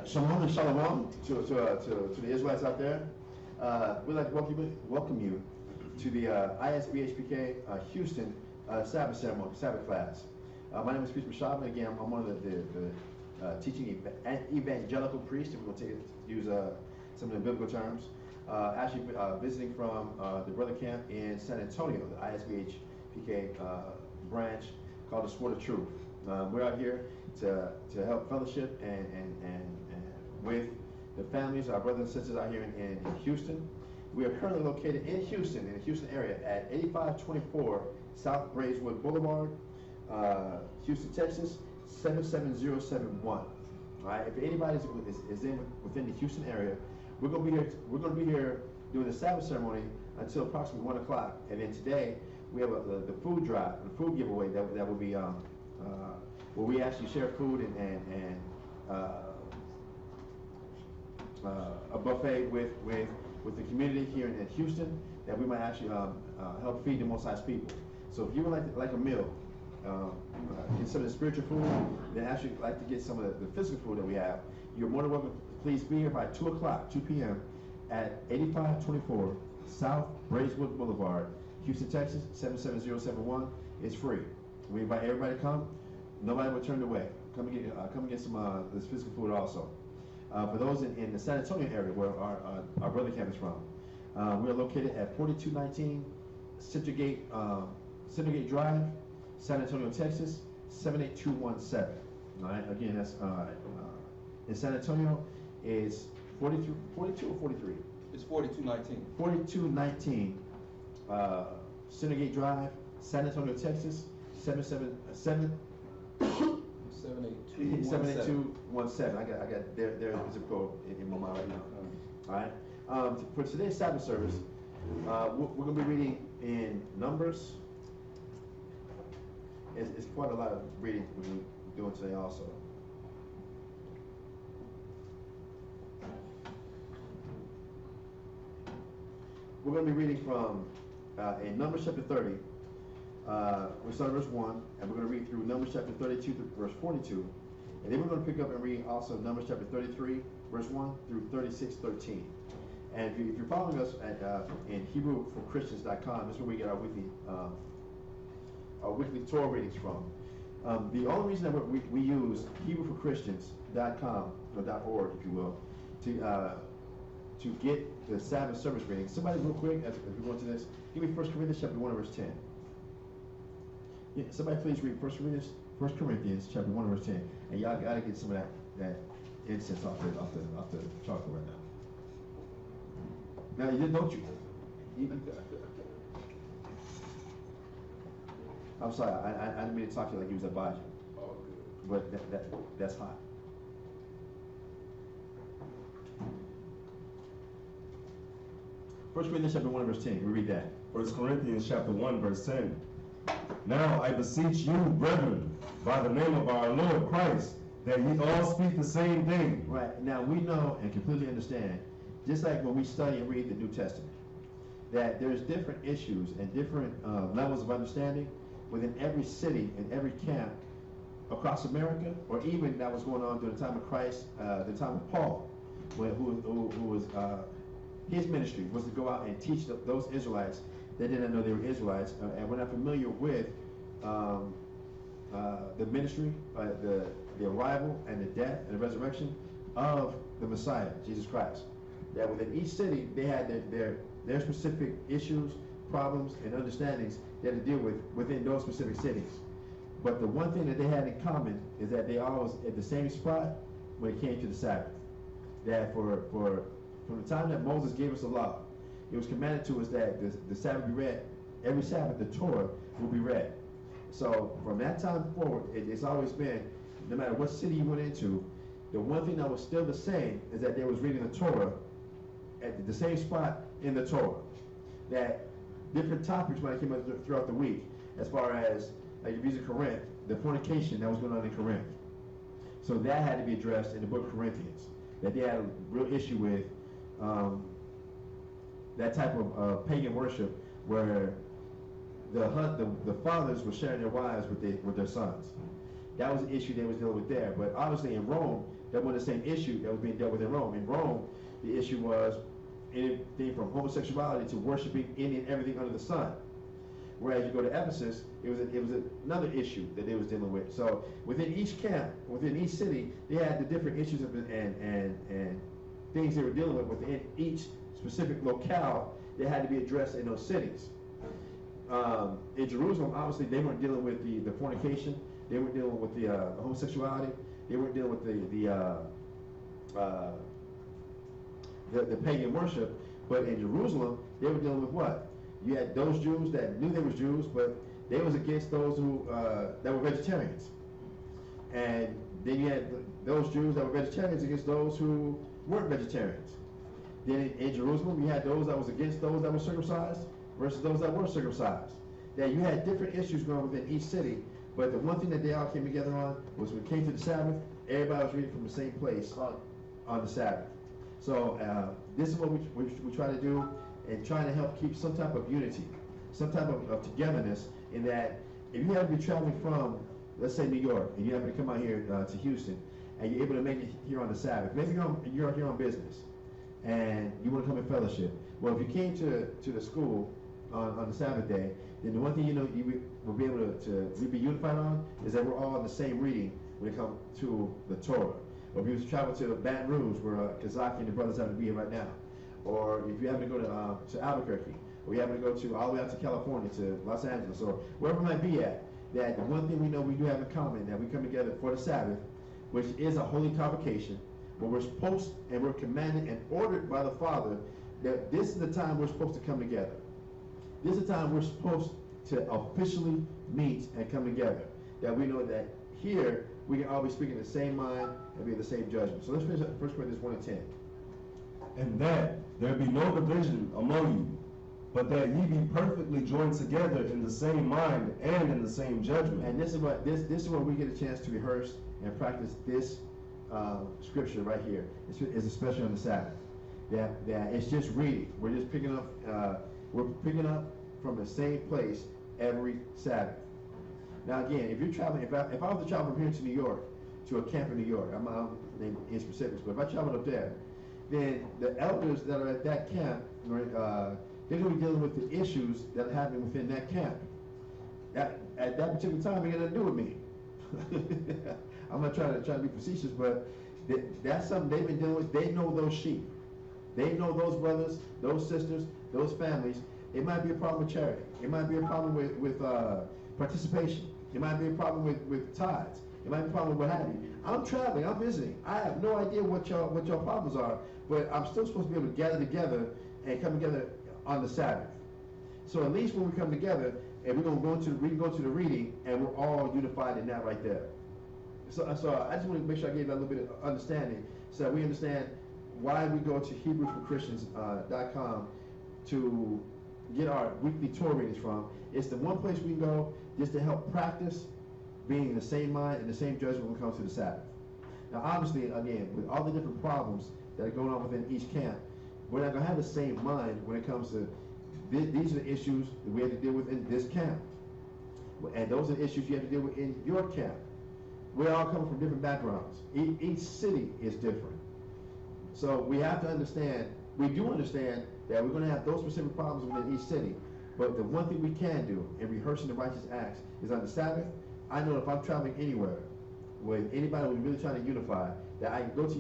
Shalom and shalom to the Israelites out there. We'd like to welcome you to the ISBHPK Houston Sabbath ceremony, Sabbath class. My name is Priest Mashab, and again, I'm one of the teaching evangelical priests, if we're going to use some of the biblical terms. Actually visiting from the brother camp in San Antonio, the ISBHPK branch called the Sword of Truth. We're out here to help fellowship and with the families, our brothers and sisters out here in Houston. We are currently located in Houston, in the Houston area, at 8524 South Braeswood Boulevard, Houston, Texas, 77071. All right. If anybody is within the Houston area, we're going to be here. We're going to be here doing the Sabbath ceremony until approximately 1 o'clock. And then today we have the food drive, the food giveaway that will be where we actually share food and a buffet with the community here in Houston, that we might actually help feed the Most High's people. So if you would like a meal, get some of the spiritual food, then actually like to get some of the physical food that we have, you're more than welcome. Please be here by 2 o'clock, 2 p.m. at 8524 South Braeswood Boulevard, Houston, Texas, 77071. It's free. We invite everybody to come. Nobody will turn away. Come and get some this physical food also. For those in the San Antonio area where our brother camp is from, we are located at 4219 Centergate Drive, San Antonio, Texas, 78217. All right. Again, that's in San Antonio. It's 42 or 43. It's 4219. 4219 Centergate Drive, San Antonio, Texas, 78217. I got their zip code in my mind right now. All right. For today's Sabbath service, we're going to be reading in Numbers. It's quite a lot of reading we're doing today also. We're going to be reading from in Numbers chapter 30. We start at verse 1, and we're going to read through Numbers chapter 32 through verse 42. And then we're going to pick up and read also Numbers chapter 33, verse 1 through 36:13. And if you're following us at in HebrewForChristians.com, this is where we get our weekly Torah readings from. The only reason that we use HebrewForChristians.com, or .org, if you will, to get the Sabbath service reading. Somebody real quick, as we go into this, give me 1 Corinthians chapter 1 verse 10. Yeah, somebody please read 1 Corinthians chapter 1 verse 10. And y'all gotta get some of that incense off the chocolate right now. Now you did, don't you? I'm sorry, I didn't mean to talk to you like you was a Baja. Oh, good. But that's hot. First Corinthians chapter 1 verse 10. We read that. 1 Corinthians chapter 1 verse 10. Now I beseech you, brethren, by the name of our Lord Christ, that ye all speak the same thing. Right. Now we know and completely understand, just like when we study and read the New Testament, that there's different issues and different levels of understanding within every city and every camp across America, or even that was going on during the time of Christ, the time of Paul, who was his ministry was to go out and teach those Israelites that didn't know they were Israelites and were not familiar with the ministry, the arrival and the death and the resurrection of the Messiah, Jesus Christ. That within each city they had their specific issues, problems, and understandings they had to deal with within those specific cities. But the one thing that they had in common is that they all was at the same spot when it came to the Sabbath. That from the time that Moses gave us the law, it was commanded to us that the Sabbath be read. Every Sabbath, the Torah will be read. So from that time forward, it's always been, no matter what city you went into, the one thing that was still the same is that they was reading the Torah at the same spot in the Torah. That different topics might have came up throughout the week, as far as, like if you use Corinth, the fornication that was going on in Corinth. So that had to be addressed in the book of Corinthians. That they had a real issue with that type of pagan worship, where the fathers were sharing their wives with their sons. That was the issue they was dealing with there. But obviously in Rome, that wasn't the same issue that was being dealt with in Rome. In Rome, the issue was anything from homosexuality to worshiping any and everything under the sun. Whereas you go to Ephesus, it was another issue that they was dealing with. So within each camp, within each city, they had the different issues and things they were dealing with within each specific locale that had to be addressed in those cities. In Jerusalem, obviously, they weren't dealing with the fornication. They weren't dealing with the homosexuality. They weren't dealing with the pagan worship. But in Jerusalem, they were dealing with what? You had those Jews that knew they were Jews, but they was against those who that were vegetarians. And then you had those Jews that were vegetarians against those who weren't vegetarians. Then in Jerusalem, you had those that was against those that were circumcised versus those that were circumcised. That you had different issues going within each city, but the one thing that they all came together on was when it came to the Sabbath, everybody was reading from the same place on the Sabbath. So this is what we try to do, and trying to help keep some type of unity, some type of togetherness, in that if you happen to be traveling from, let's say, New York, and you happen to come out here to Houston, and you're able to make it here on the Sabbath, maybe you're here on business, and you want to come in fellowship. Well, if you came to the school on the Sabbath day, then the one thing you will be able to be unified on is that we're all in the same reading when it comes to the Torah. Or if you travel to Baton Rouge, where Kazaki and the brothers happen to be here right now, or if you happen to go to Albuquerque, or you happen to go all the way out to California, to Los Angeles, or wherever it might be at, that the one thing we know we do have in common, that we come together for the Sabbath, which is a holy convocation, where we're supposed and we're commanded and ordered by the Father that this is the time we're supposed to come together. This is the time we're supposed to officially meet and come together. That we know that here we can all be speaking the same mind and be in the same judgment. So let's finish up 1 Corinthians 1 and 10. And that there be no division among you, but that ye be perfectly joined together in the same mind and in the same judgment. And this is where we get a chance to rehearse and practice this scripture right here. It's especially on the Sabbath. That it's just reading. We're just picking up from the same place every Sabbath. Now again, if you're traveling, if I was to travel from here to New York, to a camp in New York, I'm not naming in specifics, but if I traveled up there, then the elders that are at that camp, they're going to be dealing with the issues that are happening within that camp. At that particular time, they're going to do with me. I'm not trying to be facetious, but that's something they've been dealing with. They know those sheep. They know those brothers, those sisters, those families. It might be a problem with charity. It might be a problem with participation. It might be a problem with tithes. It might be a problem with what have you. I'm traveling. I'm visiting. I have no idea what your problems are, but I'm still supposed to be able to gather together and come together on the Sabbath. So at least when we come together, and we can go to the reading, and we're all unified in that right there. So I just want to make sure I gave that a little bit of understanding, so that we understand why we go to HebrewsForChristians.com to get our weekly Torah readings from. It's the one place we can go just to help practice being in the same mind and the same judgment when it comes to the Sabbath. Now, obviously, again, with all the different problems that are going on within each camp, we're not going to have the same mind when it comes to these are the issues that we have to deal with in this camp. And those are the issues you have to deal with in your camp. We're all coming from different backgrounds. Each city is different. So we have to understand, we do understand that we're going to have those specific problems within each city. But the one thing we can do in rehearsing the righteous acts is on the Sabbath, I know if I'm traveling anywhere with anybody who's really trying to unify, that I can go to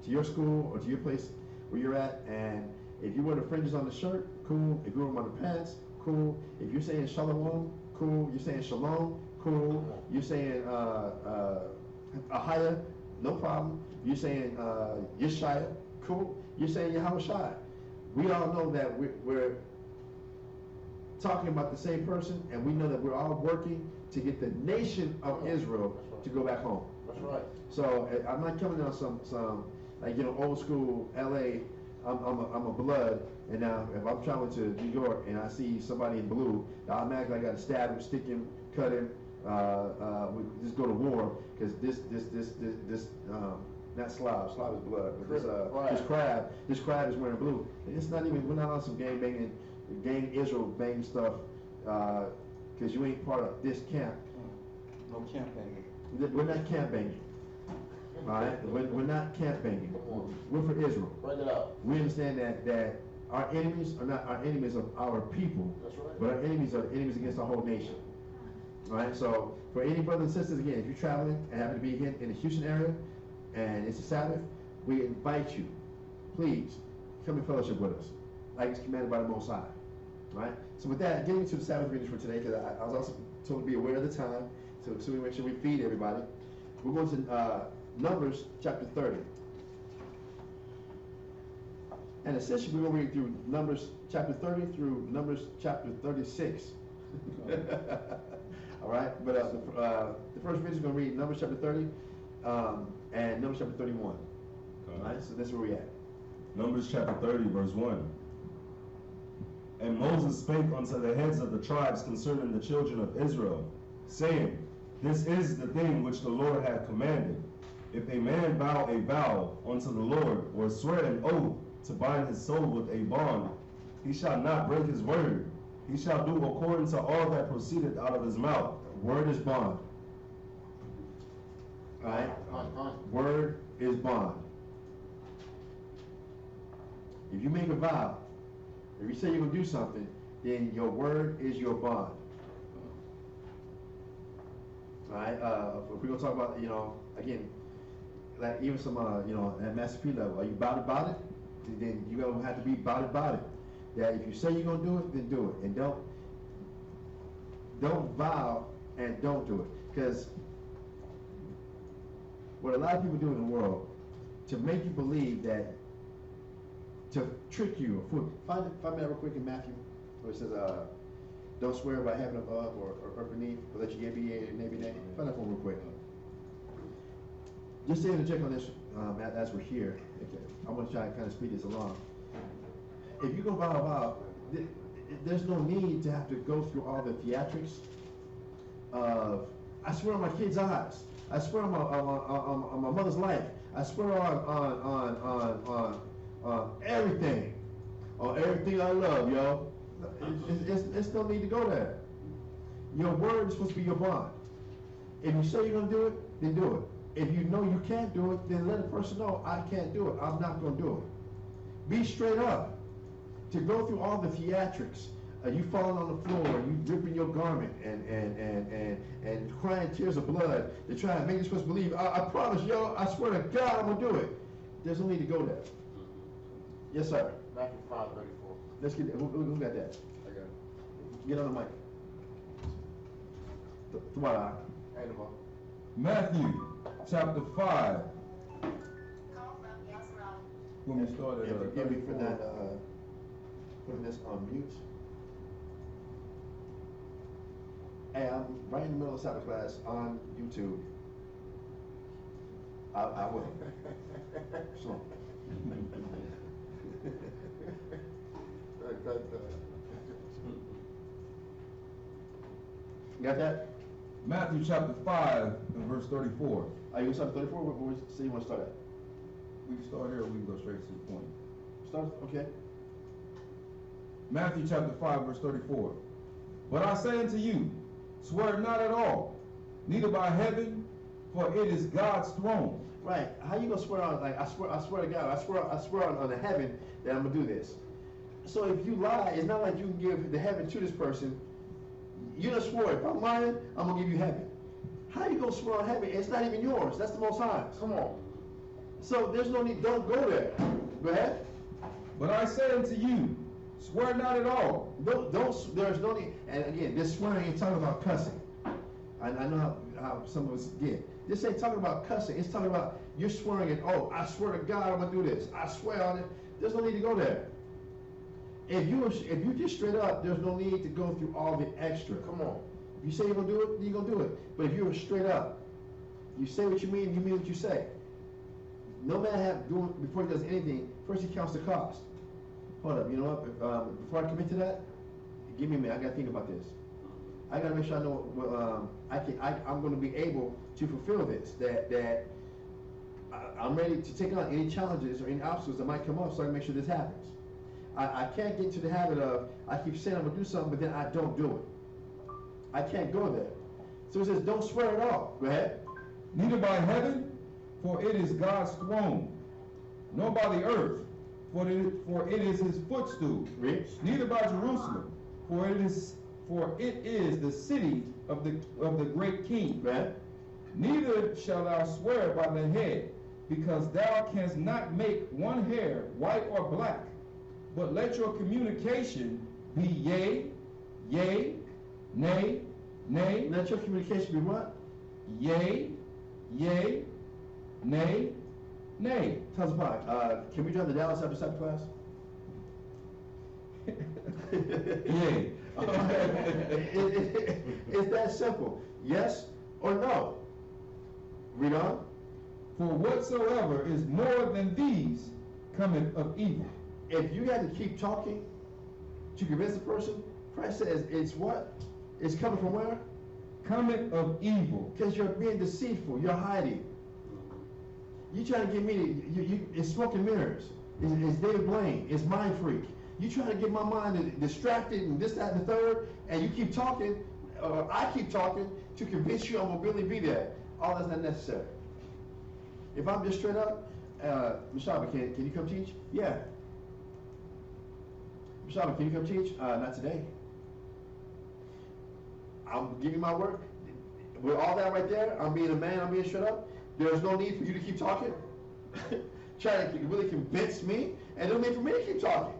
your school or to your place where you're at, and if you wear the fringes on the shirt, cool. If you wear them on the pants, cool. If you're saying shalom, cool. You're saying shalom, cool. You're saying ahaya, no problem. You're saying yeshaya, cool. You're saying Yahushua. We all know that we're talking about the same person, and we know that we're all working to get the nation of Israel to go back home. That's right. So I'm not coming on some like, old school LA. I'm a blood, and now if I'm traveling to New York and I see somebody in blue, automatically I got to stab him, stick him, cut him, we just go to war, because this not Slav is blood, but this crab is wearing blue. And it's not even, we're not on some gang banging gang Israel bang stuff, because you ain't part of this camp. No campaigning. We're not camp banging. All right, we're not camp banging. We're for Israel. Bring it out. We understand that our enemies are not our enemies of our people, That's right. but our enemies are enemies against our whole nation. All right, so for any brothers and sisters, again, if you're traveling and happen to be here in the Houston area, and it's a Sabbath, we invite you, please, come and fellowship with us, like it's commanded by the Most High. All right, so with that, getting to the Sabbath readings for today, because I was also told to be aware of the time, so we make sure we feed everybody. We're going to Numbers chapter 30. And essentially, we're going to read through Numbers chapter 30 through Numbers chapter 36. All right, but the first reading is going to read Numbers chapter 30 and Numbers chapter 31. All right, so that's where we're at. Numbers chapter 30, verse 1. And Moses spake unto the heads of the tribes concerning the children of Israel, saying, This is the thing which the Lord hath commanded. If a man vow a vow unto the Lord, or swear an oath to bind his soul with a bond, he shall not break his word. He shall do according to all that proceedeth out of his mouth. Word is bond. All right? Word is bond. If you make a vow, if you say you're going to do something, then your word is your bond. All right? If we're going to talk about, again, like even some, at Master P level, are you about it? Then you're going to have to be about it. That if you say you're going to do it, then do it. And don't vow and don't do it. Because what a lot of people do in the world, to make you believe that, to trick you, find me that real quick in Matthew, where it says, don't swear by heaven above or earth beneath, but let your yea be yea and nay be nay. Find that one real quick. Just to interject on this, as we're here, okay, I'm going to try to kind of speed this along. If you're going to vow a vow, there's no need to have to go through all the theatrics of, I swear on my kid's eyes, I swear on my mother's life, I swear on everything, on everything I love, yo. It's no need to go there. Your word is supposed to be your bond. If you say you're going to do it, then do it. If you know you can't do it, then let the person know, I can't do it. I'm not going to do it. Be straight up. To go through all the theatrics, you falling on the floor, you ripping your garment, and crying tears of blood to try and make this person believe, I promise, yo, I swear to God, I'm going to do it. There's no need to go there. Yes, sir. Matthew 5:34. Let's get that. Who got that? I got it. Get on the mic. Tomorrow. Matthew chapter 5. When we started, Forgive me for that, putting this on mute. Hey, I'm right in the middle of Sabbath class on YouTube. I will. So. You got that? Matthew chapter 5 and verse 34. Are you going to start at 34? Where say you want to start at? We can start here or we can go straight to the point. Start, okay. Matthew chapter 5 verse 34. But I say unto you, swear not at all, neither by heaven, for it is God's throne. Right. How you gonna swear on, like, I swear to God, I swear on the heaven that I'm gonna do this. So if you lie, it's not like you can give the heaven to this person. You just swore, if I'm lying, I'm gonna give you heaven. How you gonna swear on heaven? It's not even yours. That's the Most High's. Come on. So there's no need, don't go there. Go ahead. But I say unto you, swear not at all. There's no need, and again, this swearing ain't talking about cussing. I know how some of us get. This ain't talking about cussing. It's talking about you're swearing it. Oh, I swear to God I'm gonna do this. I swear on it. There's no need to go there. If you just straight up, there's no need to go through all the extra. Come on. If you say you're gonna do it, then you're gonna do it. But if you're straight up, you say what you mean what you say. No man before he does anything, first he counts the cost. Hold up, you know what? Before I commit to that, give me a minute. I gotta think about this. I gotta make sure I know what I'm going to be able to fulfill this. That I'm ready to take on any challenges or any obstacles that might come up, so I can make sure this happens. I can't get into the habit of, I keep saying I'm gonna do something, but then I don't do it. I can't go there. So it says, don't swear at all. Go ahead. Neither by heaven, for it is God's throne, nor by the earth, for it is his footstool. Read. Neither by Jerusalem, for it is the city of the great king. Go ahead. Neither shalt thou swear by the head, because thou canst not make one hair white or black. But let your communication be yea, yea, nay, nay. Let your communication be what? Yea, yea, nay, nay. Tell us why. Can we join the Dallas after Sabbath class? Yea. It's that simple. Yes or no. Read on. For whatsoever is more than these cometh of evil. If you had to keep talking to convince a person, Christ says it's what? It's coming from where? Cometh of evil. Because you're being deceitful. You're hiding. You trying to get me, it's smoke and mirrors. It's David Blaine. It's mind freak. You trying to get my mind distracted and this, that, and the third, and you keep talking, or I keep talking to convince you I'm going to really be there. All that's not necessary. If I'm just straight up, Mashaba, can you come teach? Yeah. Mashaba, can you come teach? Not today. I'm giving my word. With all that right there, I'm being a man, I'm being straight up. There's no need for you to keep talking. Trying to really convince me, and no need for me to keep talking.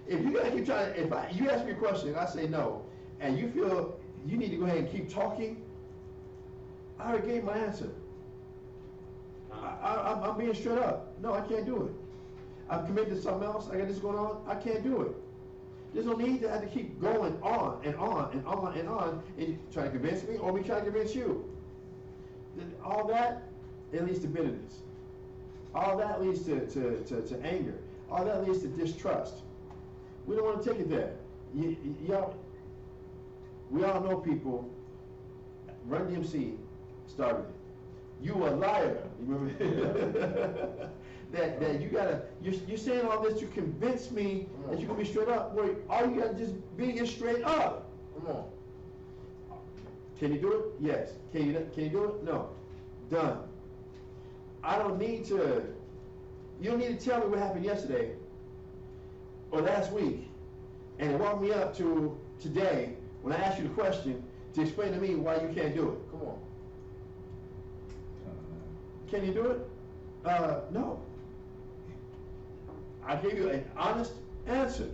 If you gotta keep trying, you ask me a question and I say no, and you feel you need to go ahead and keep talking, I already gave my answer. I'm being straight up. No, I can't do it. I'm committed to something else. I got this going on. I can't do it. There's no need to have to keep going on and on and on and on and try to convince me or me trying to convince you. All that, it leads to bitterness. All that leads to anger. All that leads to distrust. We don't want to take it there. We all know people. Run DMC started it. You a liar. You remember? that you gotta. You're saying all this to convince me that you're gonna be straight up. Wait, all you gotta just be is straight up. Come on. Can you do it? Yes. Can you do it? No. Done. I don't need to. You don't need to tell me what happened yesterday or last week, and it walk me up to today when I ask you the question to explain to me why you can't do it. Come on. Can you do it? No. I gave you an honest answer.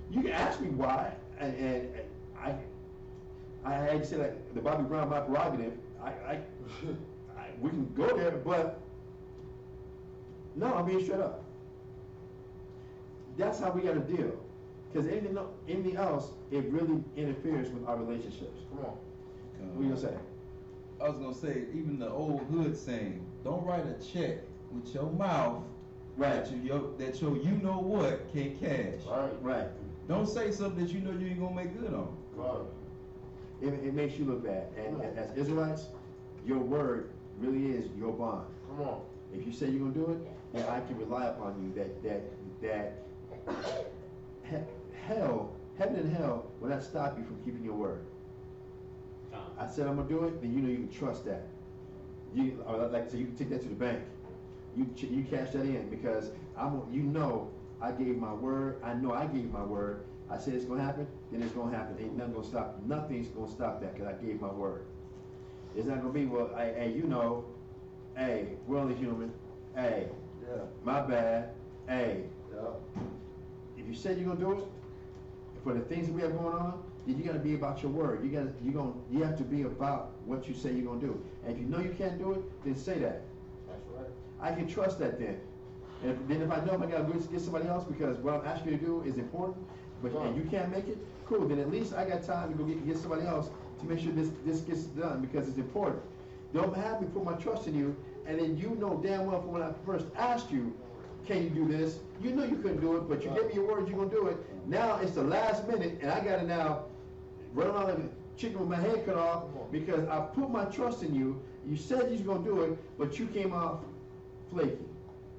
You can ask me why, and I had to say like the Bobby Brown my prerogative. We can go there, but no, I'm being straight up. That's how we got to deal. Because anything else, it really interferes with our relationships. Come on. What are you gonna say? I was gonna say, even the old hood saying, "Don't write a check with your mouth Right. that your you know what can't cash." Right. Don't say something that you know you ain't gonna make good on. Right. It makes you look bad. And as Israelites, your word really is your bond. Come on. If you say you're gonna do it, then I can rely upon you that heaven and hell will not stop you from keeping your word. I said I'm gonna do it, then you know you can trust that. Like I said, you can take that to the bank. You cash that in because I gave my word. I know I gave my word. I said it's gonna happen, then it's gonna happen. Ain't nothing gonna stop. Nothing's gonna stop that because I gave my word. It's not gonna be hey, we're only human. Hey, yeah, my bad. Hey, yeah. If you said you're gonna do it for the things that we have going on, then you got to be about your word. You have to be about what you say you're gonna do. And if you know you can't do it, then say that. That's right. I can trust that then. And then if I know I got to get somebody else because what I'm asking you to do is important, and you can't make it, cool. Then at least I got time to go get somebody else to make sure this gets done because it's important. Don't have me put my trust in you, and then you know damn well from when I first asked you, can you do this? You know you couldn't do it, but you gave me your word you're gonna do it. Now it's the last minute, and I gotta now run around like a chicken with my head cut off because I put my trust in you. You said you was gonna do it, but you came off flaky.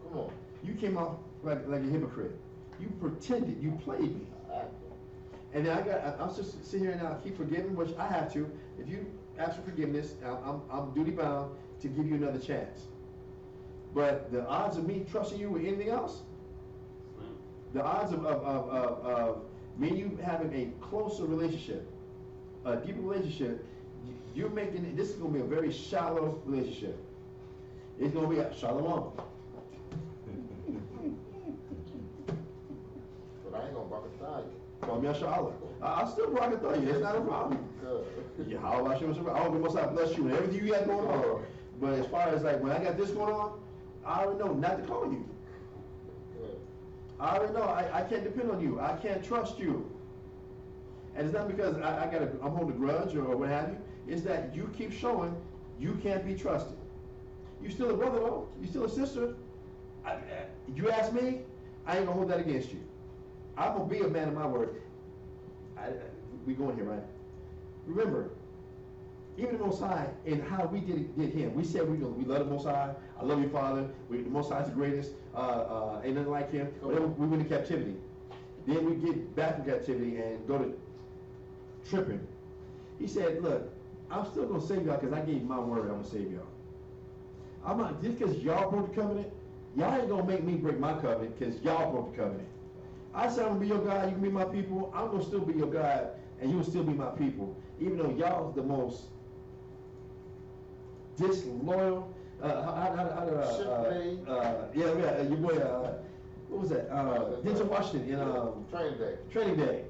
Come on. You came off like a hypocrite. pretended. You played me. And then I'm just sitting here now, keep forgiving, which I have to. If you ask for forgiveness, I'm duty bound to give you another chance. But the odds of me trusting you with anything else, the odds of me and you having a closer relationship, a deeper relationship, you're making, this is going to be a very shallow relationship. It's going to be a shalom. But I ain't gonna buck a thigh. Call me a shalom. I'll still rock it through you. It's not a problem. Yeah, how about you? I hope the Most High bless you and everything you got going on. But as far as like when I got this going on, I already know not to call you. I already know I can't depend on you. I can't trust you. And it's not because I'm holding a grudge or what have you. It's that you keep showing you can't be trusted. You still a brother though. You still a sister. You ask me, I ain't gonna hold that against you. I'm gonna be a man of my word. We going here, right? Remember, even the Most High and how we did him. We said we love the Most High. I love your Father. The Most High is the greatest. Ain't nothing like him. But then we went to captivity. Then we get back from captivity and go to tripping. He said, look, I'm still gonna save y'all because I gave my word. I'm gonna save y'all. I'm not just because y'all broke the covenant. Y'all ain't gonna make me break my covenant because y'all broke the covenant. I said I'm gonna be your God, you can be my people. I'm gonna still be your God, and you will still be my people. Even though y'all's the most disloyal. Your boy. What was that? Denzel Washington in Training Day.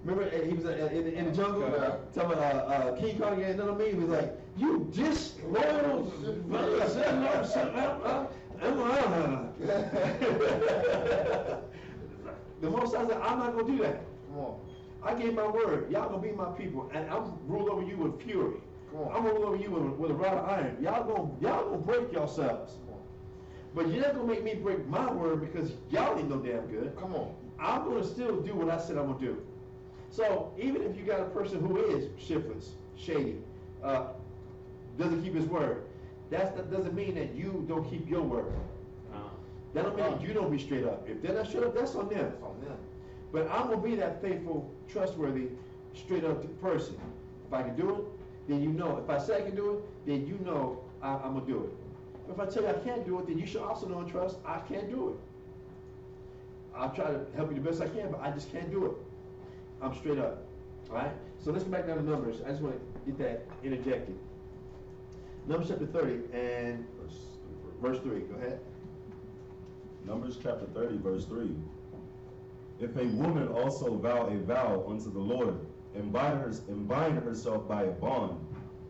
Remember he was in the jungle talking about King Kong and none of me. He was like, you disloyal. The Most High said, I'm not gonna do that. Come on. I gave my word. Y'all gonna be my people, and I'm rule over you with fury. I'm gonna rule over you with a rod of iron. Y'all gonna break yourselves. But you're not gonna make me break my word because y'all ain't no damn good. Come on. I'm gonna still do what I said I'm gonna do. So even if you got a person who is shiftless, shady, doesn't keep his word, that doesn't mean that you don't keep your word. That don't mean that you don't be straight up. If they're not straight up, that's on them. It's on them. But I'm gonna be that faithful, trustworthy, straight up person. If I can do it, then you know. If I say I can do it, then you know I'm gonna do it. But if I tell you I can't do it, then you should also know and trust I can't do it. I'll try to help you the best I can, but I just can't do it. I'm straight up. All right? So let's go back down to Numbers. I just want to get that interjected. Numbers chapter 30 and verse 3. Go ahead. Numbers chapter 30, verse 3. If a woman also vow a vow unto the Lord, and bind herself by a bond,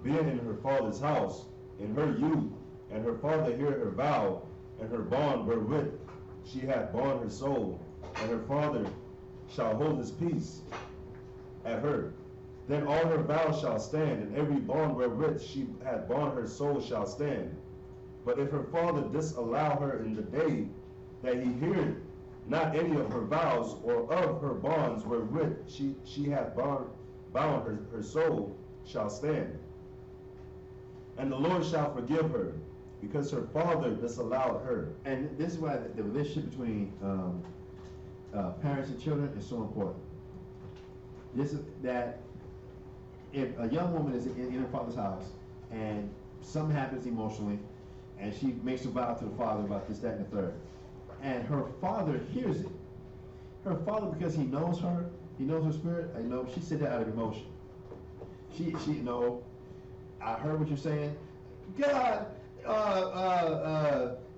being in her father's house, in her youth, and her father hear her vow, and her bond wherewith she hath bond her soul, and her father shall hold his peace at her, then all her vows shall stand, and every bond wherewith she hath bond her soul shall stand. But if her father disallow her in the day that he heareth not any of her vows or of her bonds wherewith she hath bound her soul shall stand. And the Lord shall forgive her, because her father disallowed her. And this is why the relationship between parents and children is so important. This is that if a young woman is in her father's house and something happens emotionally, and she makes a vow to the father about this, that, and the third, and her father hears it. Her father, because he knows her spirit. I know she said that out of emotion. She I heard what you're saying. God,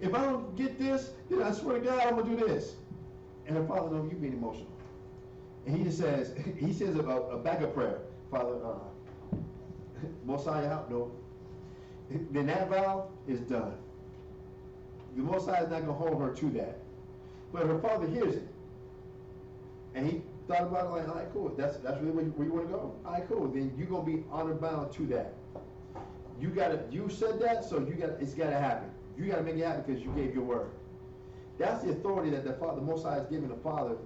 if I don't get this, then I swear to God I'm gonna do this. And her father knows you being emotional. And he says a backup prayer. Father, Mosiah out, no. Then that vow is done. The Mosiah is not gonna hold her to that. But her father hears it. And he thought about it like, all right, cool. That's really where you want to go. All right, cool. Then you're gonna be honor bound to that. You said that, so it's gotta happen. You gotta make it happen because you gave your word. That's the authority that the Mosiah is giving the father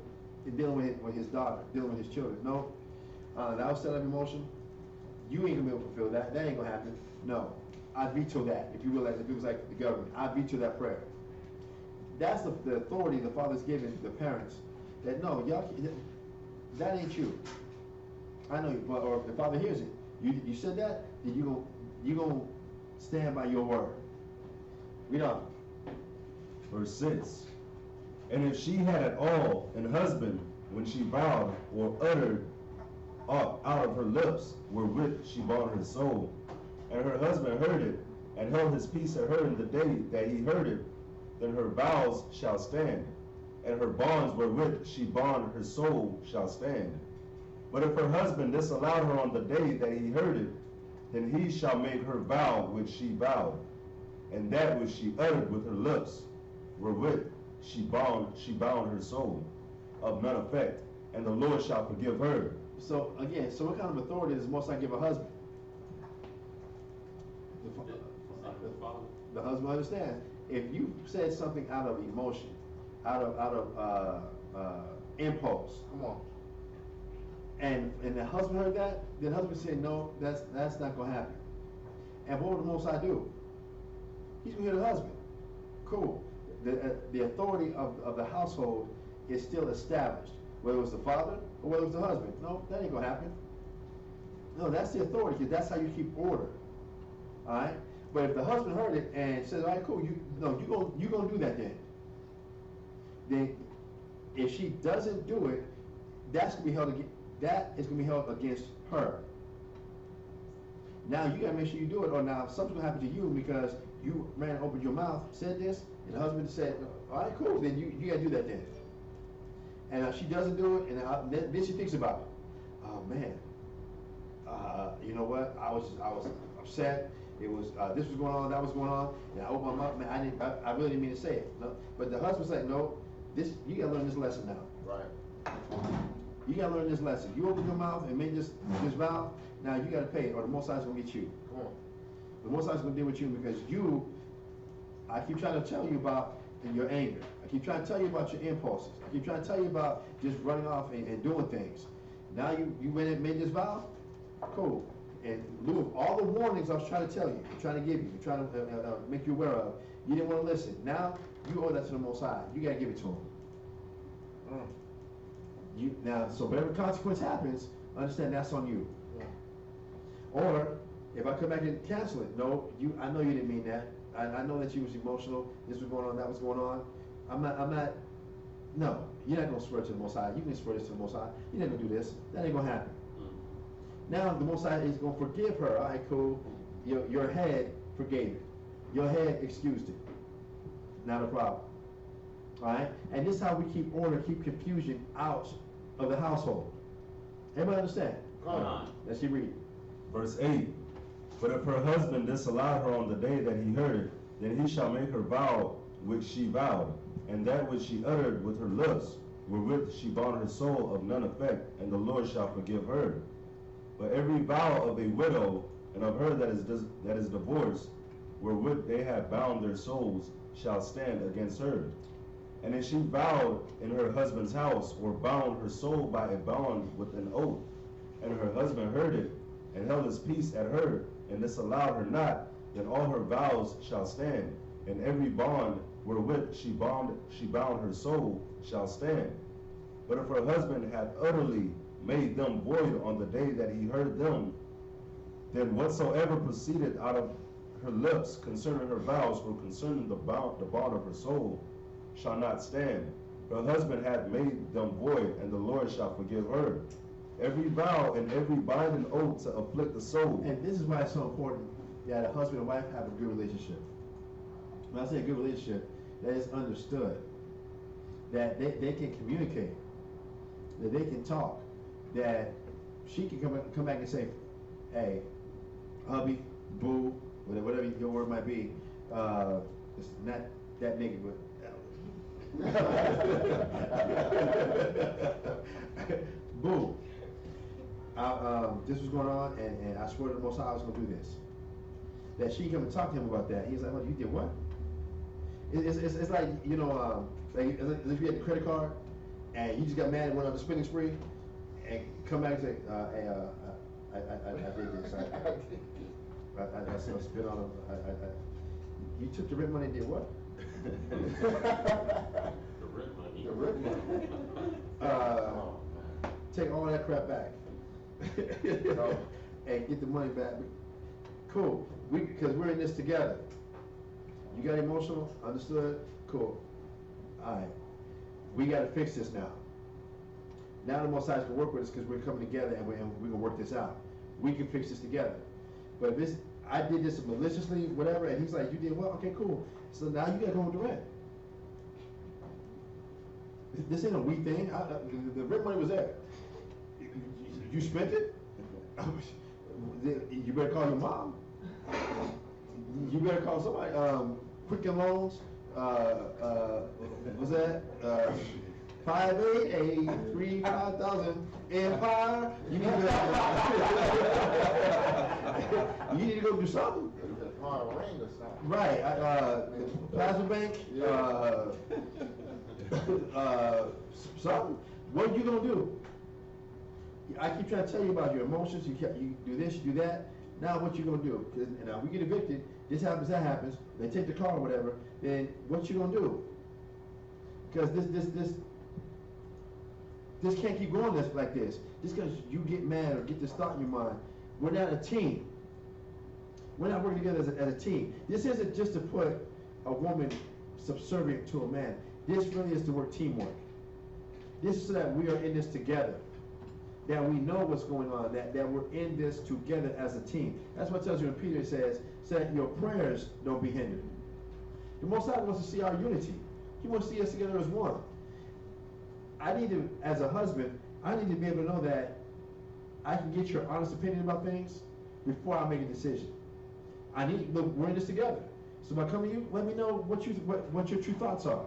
in dealing with his daughter, dealing with his children. No, that was set up emotion. You ain't gonna be able to fulfill that. That ain't gonna happen. No, I veto that. If it was like the government, I veto that prayer. That's the authority the father's giving the parents that no, y'all, that ain't you. I know you, but or if the father hears it, you said that, then you gonna stand by your word. Read on. Verse 6. And if she had at all an husband when she vowed or uttered out of her lips wherewith she bought her soul, and her husband heard it, and held his peace at her in the day that he heard it, then her vows shall stand, and her bonds wherewith she bond her soul shall stand. But if her husband disallowed her on the day that he heard it, then he shall make her vow which she vowed, and that which she uttered with her lips, wherewith she bound her soul, of none effect, and the Lord shall forgive her. So again, so what kind of authority does Most High give a husband? The husband understands. If you said something out of emotion, out of impulse, Come on. and the husband heard that, then the husband said, no, that's not gonna happen. And what would the Most High do? He's gonna hear the husband. Cool. The authority of the household is still established, whether it was the father or whether it was the husband. No, that ain't gonna happen. No, that's the authority, because that's how you keep order. All right. But if the husband heard it and said, all right, cool, you gonna do that then. Then, if she doesn't do it, that is gonna be held against her. Now you gotta make sure you do it, or now something's gonna happen to you because you ran and opened your mouth, said this, and the husband said, all right, cool, then you gotta do that then. And if she doesn't do it, and then she thinks about it. Oh man, you know what? I was upset. It was this was going on, that was going on, and I opened my mouth. Man, I really didn't mean to say it. No, but the husband's like, no, you gotta learn this lesson now. Right. You gotta learn this lesson. You open your mouth and made this vow. Now you gotta pay it, or the Most High is gonna get you. Come on. The Most High is gonna deal with you because I keep trying to tell you about your anger. I keep trying to tell you about your impulses. I keep trying to tell you about just running off and doing things. Now you went and made this vow. Cool. And in lieu of all the warnings I was trying to tell you, trying to give you, trying to make you aware of, you didn't want to listen. Now you owe that to the Most High. You gotta give it to him. Now, so whatever consequence happens, understand that's on you. Yeah. Or if I come back and cancel it, no, I know you didn't mean that. I know that you was emotional. This was going on, that was going on. I'm not. No, you're not gonna swear to the Most High. You can swear this to the Most High. You're not gonna do this. That ain't gonna happen. Now the Most High is gonna forgive her. All right, cool. Your head forgave it. Your head excused it. Not a problem. All right, and this is how we keep order, keep confusion out of the household. Everybody understand? Come on. Let's keep reading. Verse 8. But if her husband disallowed her on the day that he heard it, then he shall make her vow which she vowed, and that which she uttered with her lips, wherewith she bound her soul, of none effect, and the Lord shall forgive her. But every vow of a widow and of her that is divorced, wherewith they have bound their souls, shall stand against her. And if she vowed in her husband's house, or bound her soul by a bond with an oath, and her husband heard it, and held his peace at her, and disallowed her not, then all her vows shall stand, and every bond wherewith she bound her soul shall stand. But if her husband had utterly made them void on the day that he heard them, then whatsoever proceeded out of her lips concerning her vows, or concerning the bond of her soul, shall not stand. Her husband hath made them void, and the Lord shall forgive her. Every vow and every binding oath to afflict the soul. And this is why it's so important that a husband and wife have a good relationship. When I say a good relationship, that is understood. That they can communicate. That they can talk. That she can come back and say, hey, hubby, boo, whatever your word might be, it's not that negative, but boo. This was going on, and I swear to the Most High I was going to do this. That she come and talk to him about that. He's like, "What? You did what?" It's like, you know, like as if you had a credit card, and you just got mad and went on the spending spree, and come back and say, "Hey, I did this. I spent on him. You took the rent money and did what?" The rent money. The rent money. take all that crap back. And get the money back. Cool. Because we're in this together. You got emotional? Understood? Cool. Alright. We got to fix this now. Now the Most High can work with us because we're coming together and we're going to work this out. We can fix this together. But if this, I did this maliciously, whatever, and he's like, you did well? Okay, cool. So now you got to go with the rent. This ain't a we thing. The rent money was there. You spent it? You better call your mom. You better call somebody. Quicken Loans. What's that? 588-35000 Empire. You need to go do something. Right. Plaza Bank. Something. What are you gonna do? I keep trying to tell you about your emotions. You do this, you do that. Now what you gonna do? And now we get evicted. This happens, that happens. They take the car or whatever. Then what you gonna do? Because this can't keep going like this. Just because you get mad or get this thought in your mind, we're not a team. We're not working together as a team. This isn't just to put a woman subservient to a man. This really is to work teamwork. This is so that we are in this together. That we know what's going on, that we're in this together as a team. That's what it tells you when Peter says that your prayers don't be hindered. The Most High wants to see our unity. He wants to see us together as one. I need to, as a husband, I need to be able to know that I can get your honest opinion about things before I make a decision. Look, we're in this together. So by coming to you, let me know what your true thoughts are.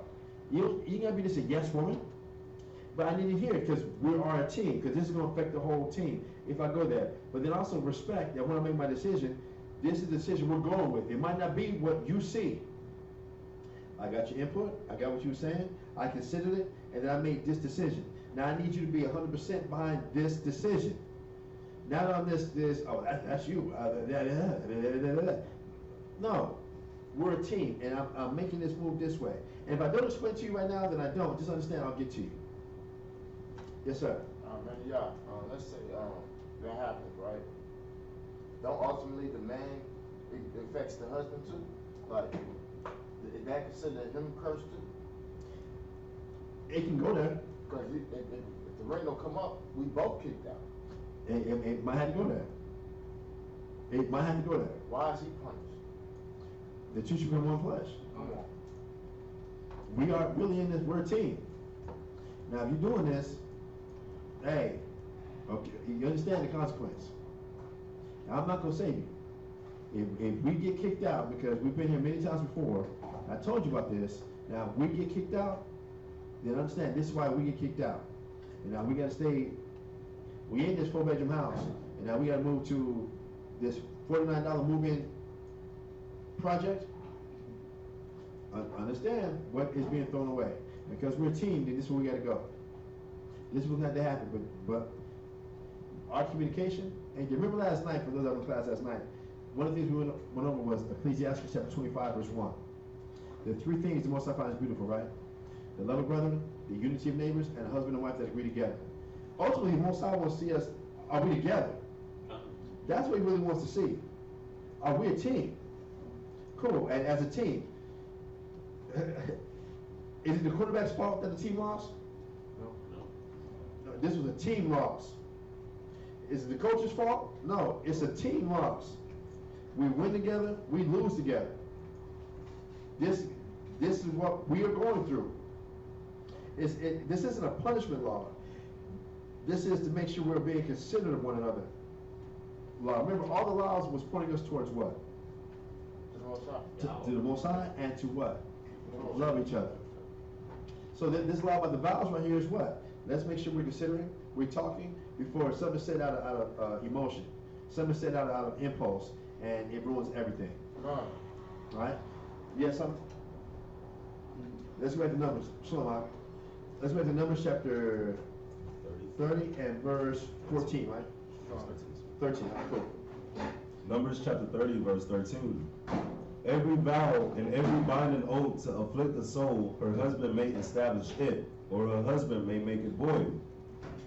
You gotta be just a yes woman. But I need to hear it because we are a team, because this is going to affect the whole team if I go there. But then also respect that when I make my decision, this is the decision we're going with. It might not be what you see. I got your input, I got what you were saying, I considered it, and then I made this decision. Now I need you to be 100% behind this decision. Not on this, oh, that's you. No, we're a team, and I'm making this move this way. And if I don't explain to you right now, then I don't. Just understand, I'll get to you. Yes, sir. Let's say that happens, right? Don't ultimately the man, it affects the husband too? Like, is that considered him cursed too? It can go there. Because if the ring don't come up, we both kicked out. It might have to go there. It might have to go there. Why is he punished? The two should become one flesh. Come on. We are really in this, we're a team. Now if you're doing this, hey, okay, you understand the consequence. Now, I'm not going to save you. If we get kicked out, because we've been here many times before, I told you about this. Now, if we get kicked out, then understand this is why we get kicked out. And now we got to stay, we in this 4-bedroom house, and now we got to move to this $49 move-in project. Understand what is being thrown away. Because we're a team, then this is where we got to go. This is what had to happen, but our communication, and you remember last night, for those that were in class last night, one of the things we went over was Ecclesiastes chapter 25, verse 1. The three things the Most High finds beautiful, right? The love of brethren, the unity of neighbors, and a husband and wife that agree together. Ultimately, the Most High wants to see us, are we together? That's what he really wants to see. Are we a team? Cool, and as a team, is it the quarterback's fault that the team lost? No. This was a team loss. Is it the coach's fault? No, it's a team loss. We win together, we lose together. This is what we are going through. This isn't a punishment law. This is to make sure we're being considerate of one another. Law. Remember, all the laws was pointing us towards what? To the Most High. To the Most High, and to what? Love each other. So this law about the vows right here is what? Let's make sure we're considering, we're talking before something said out of emotion, something said out of impulse, and it ruins everything. Right? Yes, something? Let's go back to Numbers. Shalom. Let's go back to Numbers chapter 30 and verse 14, right? 13. Cool. Numbers chapter 30, verse 13. Every vow and every binding oath to afflict the soul, her husband may establish it, or her husband may make it void.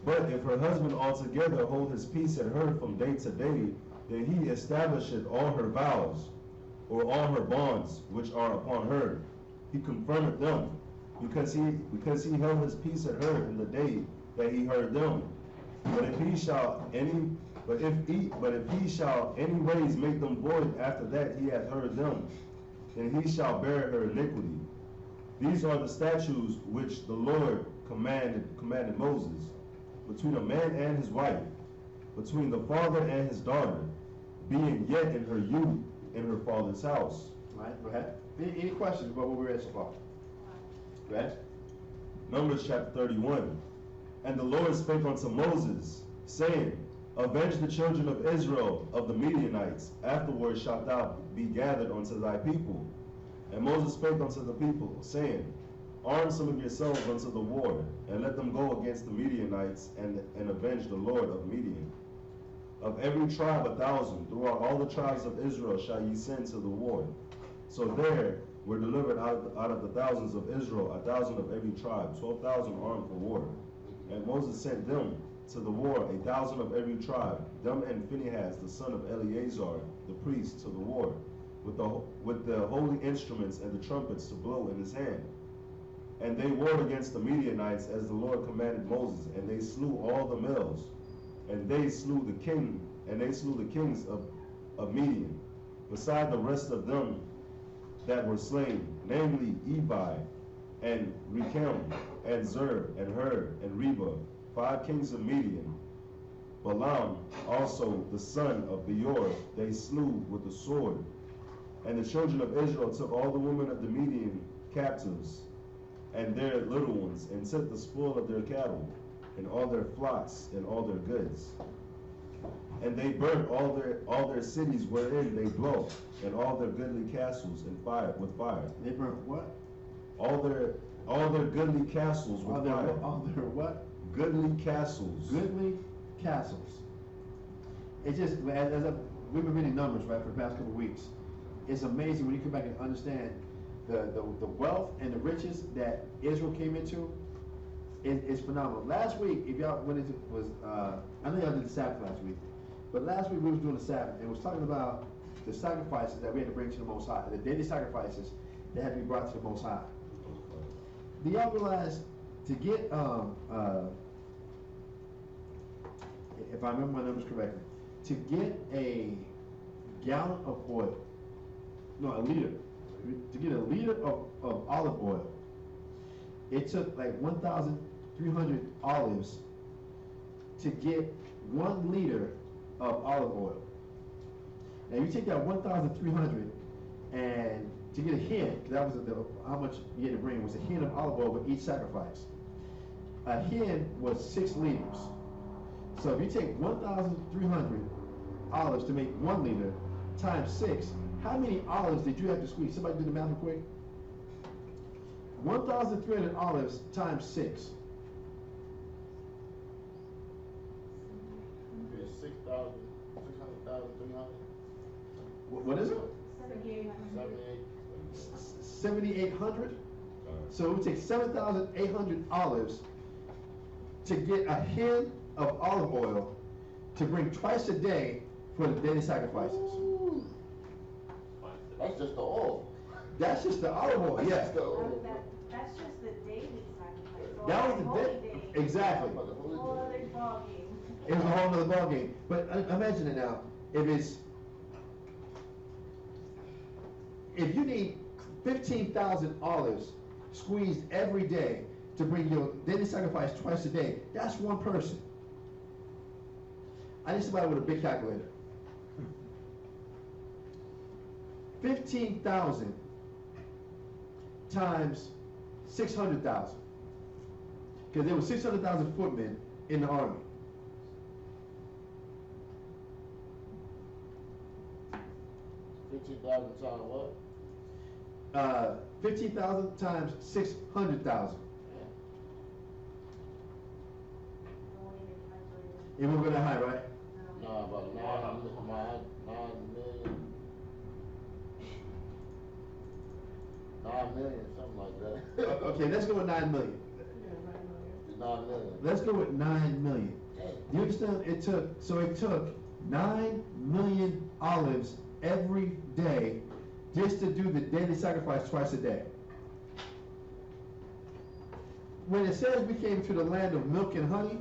But if her husband altogether hold his peace at her from day to day, then he establisheth all her vows, or all her bonds which are upon her. He confirmeth them, because he held his peace at her in the day that he heard them. But if he shall any ways make them void after that he hath heard them, then he shall bear her iniquity. These are the statutes which the Lord commanded Moses, between a man and his wife, between the father and his daughter, being yet in her youth in her father's house. All right, go ahead. Any questions about what we read so far? Go ahead. Numbers chapter 31. And the Lord spake unto Moses, saying, Avenge the children of Israel of the Midianites. Afterward shalt thou be gathered unto thy people. And Moses spake unto the people, saying, Arm some of yourselves unto the war, and let them go against the Midianites, and avenge the Lord of Midian. Of every tribe 1,000, throughout all the tribes of Israel shall ye send to the war. So there were delivered out of the thousands of Israel 1,000 of every tribe, 12,000 armed for war. And Moses sent them to the war 1,000 of every tribe, them and Phinehas the son of Eleazar the priest to the war, with the holy instruments and the trumpets to blow in his hand. And they warred against the Midianites as the Lord commanded Moses, and they slew all the males, and they slew the kings of Midian, beside the rest of them that were slain, namely Evi, and Rechem, and Zer, and Hur, and Reba, 5 kings of Midian. Balaam also the son of Beor they slew with the sword. And the children of Israel took all the women of the Midian captives, and their little ones, and took the spoil of their cattle, and all their flocks, and all their goods. And they burnt all their cities wherein they dwelt, and all their goodly castles with fire. They burnt what? All their goodly castles with fire. All their what? Goodly castles. Goodly castles. It's just, we've been reading Numbers, right, for the past couple of weeks. It's amazing when you come back and understand the wealth and the riches that Israel came into. It's phenomenal. Last week, if y'all, when it was, I know y'all did the Sabbath last week, but last week we was doing the Sabbath, and we was talking about the sacrifices that we had to bring to the Most High, the daily sacrifices that had to be brought to the Most High. Do y'all realize to get, if I remember my numbers correctly, to get a gallon of oil, no, a liter, to get a liter of olive oil, it took like 1,300 olives to get 1 liter of olive oil. Now you take that 1,300 and to get a hin, because that was how much you had to bring, was a hin of olive oil with each sacrifice. A hin was 6 liters. So if you take 1,300 olives to make 1 liter times 6, how many olives did you have to squeeze? Somebody do the math real quick. 1,300 olives times 6. It's 6,000, 600,300. What is it? 78. 7,800. So it would take 7,800 olives to get a hin of olive oil to bring twice a day for the daily sacrifices. Ooh. That's just the oil. That's just the olive oil, yeah. That's the oil. That's just the daily sacrifice. That was the holy day. Exactly. For the holy Whole day. other ballgame. It was a whole nother ballgame. But imagine it now. If you need 15,000 olives squeezed every day to bring your daily sacrifice twice a day, that's one person. I need somebody with a big calculator. 15,000 times 600,000. Because there were 600,000 footmen in the army. $15,000 times what? 15,000 times 600,000. It won't go that high, right? Nah, about 9 million, something like that. Okay, let's go with 9 million. 9 million. Let's go with 9 million. Damn. Do you understand? It took 9 million olives every day just to do the daily sacrifice twice a day. When it says we came to the land of milk and honey,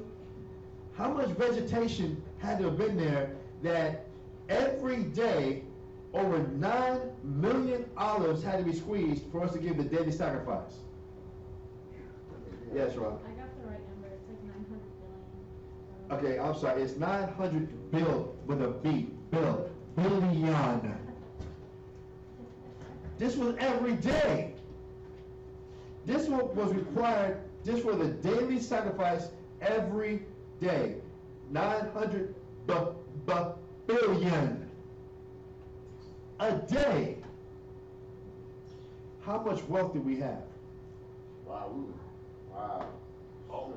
how much vegetation had to have been there that every day over 9 million olives had to be squeezed for us to give the daily sacrifice? Yes, Rob. I got the right number. It's like 900 billion. Okay, I'm sorry. It's 900 bill with a B. Billion. This was every day. This one was required just for the daily sacrifice every day. 900 billion a day. How much wealth do we have? Wow. Wow. Oh.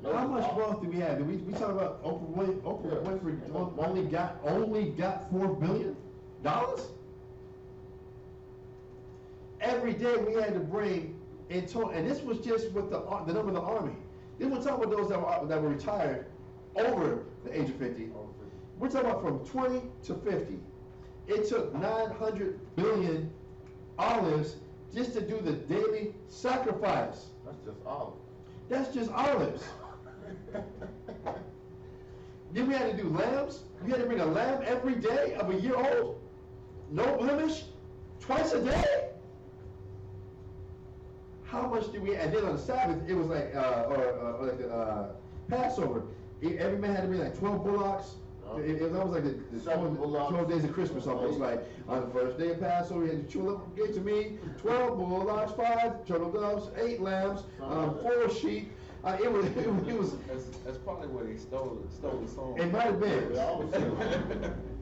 How much wealth do we have? We talk about Oprah Winfrey only got $4 billion? Every day we had to bring in total, and this was just with the number of the army. Then we're talking about those that were retired over the age of 50. We're talking about from 20 to 50. It took 900 billion olives just to do the daily sacrifice. That's just olive. That's just olives. Then we had to do lambs. We had to bring a lamb every day of a year old, no blemish, twice a day. How much did we? And then on the Sabbath, it was like like the Passover. Every man had to bring like 12 bullocks. It was almost like the 12 days of Christmas, almost like on the first day of Passover, you had the tulip gave to me 12 bullocks, 5 turtle doves, 8 lambs, 4 sheep. It was. That's probably where they stole the song. It might have been.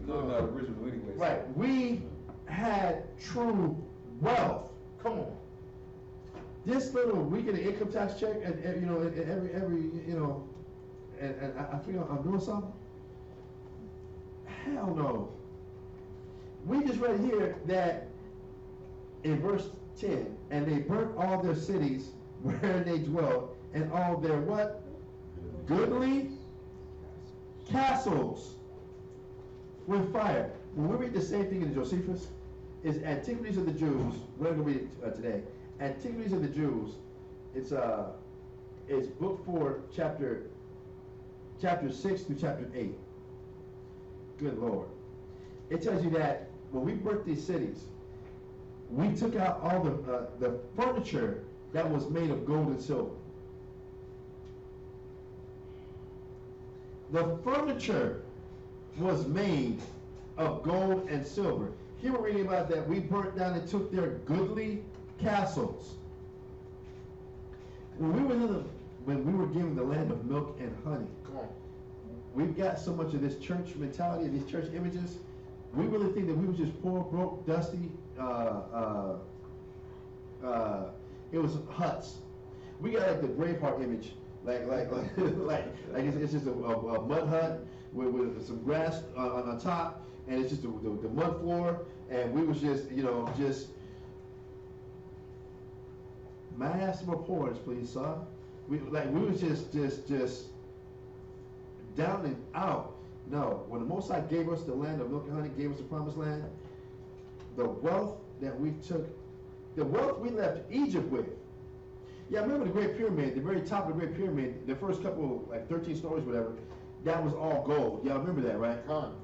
No, not original anyway. Right. We had true wealth. Come on. This little weekend income tax check, and every and I feel I'm doing something. Hell no. We just read here that in verse 10, and they burnt all their cities wherein they dwelt, and all their what? Goodly castles with fire. When we read the same thing in Josephus, is Antiquities of the Jews. We're going to read it today. Antiquities of the Jews. It's book 4, chapter 6 through chapter 8. Good Lord. It tells you that when we burnt these cities, we took out all the furniture that was made of gold and silver. The furniture was made of gold and silver. Here we're reading about that we burnt down and took their goodly castles. When we were given the land of milk and honey, Come on. we've got so much of this church mentality, these church images. We really think that we were just poor, broke, dusty. It was huts. We got like the Braveheart image, like it's just a mud hut with some grass on top, and it's just the mud floor, and we was just just. May I have some more porridge, please, sir? We was just down and out. No, when the Most High gave us the land of milk and honey, gave us the promised land, the wealth that we took, the wealth we left Egypt with. Yeah, I remember the Great Pyramid, the very top of the Great Pyramid, the first couple, like 13 stories, whatever, that was all gold. Y'all remember that, right? Come.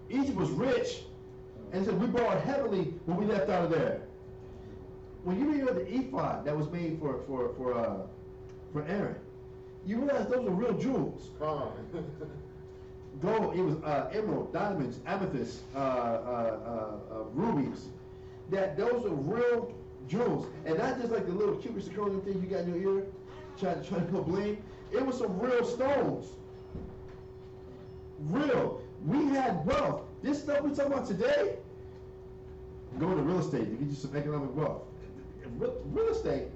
Egypt was rich, and it said we borrowed heavily when we left out of there. When you read about the ephod that was made for Aaron, you realize those were real jewels. Come. Gold, it was emerald, diamonds, amethyst, rubies. Those are real jewels, and not just like the little cute zirconium thing you got in your ear, trying to go bling. It was some real stones. Real. We had wealth. This stuff we talk about today, go into real estate to get you some economic wealth. Real estate.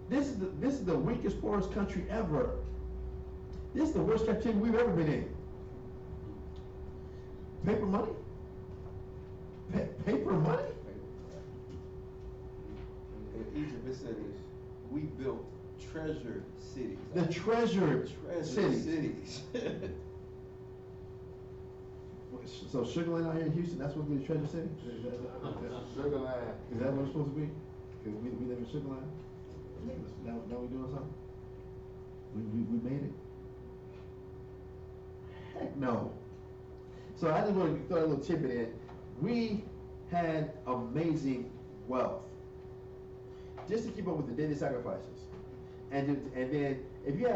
This is the weakest, poorest country ever. This is the worst captivity we've ever been in. Paper money? Paper money? In Egypt, it said we built treasure cities. The treasured treasure cities. cities. So Sugar Land out here in Houston, that's supposed to be the treasure city? Sugar Land. Is that what it's supposed to be? Because we live in Sugar Land? Now we doing something? We made it? Heck no. So I just want to throw a little tidbit in. We had amazing wealth. Just to keep up with the daily sacrifices. And then if you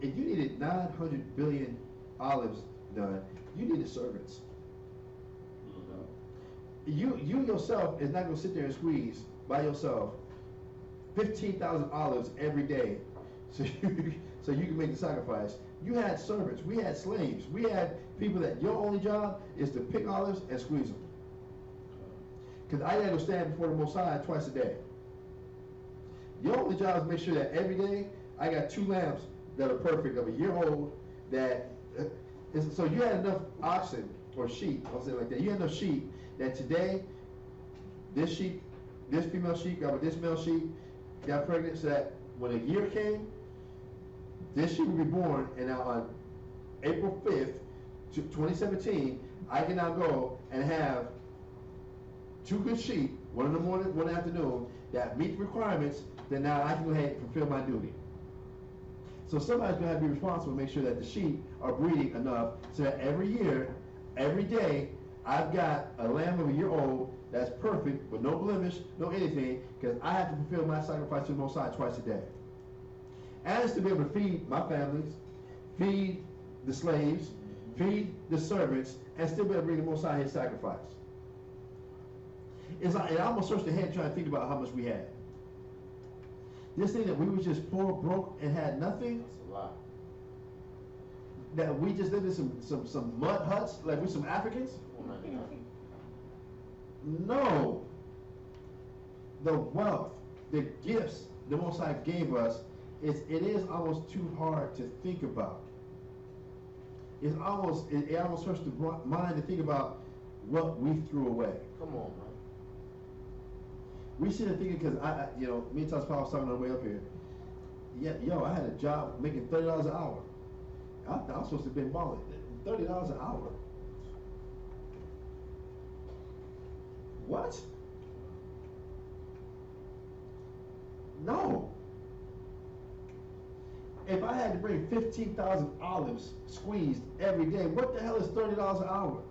needed 900 billion olives done, you needed servants. You yourself is not going to sit there and squeeze by yourself 15,000 olives every day so you can make the sacrifice. You had servants, we had slaves, we had people that your only job is to pick olives and squeeze them. Because I got to stand before the Most High twice a day. Your only job is to make sure that every day I got 2 lambs that are perfect, of a year old, that so you had enough oxen or sheep, I'll say it like that. You had enough sheep that today this female sheep got with this male sheep, got pregnant, so that when a year came, this sheep would be born, and now on April 5th, 2017, I can now go and have 2 good sheep, one in the morning, one in the afternoon, that meet the requirements, then now I can go ahead and fulfill my duty. So somebody's going to have to be responsible to make sure that the sheep are breeding enough so that every year, every day, I've got a lamb of a year old that's perfect, with no blemish, no anything, because I have to fulfill my sacrifice to the Most High twice a day. And it's to be able to feed my families, feed the slaves, feed the servants, and still be able to bring the Most High his sacrifice. It's like, it almost searched ahead trying to think about how much we had. This thing that we was just poor, broke, and had nothing. That's a lot. That we just lived in some mud huts, like we some Africans. No. The wealth, the gifts the Most High gave us, it is almost too hard to think about. It almost hurts the mind to think about what we threw away. Come on, man. We sit there thinking, because me and Tosh Powell was talking on the way up here. Yeah, I had a job making $30 an hour. I thought I was supposed to have been balling. $30 an hour. What? No. If I had to bring 15,000 olives squeezed every day, what the hell is $30 an hour?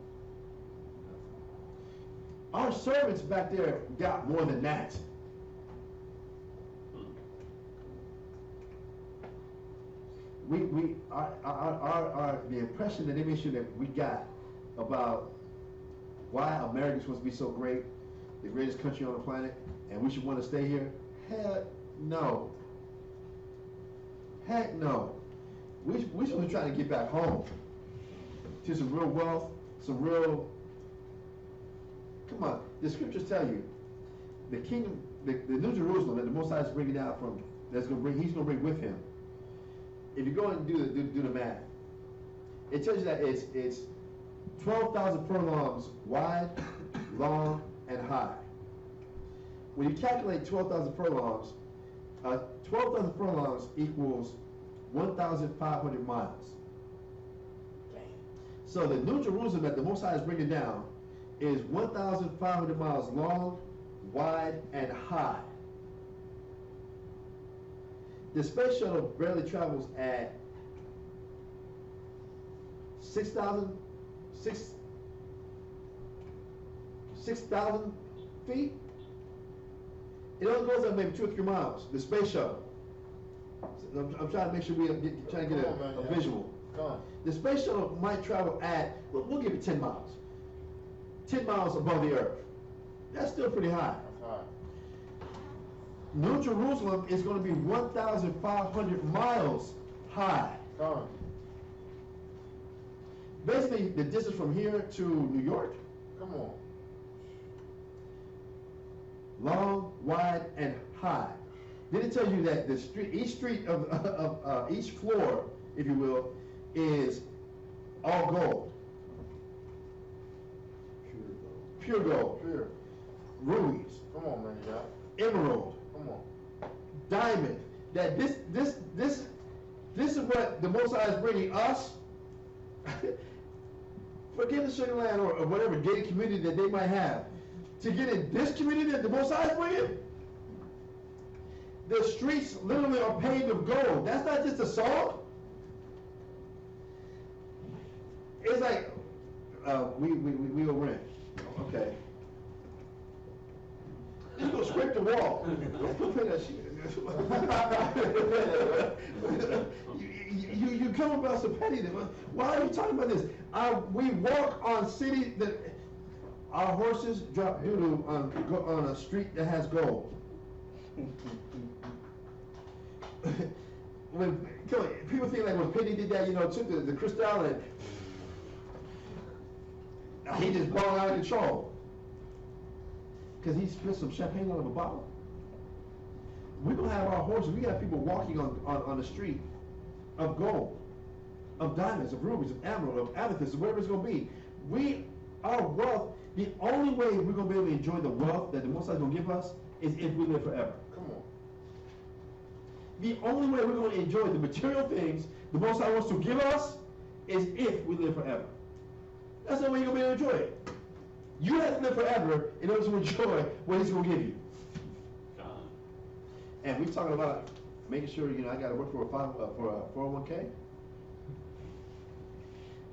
Our servants back there got more than that. The impression that they made sure that we got about why America's supposed to be so great, the greatest country on the planet, and we should want to stay here. Heck no. Heck no. We should be trying to get back home to some real wealth, some real. Come on, the scriptures tell you, the kingdom, the New Jerusalem that the Most High is bringing down from, he's going to bring with him. If you go and do the math, it tells you that it's 12,000 furlongs wide, long, and high. When you calculate 12,000 furlongs, 12,000 furlongs equals 1,500 miles. So the New Jerusalem that the Most High is bringing down is 1,500 miles long, wide, and high. The space shuttle barely travels at 6,000 feet. It only goes up maybe 2 or 3 miles. The space shuttle. I'm trying to make sure trying to get a visual. The space shuttle might travel at, we'll give it 10 miles. 10 miles above the earth. That's still pretty high. That's high. New Jerusalem is going to be 1,500 miles high. Basically, the distance from here to New York. Come on. Long, wide, and high. Then it tells you that each street of each floor, if you will, is all gold. Pure gold. Pure. Rubies. Come on, man, y'all. Emerald. Come diamond. That this is what the Most High is bringing us. Forget the sugar land or whatever gated community that they might have. To get in this community that the Most High is bringing, the streets literally are paved with gold. That's not just a song. It's like we will rent. Okay. Just go scrape the wall. Put that shit. You come about some pettiness. Why are you talking about this? We walk on city that our horses drop doo-doo on a street that has gold. When people think like when Penny did that, took the crystal and he just blown out of control. Because he spit some champagne out of a bottle. We're going to have our horses. We got people walking on the street of gold, of diamonds, of rubies, of emerald, of amethyst, of whatever it's going to be. Our wealth, the only way we're going to be able to enjoy the wealth that the Most High is going to give us is if we live forever. Come on. The only way we're going to enjoy the material things the Most High wants to give us is if we live forever. That's the way you're going to be able to enjoy it. You have to live forever in order to enjoy what He's going to give you. And we're talking about making sure, I got to work for a 401k.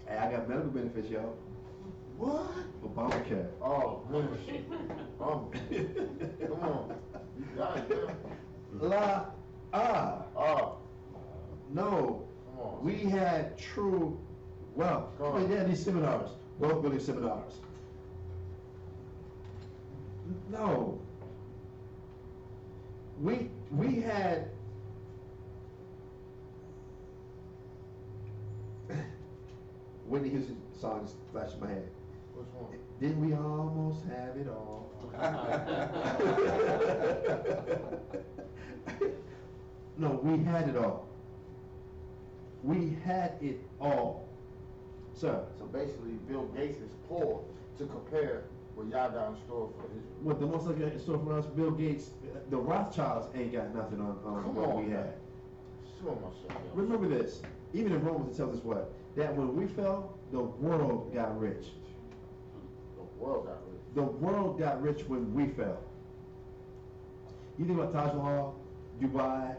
Hey, I got medical benefits, y'all. What? Obamacare. Oh, man. Come on. You got it, man. No. Come on. We had true wealth. They had these seminars, wealth building seminars. No. We had Whitney Houston songs flash in my head. Which one? Didn't we almost have it all? No, we had it all. We had it all. Sir. So basically, Bill Gates is poor to compare what y'all got in store for Israel. What the most I got in store for us, Bill Gates, the Rothschilds ain't got nothing on what we had. Sure myself. Remember this, even in Romans it tells us what? That when we fell, the world got rich. The world got rich. The world got rich when we fell. You think about Taj Mahal, Dubai,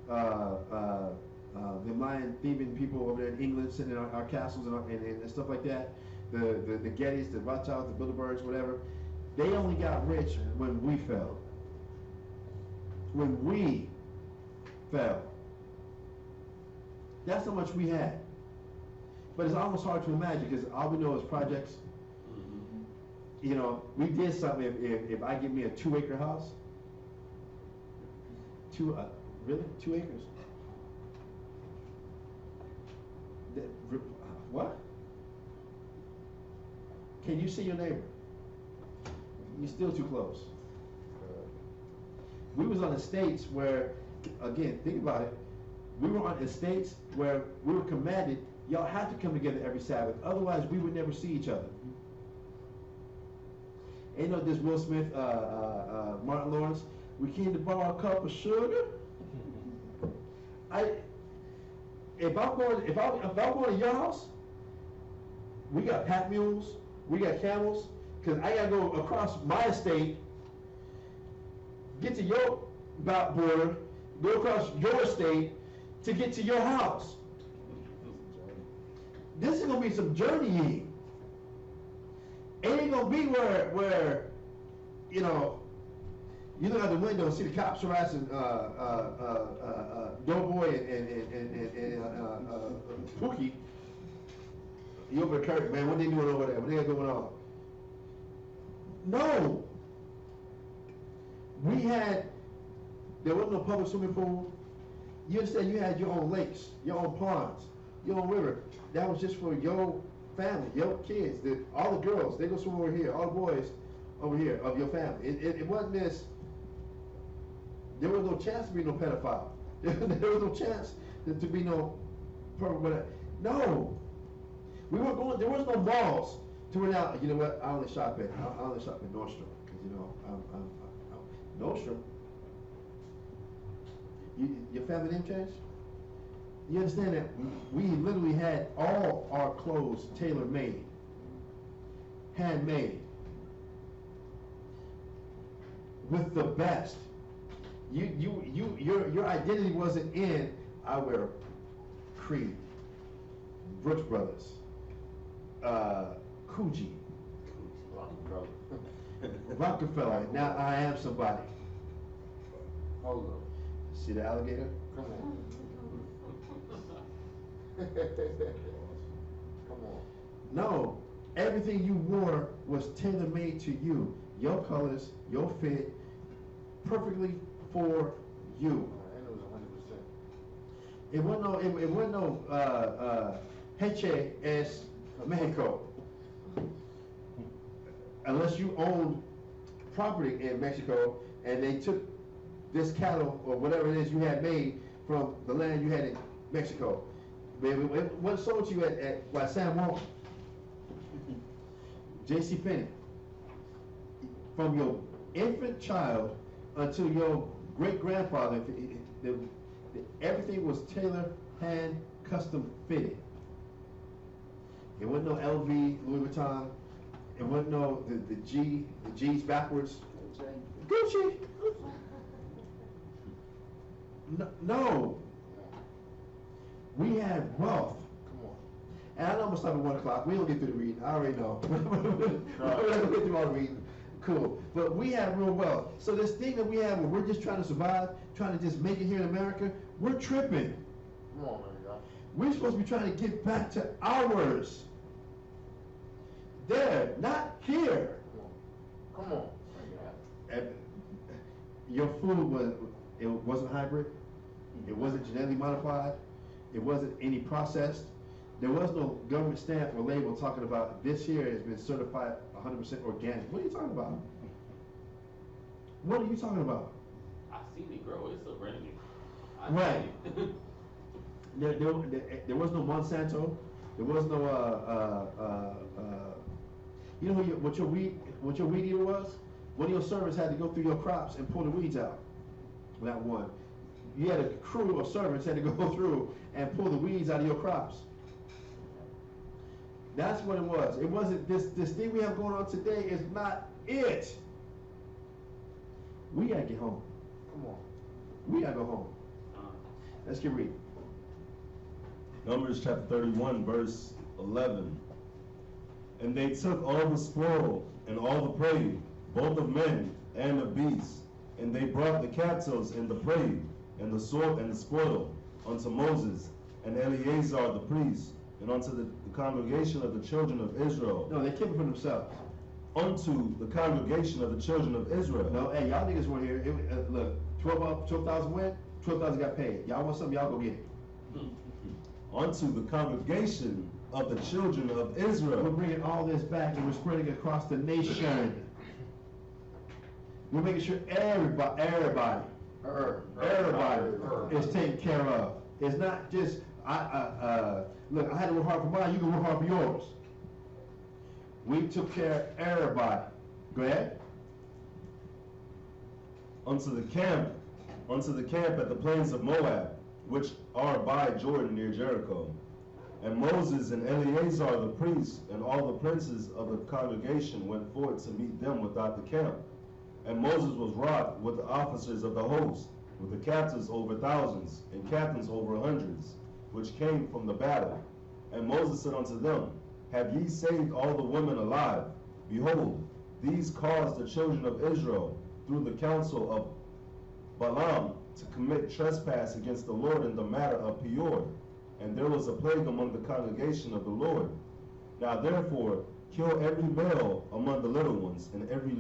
the Mayan thieving people over there in England sitting in our castles and stuff like that. The Gettys, the Rothschilds, the Bilderbergs, whatever. They only got rich when we fell. When we fell. That's how much we had. But it's almost hard to imagine because all we know is projects. We did something. If I give me a 2-acre house, really 2 acres. What? Can you see your neighbor? You're still too close. We was on estates where, again, think about it. We were on estates where we were commanded, y'all have to come together every Sabbath, otherwise we would never see each other. Ain't this Will Smith, Martin Lawrence, we came to borrow a cup of sugar. If I'm going to your house, we got pack mules, we got camels, because I gotta go across my estate, get to your border, go across your estate to get to your house. This is gonna be some journeying. It ain't gonna be where you look out the window and see the cops harassing Doughboy and Pookie. You over the curtain, man. What they doing over there? What they got going on? No. There wasn't no public swimming pool. You understand? You had your own lakes, your own ponds, your own river. That was just for your family, your kids. All the girls, they go swim over here. All the boys over here of your family. It wasn't this. There was no chance to be no pedophile. There was no chance to be no whatever. No. We weren't going. There was no malls to rent out. You know what? I only shop at Nordstrom because I'm Nordstrom. Your family name changed? You understand that we literally had all our clothes tailor-made, handmade, with the best. Your identity wasn't in, I wear Creed, Brooks Brothers, Coogee, Rockefeller. Now I am somebody. Hold up. See the alligator? Come on. Come on. No, everything you wore was tailor-made to you. Your colors, your fit, perfectly for you. And it was 100%. It wasn't no Heche es Mexico. Unless you owned property in Mexico and they took this cattle or whatever it is you had made from the land you had in Mexico. It wasn't sold to you at San Juan, J.C. Penney. From your infant child until your great-grandfather, everything was tailor, hand, custom fitted. It wasn't no LV, Louis Vuitton. It wasn't no the G's backwards. Gucci. No. We had wealth. Come on. And I know I'm gonna stop at 1 o'clock. We don't get through the reading. I already know. We're not gonna get through all the reading. Cool. But we have real wealth. So this thing that we have where we're just trying to survive, trying to just make it here in America, we're tripping. Come on, man, y'all. We're supposed to be trying to get back to ours. There, not here. Come on. And your food wasn't hybrid. It wasn't genetically modified. It wasn't any processed. There was no government stamp or label talking about this here has been certified 100% organic. What are you talking about? What are you talking about? I seen it grow. It's organic. Right. There was no Monsanto. There was no you know what your weed eater was? One of your servants had to go through your crops and pull the weeds out. That one. You had a crew of servants had to go through and pull the weeds out of your crops. That's what it was. It wasn't this thing we have going on today is not it. We gotta get home. Come on. We gotta go home. Let's get reading. Numbers chapter 31, verse 11. And they took all the spoil and all the prey, both of men and of beasts, and they brought the captives and the prey and the sword and the spoil unto Moses and Eleazar the priest, and unto the congregation of the children of Israel. No, they kept it for themselves. Unto the congregation of the children of Israel. No, hey, y'all niggas weren't here. Look, 12,000 went, 12,000 got paid. Y'all want something, y'all go get it. Unto the congregation of the children of Israel. We're bringing all this back and we're spreading it across the nation. We're making sure everybody is taken care of. It's not just, look, I had to work hard for mine, you can work hard for yours. We took care of everybody. Go ahead. Unto the camp at the plains of Moab, which are by Jordan near Jericho. And Moses and Eleazar the priest and all the princes of the congregation went forth to meet them without the camp. And Moses was wroth with the officers of the host, with the captains over thousands, and captains over hundreds, which came from the battle. And Moses said unto them, Have ye saved all the women alive? Behold, these caused the children of Israel, through the counsel of Balaam, to commit trespass against the Lord in the matter of Peor. And there was a plague among the congregation of the Lord. Now therefore, kill every male among the little ones, and every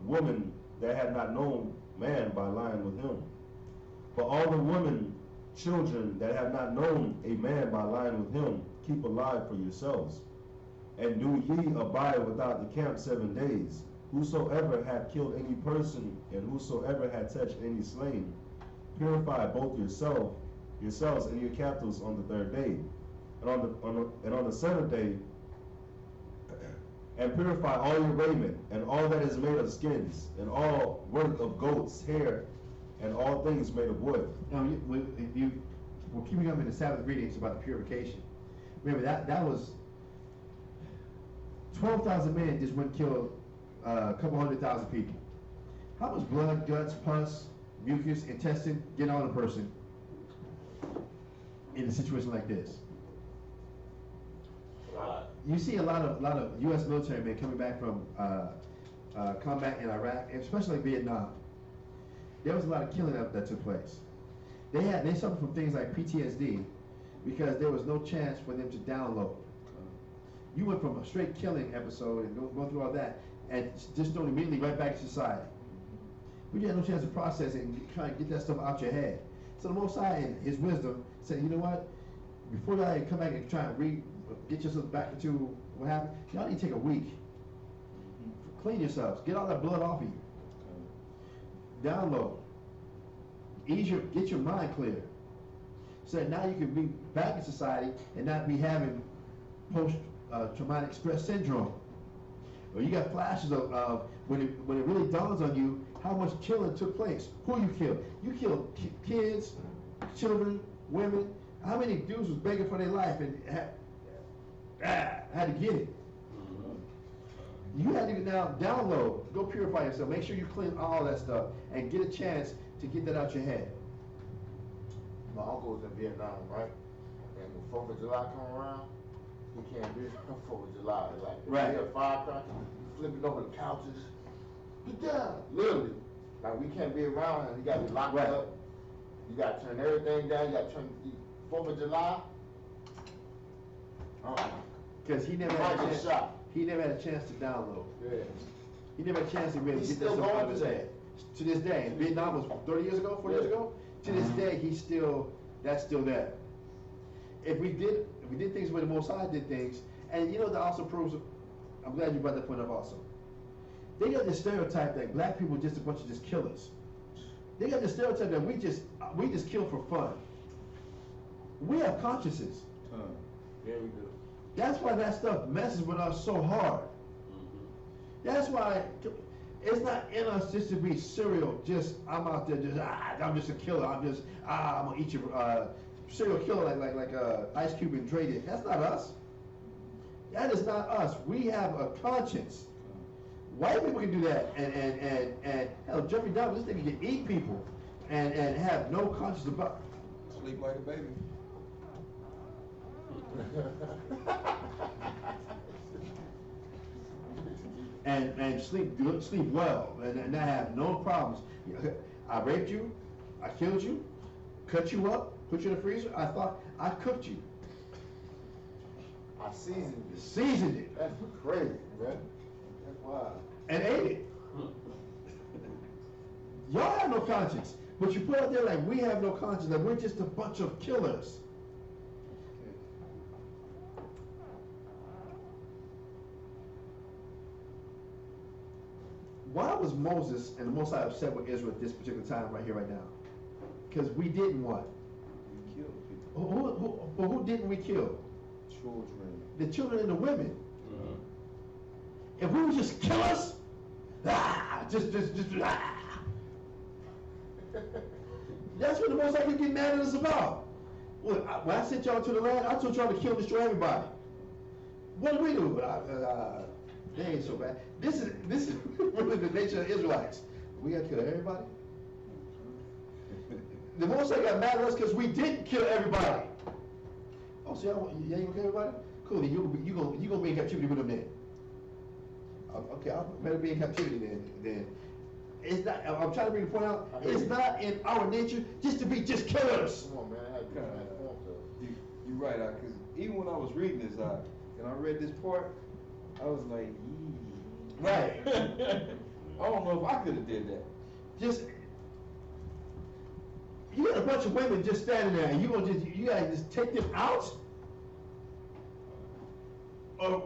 woman that had not known man by lying with him. But all the women, children that have not known a man by lying with him, keep alive for yourselves. And do ye abide without the camp 7 days. Whosoever hath killed any person, and whosoever hath touched any slain, purify both yourselves and your captives on the 3rd day. And on the 7th day, and purify all your raiment, and all that is made of skins, and all work of goats' hair, and all things made of wood. Now, we're keeping up in the Sabbath readings about the purification. Remember that was 12,000 men just went and killed a couple 100,000 people. How much blood, guts, pus, mucus, intestine get on a person in a situation like this? You see a lot of U.S. military men coming back from combat in Iraq, and especially Vietnam. There was a lot of killing that took place. They suffered from things like PTSD because there was no chance for them to download. You went from a straight killing episode and go through all that, and just thrown immediately right back to society. But you had no chance to process it and try to get that stuff out your head. So the Most High, in His wisdom, said, you know what? Before y'all come back and try and get yourself back into what happened, y'all need to take a week. Clean yourselves. Get all that blood off of you. Download. Get your mind clear. So that now you can be back in society and not be having post-traumatic stress syndrome. Or you got flashes of when it really dawns on you how much killing took place. Who you killed? You killed kids, children, women. How many dudes was begging for their life and had to get it? You had to now download, go purify yourself, make sure you clean all that stuff, and get a chance to get that out your head. My uncle was in Vietnam, right? And when 4th of July come around, he can't be on 4th of July. Like, if Right. he had firecrackers, he flipping over the couches. Get down, literally. Like, we can't be around him. He got to be locked Right. up. You got to turn everything down. You got to turn 4th of July. Because he never had a chance. He never had a chance to download. Yeah. He never had a chance to really He's get that still stuff out going of his today. head. To this day, and Vietnam was 30 years ago, 40 years ago. To this day, that's still there. If we did things where the Most High did things, and you know that also proves. I'm glad you brought that point up also. They got this stereotype that black people are just a bunch of just killers. They got this stereotype that we just kill for fun. We have consciences. Yeah, we do. That's why that stuff messes with us so hard. That's why it's not in us just to be serial. Just I'm out there just I'm just a killer. I'm gonna eat your serial killer like Ice Cube and Dre did. That's not us. That is not us. We have a conscience. White people can do that, and hell, Jeffrey Dahmer, this nigga can eat people and have no conscience about. Sleep like a baby. and sleep well and not have no problems. I raped you, I killed you, cut you up, put you in the freezer. I thought I cooked you. I seasoned it. Seasoned it. That's crazy, man. That's wild. And ate it. Y'all have no conscience, but you put out there like we have no conscience, that we're just a bunch of killers. Why was Moses and the Most High upset with Israel at this particular time right here, right now? Because we didn't what? We killed people. Who didn't we kill? Children. The children and the women. If we would just kill us, just that's what the Most High could get mad at us about. When I sent y'all to the land, I told y'all to kill and destroy everybody. What do we do? They ain't so bad. This is really the nature of Israelites. We gotta kill everybody. The Most High got mad at us because we didn't kill everybody. Oh, so y'all ain't gonna kill everybody? Cool. Then you gonna be in captivity with them then. Okay, I better be in captivity then. It's not. I'm trying to bring the point out. It's not in our nature just to be just killers. Come on, man. I had to be transformed to. You're right, because even when I was reading this, and I read this part, I was like, yee. Right. I don't know if I could have did that. Just you got a bunch of women just standing there, and you gotta just take them out, or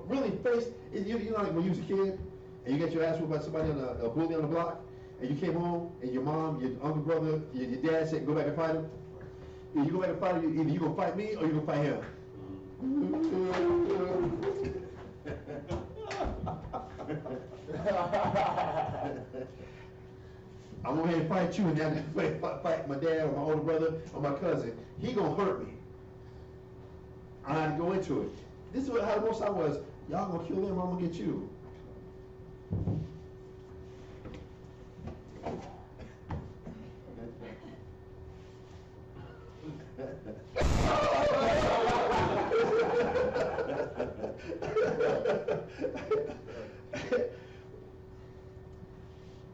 really face. You know, like when you was a kid and you got your ass whooped by somebody on a bully on the block, and you came home and your mom, your uncle, brother, your dad said, "Go back and fight him." If you go back and fight him, either you gonna fight me or you gonna fight him. I'm gonna and fight you, and then fight my dad or my older brother or my cousin. He gonna hurt me. I had to go into it. This is how the Most High was. Y'all gonna kill them, or I'm gonna get you.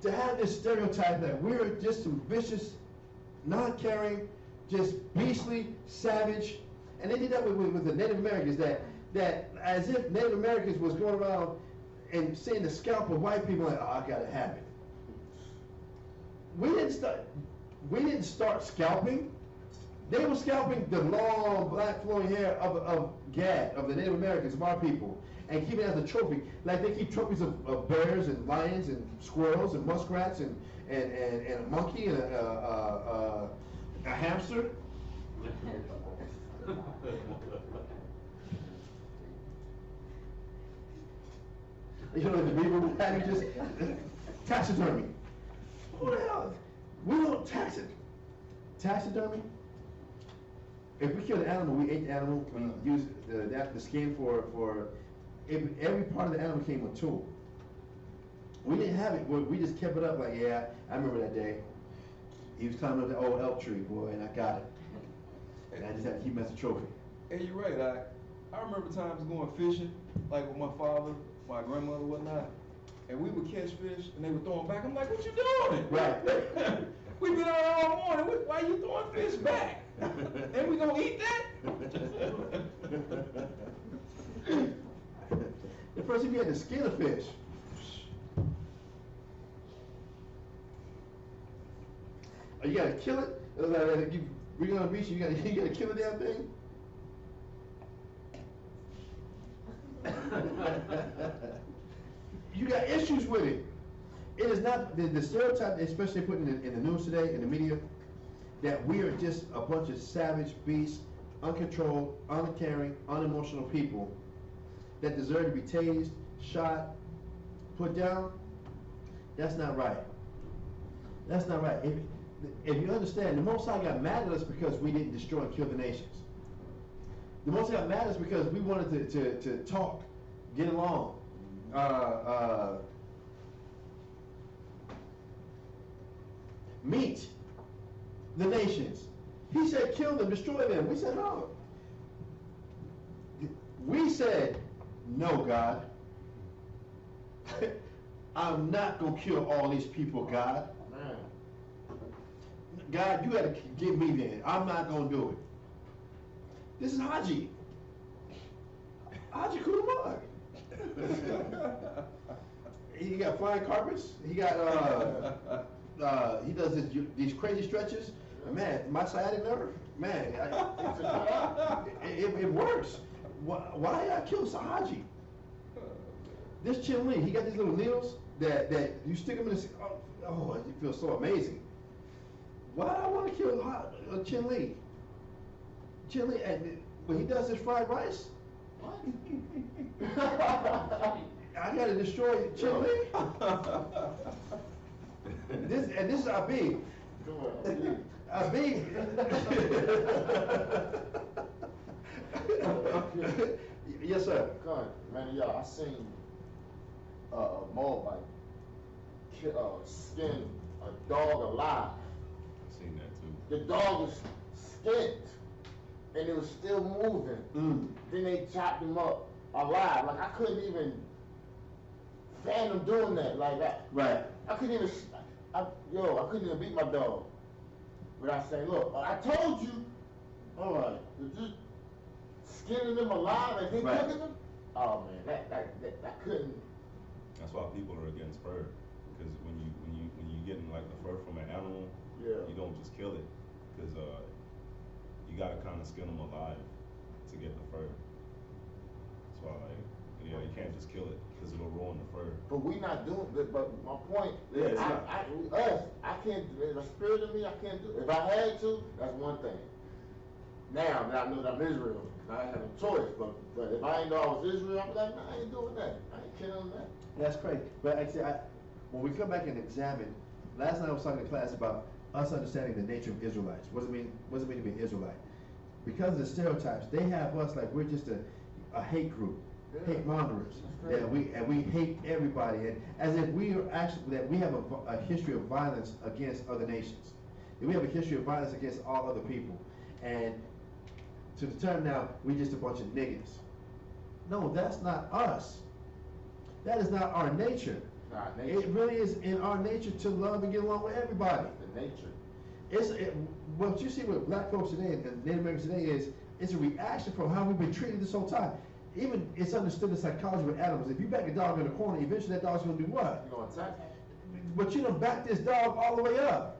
To have this stereotype that we're just some vicious, non-caring, just beastly, savage, and they did that with the Native Americans, that as if Native Americans was going around and seeing the scalp of white people like, oh, I gotta have it. We didn't start scalping. They were scalping the long black flowing hair of Gad, of the Native Americans, of our people, and keeping it as a trophy. Like they keep trophies of bears and lions and squirrels and muskrats and a monkey and a hamster. You know, the beaver would have you just taxidermy. What the hell? We don't tax it. Taxidermy? If we killed an animal, we ate the animal, we used the skin for every part of the animal came with a tool. We didn't have it, we just kept it up like, yeah, I remember that day. He was climbing up the old elk tree, boy, and I got it. And I just had to keep him as a trophy. Hey, you're right. I remember times going fishing, like with my father, my grandmother, whatnot, and we would catch fish, and they would throw them back. I'm like, what you doing? Right. We've been out all morning. Why you throwing fish back? And we gonna eat that? The first thing you had to skin a fish. You gotta kill it. You bring it on the beach. You gotta kill the damn thing. You got issues with it. It is not the stereotype, especially put in the news today, in the media, that we are just a bunch of savage beasts, uncontrolled, uncaring, unemotional people that deserve to be tased, shot, put down. That's not right. That's not right. If you understand, the Most High got mad at us because we didn't destroy and kill the nations. The Most High got mad at us because we wanted to talk, get along, meet the nations. He said, kill them, destroy them. We said, no. We said, no, God. I'm not going to kill all these people, God. Man. God, you got to give me there. I'm not going to do it. This is Haji. Haji Kutumar. He got flying carpets. He got, he does these crazy stretches. Man, my sciatic nerve, man, it works. Why I kill Sahaji? This Chin Lee, he got these little needles that you stick them in the, oh, it feels so amazing. Why do I want to kill Chin Lee? Chin Lee, when he does his fried rice, I gotta destroy Chin Lee. This is Abi. Abi. Yes, sir. God, man, y'all, I seen a Moabite skin a dog alive. I've seen that too. The dog was skinned, and it was still moving. Then they chopped him up alive. Like, I couldn't even fathom doing that. Like that. Right. I couldn't even, I couldn't even beat my dog. Without saying, look, I told you, all right, just skinning them alive and then cooking them? Oh man, that couldn't. That's why people are against fur, because when you getting like the fur from an animal, you don't just kill it, because you gotta kind of skin them alive to get the fur. That's why, like, you can't just kill it because it'll ruin the fur. But we not doing it. But my point Yeah, is, it's not. I can't. The spirit of me, I can't do it. If I had to, that's one thing. Now that I know that I'm Israel, I have a choice. But if I ain't know I was Israel, I'm like, nah, I ain't doing that. I ain't killing that. That's crazy. But actually, when we come back and examine, last night I was talking to class about us understanding the nature of Israelites. What does it mean to be an Israelite? Because of the stereotypes, they have us like we're just a hate group, hate mongers. That we hate everybody, and as if we are actually that we have a history of violence against other nations. That we have a history of violence against all other people, and to the term now, we just a bunch of niggas. No, that's not us. That is not our nature. Our nature. It really is in our nature to love and get along with everybody. The nature. What you see with black folks today and Native Americans today is it's a reaction from how we've been treated this whole time. Even it's understood in psychology with animals. If you back a dog in the corner, eventually that dog's gonna do what? You're gonna attack. But you don't back this dog all the way up.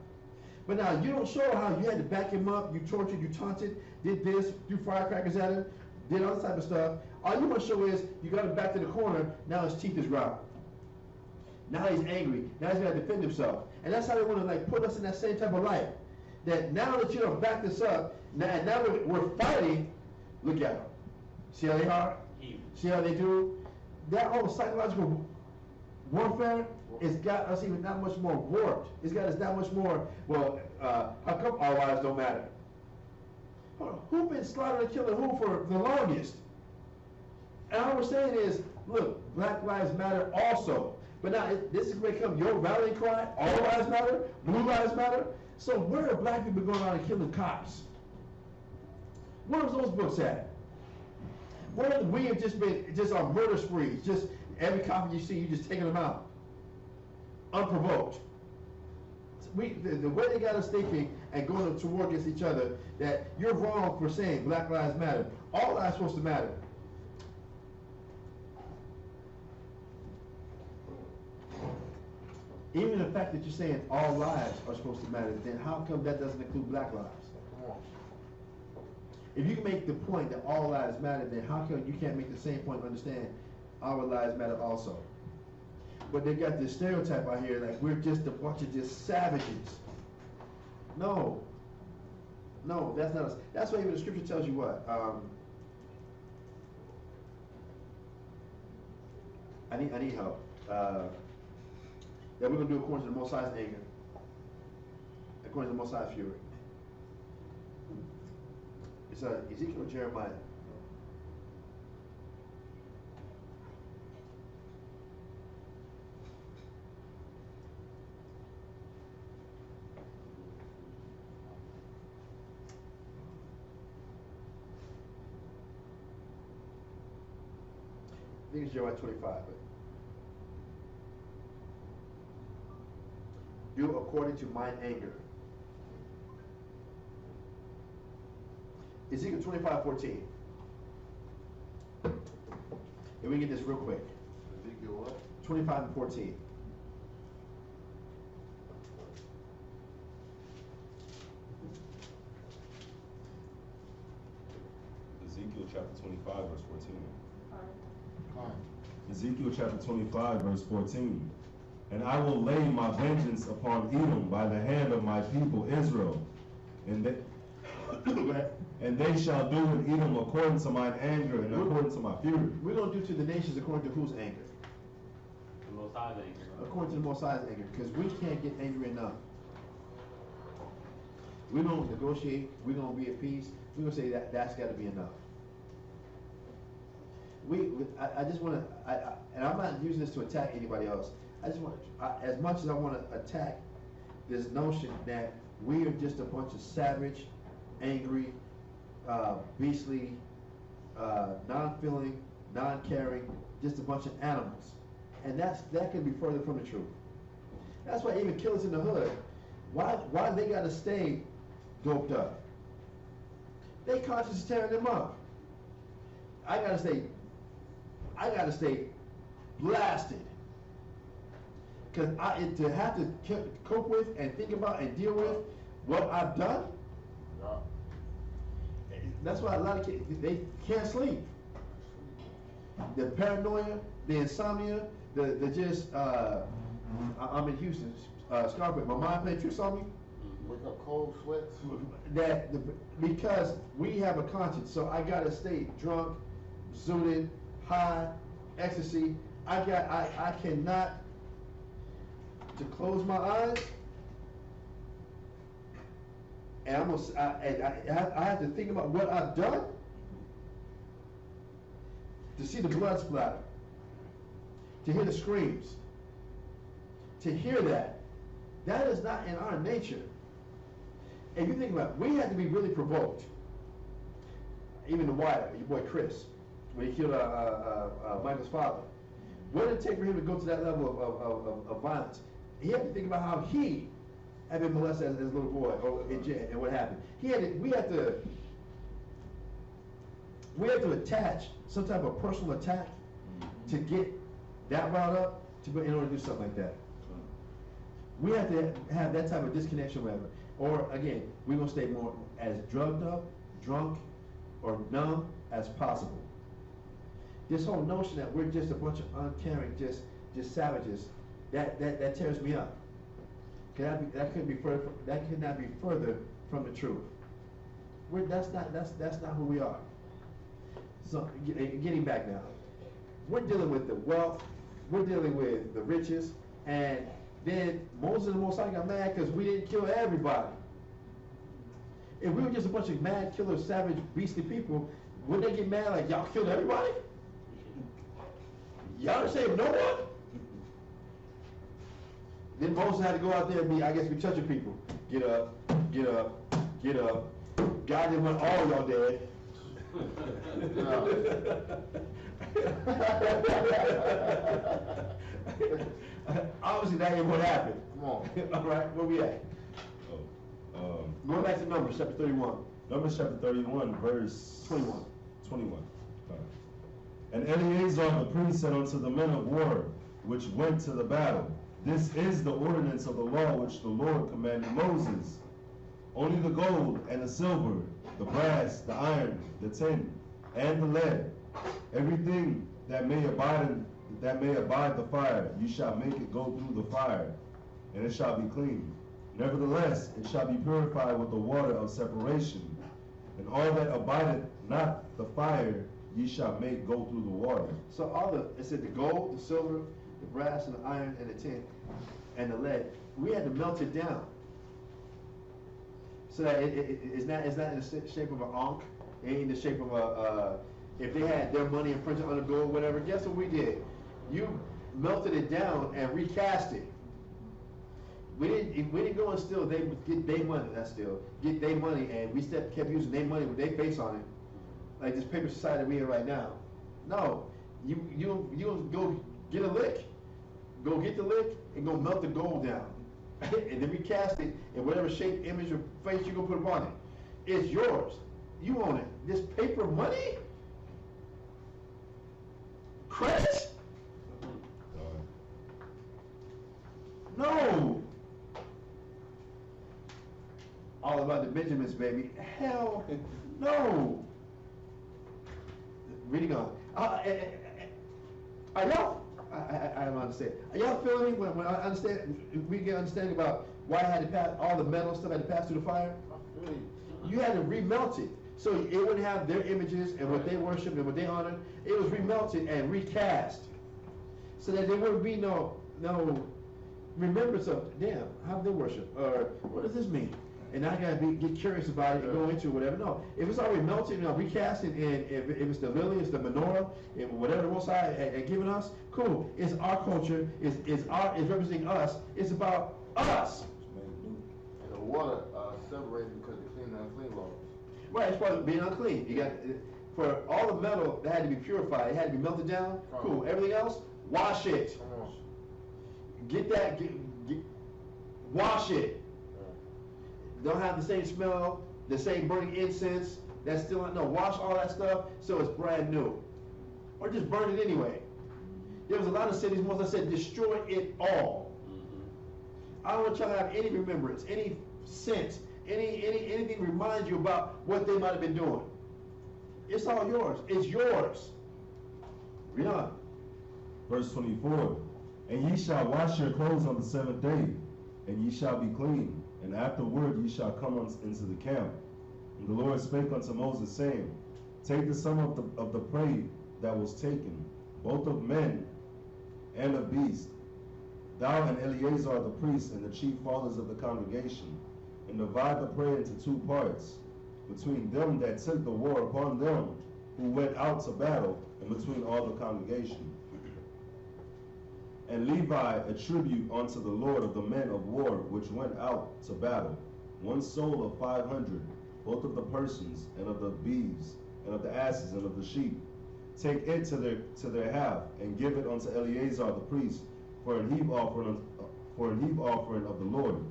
But now you don't show how you had to back him up, you tortured, you taunted, did this, threw firecrackers at him, did all this type of stuff. All you want to show is you got him back to the corner, now his teeth is rotten. Now he's angry, now he's gotta defend himself. And that's how they want to like put us in that same type of light. That now that you don't back this up, now we're fighting, look at them. See how they are? See how they do? That whole psychological warfare has got us even that much more warped. It's got us that much more, well, how come all lives don't matter? Hold on, who been slaughtering and killing who for the longest? And all we're saying is, look, Black Lives Matter also. But now, this is going to become your rallying cry, all lives matter, blue lives matter. So where are black people going around and killing cops? Where was those books at? Where we have just been just on murder sprees, just every cop you see, you just taking them out, unprovoked. The way they got us thinking and going to war against each other, that you're wrong for saying Black Lives Matter. All lives supposed to matter. Even the fact that you're saying all lives are supposed to matter, then how come that doesn't include black lives? If you can make the point that all lives matter, then how come you can't make the same point and understand our lives matter also? But they got this stereotype out here like we're just a bunch of just savages. No. No, that's not us. That's why even the scripture tells you what? I need help. That we're going to do according to the Most High's anger. According to the Most High's fury. It's Ezekiel or Jeremiah. I think it's Jeremiah 25, but do according to mine anger. Ezekiel 25:14. And we get this real quick. Ezekiel what? 25 and 14. Ezekiel chapter 25, verse 14. Fine. Ezekiel chapter 25, verse 14. And I will lay my vengeance upon Edom by the hand of my people Israel, and they shall do in Edom according to mine anger and according to my fury. We're going to do to the nations according to whose anger? The Most High's anger. According to the Most High's anger, because we can't get angry enough. We don't negotiate. We're going to be at peace. We're going to say that's got to be enough. I just want to, and I'm not using this to attack anybody else. I just want, as much as I want to attack this notion that we are just a bunch of savage, angry, beastly, non-feeling, non-caring, just a bunch of animals. And that can be further from the truth. That's why even killers in the hood, why they gotta stay doped up? They conscious tearing them up. I gotta stay blasted. Cause to have to cope with and think about and deal with what I've done, that's why a lot of kids, they can't sleep. The paranoia, the insomnia, the just, I'm in Houston, Scarface, my mind played tricks on me. Wake up cold, sweats. Because we have a conscience, so I gotta stay drunk, zooted, high, ecstasy. I cannot, to close my eyes, And I have to think about what I've done to see the blood splatter, to hear the screams, to hear that. That is not in our nature. If you think about it, we had to be really provoked. Even the Wyatt, your boy Chris, when he killed Michael's father. What did it take for him to go to that level of violence? He had to think about how he had been molested as a little boy, or in jail, and what happened. We had to attach some type of personal attack to get that route up in order to do something like that. We have to have that type of disconnection, whatever. Or again, we're gonna stay more as drugged up, drunk, or numb as possible. This whole notion that we're just a bunch of uncaring, just savages, that tears me up. That could not be further from the truth. That's not who we are. So getting back now, we're dealing with the wealth, we're dealing with the riches, and then Moses and the Most High got mad because we didn't kill everybody. If we were just a bunch of mad, killer, savage, beastly people, would they get mad like y'all killed everybody? Y'all didn't save no one? Then Moses had to go out there and be touching people. Get up, get up, get up. God didn't want all y'all dead. Obviously that ain't what happened. Come on. All right, where we at? Going back to Numbers chapter 31. Numbers chapter 31, verse 21. 21. And Eleazar the priest said unto the men of war which went to the battle, This is the ordinance of the law which the Lord commanded Moses. Only the gold and the silver, the brass, the iron, the tin, and the lead, everything that may abide the fire, you shall make it go through the fire, and it shall be clean. Nevertheless, it shall be purified with the water of separation, and all that abideth not the fire, ye shall make go through the water. So it said the gold, the silver, the brass, and the iron, and the tin, and the lead, we had to melt it down. So that it's not in the shape of an ankh, it ain't in the shape of if they had their money imprinted on the gold, whatever, guess what we did? You melted it down and recast it. We didn't go and steal, get their money, get their money, and we kept using their money with their face on it, like this paper society we in right now. No, you go get a lick, go get the lick, and go melt the gold down, and then recast it in whatever shape, image, or face you gonna put upon it. It's yours. You own it. This paper money, credit. No. All about the Benjamins, baby. Hell no. Reading on. Are y'all? I don't understand. Are y'all feeling me when I understand? We get understanding about why I had to pass all the metal stuff had to pass through the fire. You had to remelt it, so it wouldn't have their images and what they worshiped and what they honored. It was remelted and recast, so that there wouldn't be no remembrance of, damn, how did they worship, or what does this mean? And I gotta get curious about it and go into whatever. No, if it's already melted, recasted, and if it's the lily, it's the menorah, and whatever the Most High had given us, cool. It's our culture. It's representing us. It's about us. And the water separated because of clean and unclean laws. Right, it's part of being unclean. You got for all the metal that had to be purified, it had to be melted down. Cool. Everything else, wash it. Come on. Get that. Wash it. Don't have the same smell, the same burning incense. That's still no. Wash all that stuff so it's brand new, or just burn it anyway. There was a lot of cities. Once I said destroy it all. I don't want y'all to have any remembrance, any sense, anything remind you about what they might have been doing. It's all yours. It's yours. Read on. Verse 24. And ye shall wash your clothes on the seventh day, and ye shall be clean. And afterward ye shall come into the camp. And the Lord spake unto Moses, saying, Take the sum of the prey that was taken, both of men and of beasts, thou and Eleazar the priest and the chief fathers of the congregation, and divide the prey into 2 parts, between them that took the war upon them who went out to battle, and between all the congregation. And Levi attribute unto the Lord of the men of war which went out to battle 1 soul of 500, both of the persons, and of the beeves, and of the asses, and of the sheep. Take it to their half, and give it unto Eleazar the priest for an heave offering of the Lord.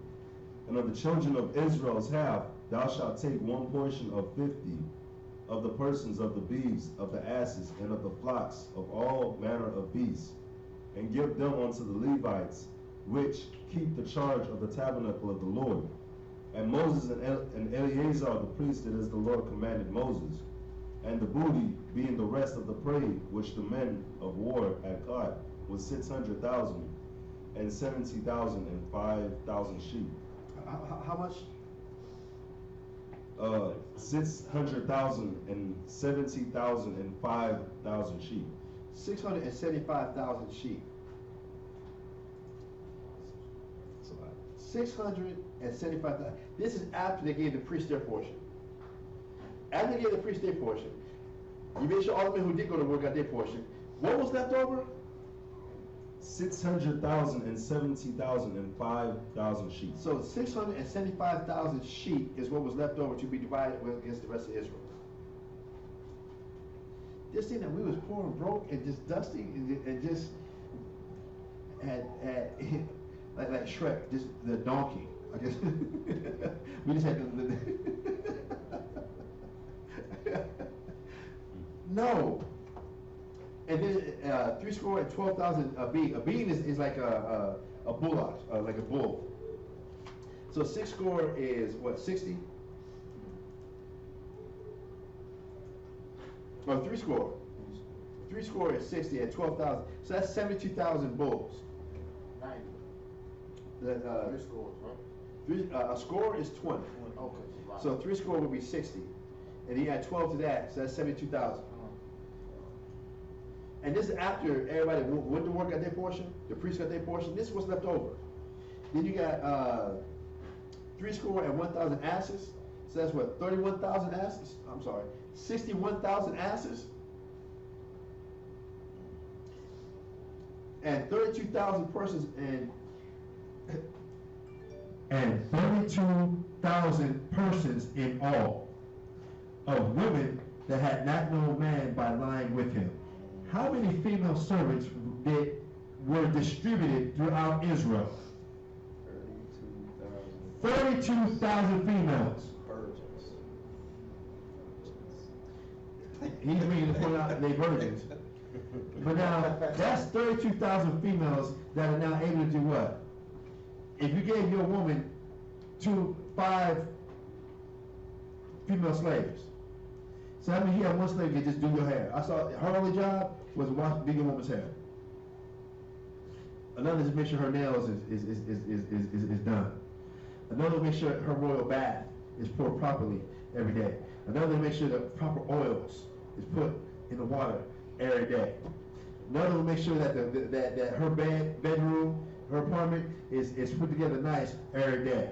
And of the children of Israel's half, thou shalt take 1 portion of 50 of the persons, of the beeves, of the asses, and of the flocks, of all manner of beasts, and give them unto the Levites, which keep the charge of the tabernacle of the Lord. And Moses and Eleazar the priest did as the Lord commanded Moses. And the booty, being the rest of the prey which the men of war had caught, was 600,000, and 70,000 and 5,000 sheep. How much? 600,000 and 70,000 and 5,000 sheep. 675,000 sheep. 675,000. This is after they gave the priest their portion. After they gave the priest their portion, you made sure all the men who did go to war got their portion. What was left over? 600,000 and 70,000 and 5,000 sheep. So 675,000 sheep is what was left over to be divided against the rest of Israel. This thing that we was poor and broke and just dusty and just had like Shrek, just the donkey. I guess we just had no. And then 312,000 a bean. A bean is like a bullock, like a bull. So 6 score is what, 60? Or 3 score. 3 score is 60 at 12,000. So that's 72,000 bulls. 90. That, 3 scores, huh? a score is 20. Okay. So 3 score would be 60. And you add 12 to that, so that's 72,000. And this is after everybody went to work, got their portion, the priest got their portion. This was left over. Then you got 3 score and 1,000 asses. So that's what, 31,000 asses? I'm sorry, 61,000 asses. And 32,000 persons and 32,000 persons in all, of women that had not known man by lying with him. How many female servants were distributed throughout Israel? 32,000 females. Virgins. He's reading to point out they virgins. But now, that's 32,000 females that are now able to do what? If you gave your woman 5 female slaves, so that means you have one slave that just do your hair. I saw her only job was to do your woman's hair. Another is make sure her nails is done. Another make sure her royal bath is poured properly every day. Another make sure the proper oils is put in the water every day. Another will make sure that that her bedroom, her apartment is put together nice every day.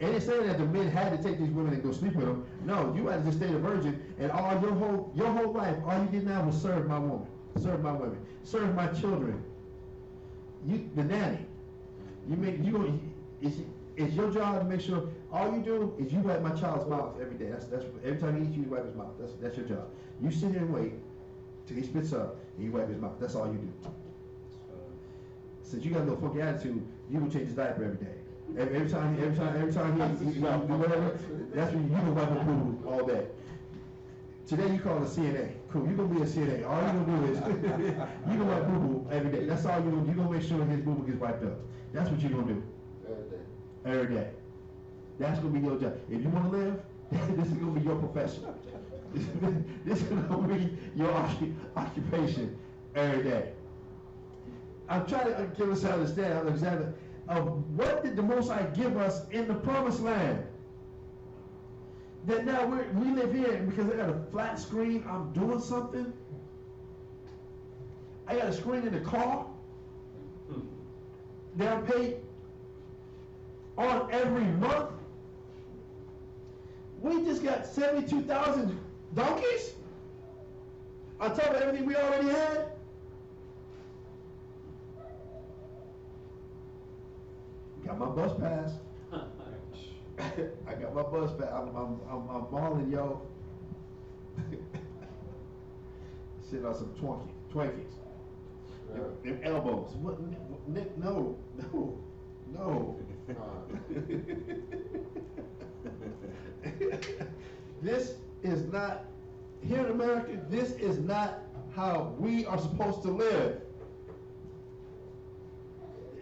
And it's saying that the men had to take these women and go sleep with them. No, you had to just stay a virgin, and all your whole life, all you did now was serve my woman, serve my women, serve my children. The nanny. It's your job to make sure all you do is you wipe my child's mouth every day. That's every time he eats, you wipe his mouth. That's your job. You sit here and wait till he spits up and you wipe his mouth. That's all you do. Since you got a little funky attitude, you will change his diaper every day. Every time he do whatever, that's when you can wipe his boo all day. Today you call it a CNA. Cool, you're gonna be a CNA. All you're gonna do is you gonna wipe boo-boo every day. That's all you're gonna make sure his boo-boo gets wiped up. That's what you're gonna do. Every day. That's gonna be your job. If you wanna live, this is gonna be your profession. This is gonna be your occupation every day. I'm trying to give us an understanding of what did the Most High give us in the Promised Land. That now we live here, and because I got a flat screen, I'm doing something. I got a screen in the car. Down paid on every month? We just got 72,000 donkeys? On top of everything we already had? Got my bus pass. I got my bus pass. I'm balling, yo. Sitting on some Twinkies. Them elbows. What? Nick, no. This is not, here in America, this is not how we are supposed to live.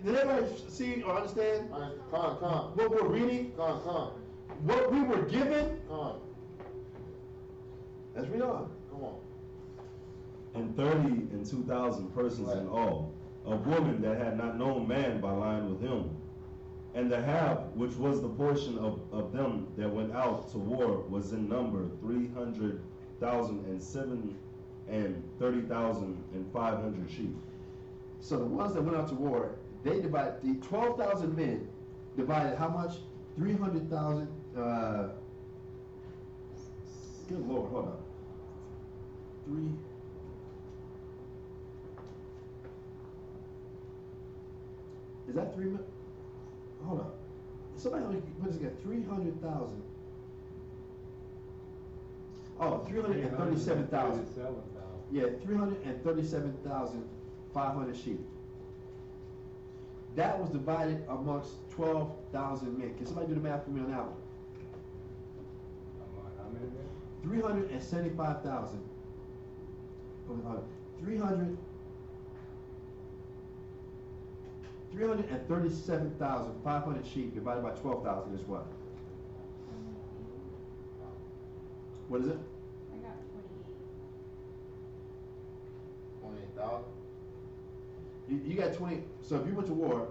Did everybody see or understand what we're reading? What we were given? Let's read on. Come on. And 32,000 persons in all, of women that had not known man by lying with him. And the half, which was the portion of them that went out to war, was in number 300,007 and 30,500 sheep. So the ones that went out to war, they divided, the 12,000 men divided how much? 300,000, good Lord, hold on. Is that 3 million? Hold on. Somebody help me put this together. 300,000. Oh, 337,000. Yeah, 337,500 sheep. That was divided amongst 12,000 men. Can somebody do the math for me on that one? How many men? 375,000. 337,500 sheep divided by 12,000 is what? What is it? I got 28. 28,000. You got 20. So if you went to war,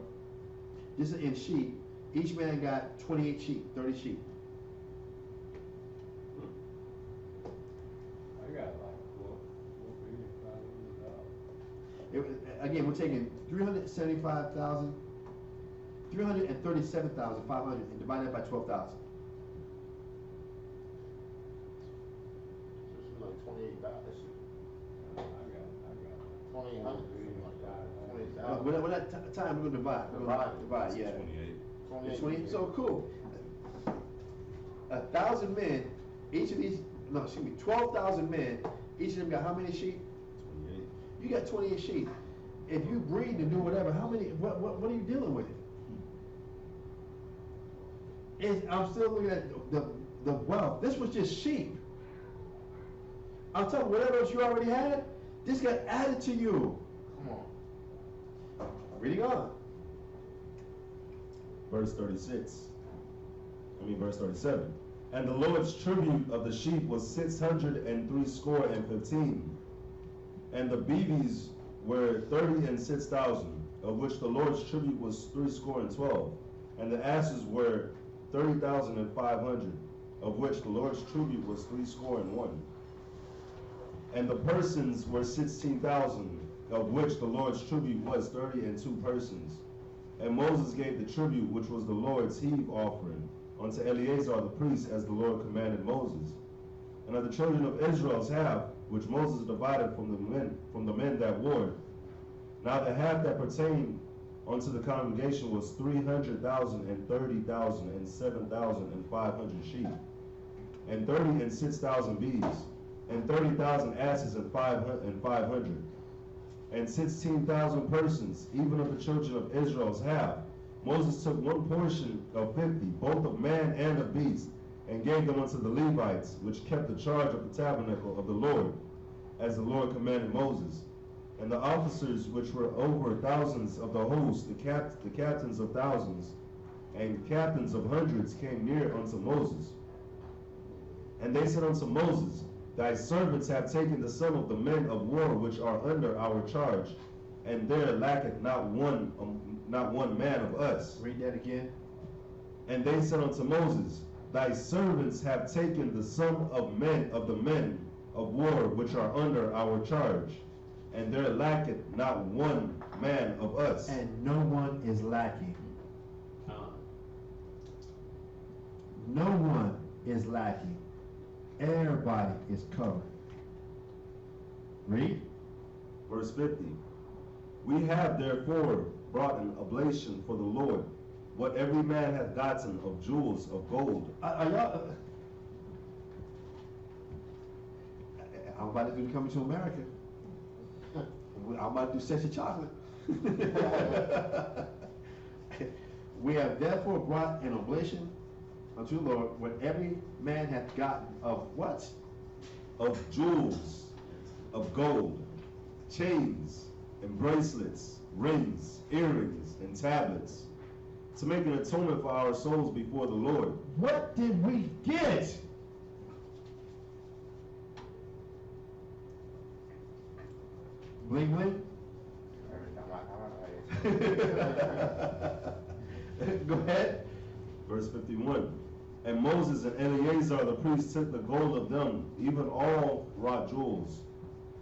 this is in sheep. Each man got 28 sheep, 30 sheep. I got like four million, 500,000. Again, we're taking 375,000, 337,500 and divided it by 12,000. So it's like 28,000. I got 2,800. When that time we're gonna divide. We're gonna divide, yeah. 28. 20. So cool. 1,000 men. Each of these, 12,000 men. Each of them got how many sheep? 28. You got 28 sheep. If you breed and do whatever, how many? What are you dealing with? I'm still looking at the wealth. This was just sheep. I'm telling you, whatever else you already had, this got added to you. Come on. Reading on. Verse 37. And the Lord's tribute of the sheep was 615, and the beeves were 36,000, of which the Lord's tribute was 312, and the asses were 30,500, of which the Lord's tribute was 301. And the persons were 16,000, of which the Lord's tribute was 32 persons. And Moses gave the tribute, which was the Lord's heave offering, unto Eleazar the priest, as the Lord commanded Moses. And of the children of Israel's half, which Moses divided from the men that warred, now the half that pertained unto the congregation was 300,000 and 30,000 and 7,500 sheep, and 36,000 beeves, and 30,000 asses and 500, and 16,000 persons, even of the children of Israel's half. Moses took one portion of 50, both of man and of beast, and gave them unto the Levites, which kept the charge of the tabernacle of the Lord, as the Lord commanded Moses. And the officers which were over thousands of the host, the captains of thousands, and captains of hundreds, came near unto Moses. And they said unto Moses, Thy servants have taken the sum of the men of war which are under our charge, and there lacketh not one man of us. Read that again. And they said unto Moses, Thy servants have taken the sum of the men of war which are under our charge, and there lacketh not one man of us. And no one is lacking. No one is lacking. Everybody is covered. Read. Verse 50. We have therefore brought an oblation for the Lord, what every man hath gotten of jewels of gold. Are y'all? I'm about to do Coming to America. I'm about to do Sexy Chocolate. We have therefore brought an oblation unto the Lord, what every man hath gotten of what? Of jewels, of gold, chains, and bracelets, rings, earrings, and tablets, to make an atonement for our souls before the Lord. What did we get? Bling bling? Go ahead. Verse 51. And Moses and Eleazar the priest took the gold of them, even all wrought jewels,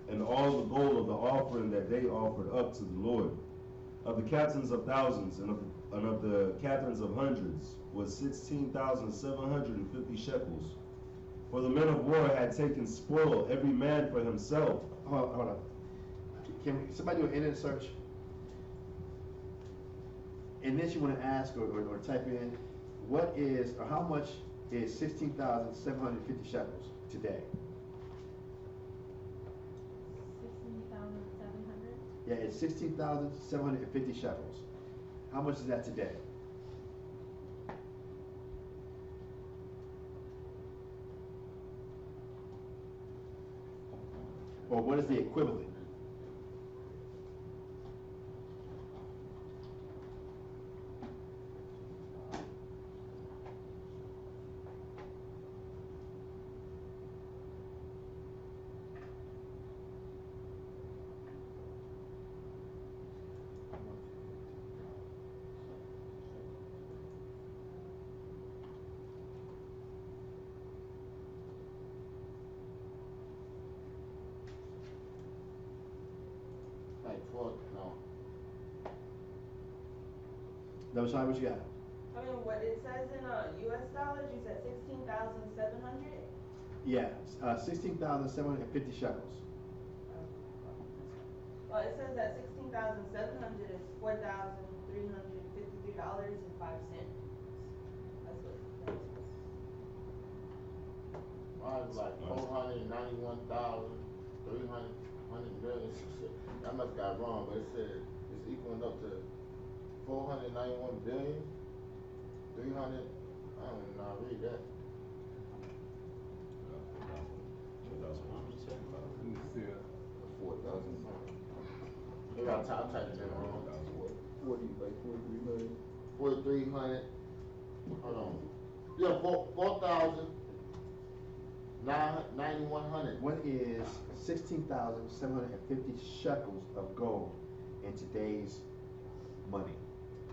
and all the gold of the offering that they offered up to the Lord. Of the captains of thousands and of the captains of hundreds was 16,750 shekels. For the men of war had taken spoil, every man for himself. Hold on. Can somebody do an internet search? And then you want to ask or type in, what is, or how much is 16,750 shekels today? 16,700. Yeah, it's 16,750 shekels. How much is that today? Or what is the equivalent? Like 12, no. That was what you got? I mean, what it says in US dollars, you said 16,700? Yeah, 16,750 shekels. Well, it says that 16,700 is $4,353.05. That's what it says. Mine's like 491,300 million. I must got wrong, but it said it's equaling up to 491 billion. 300. I don't even know how to read that. You see it? 4,000 something. Maybe I'm typing it wrong. 43 million. 4,300. Hold on. Yeah, 4,991. What is 16,750 shekels of gold in today's money?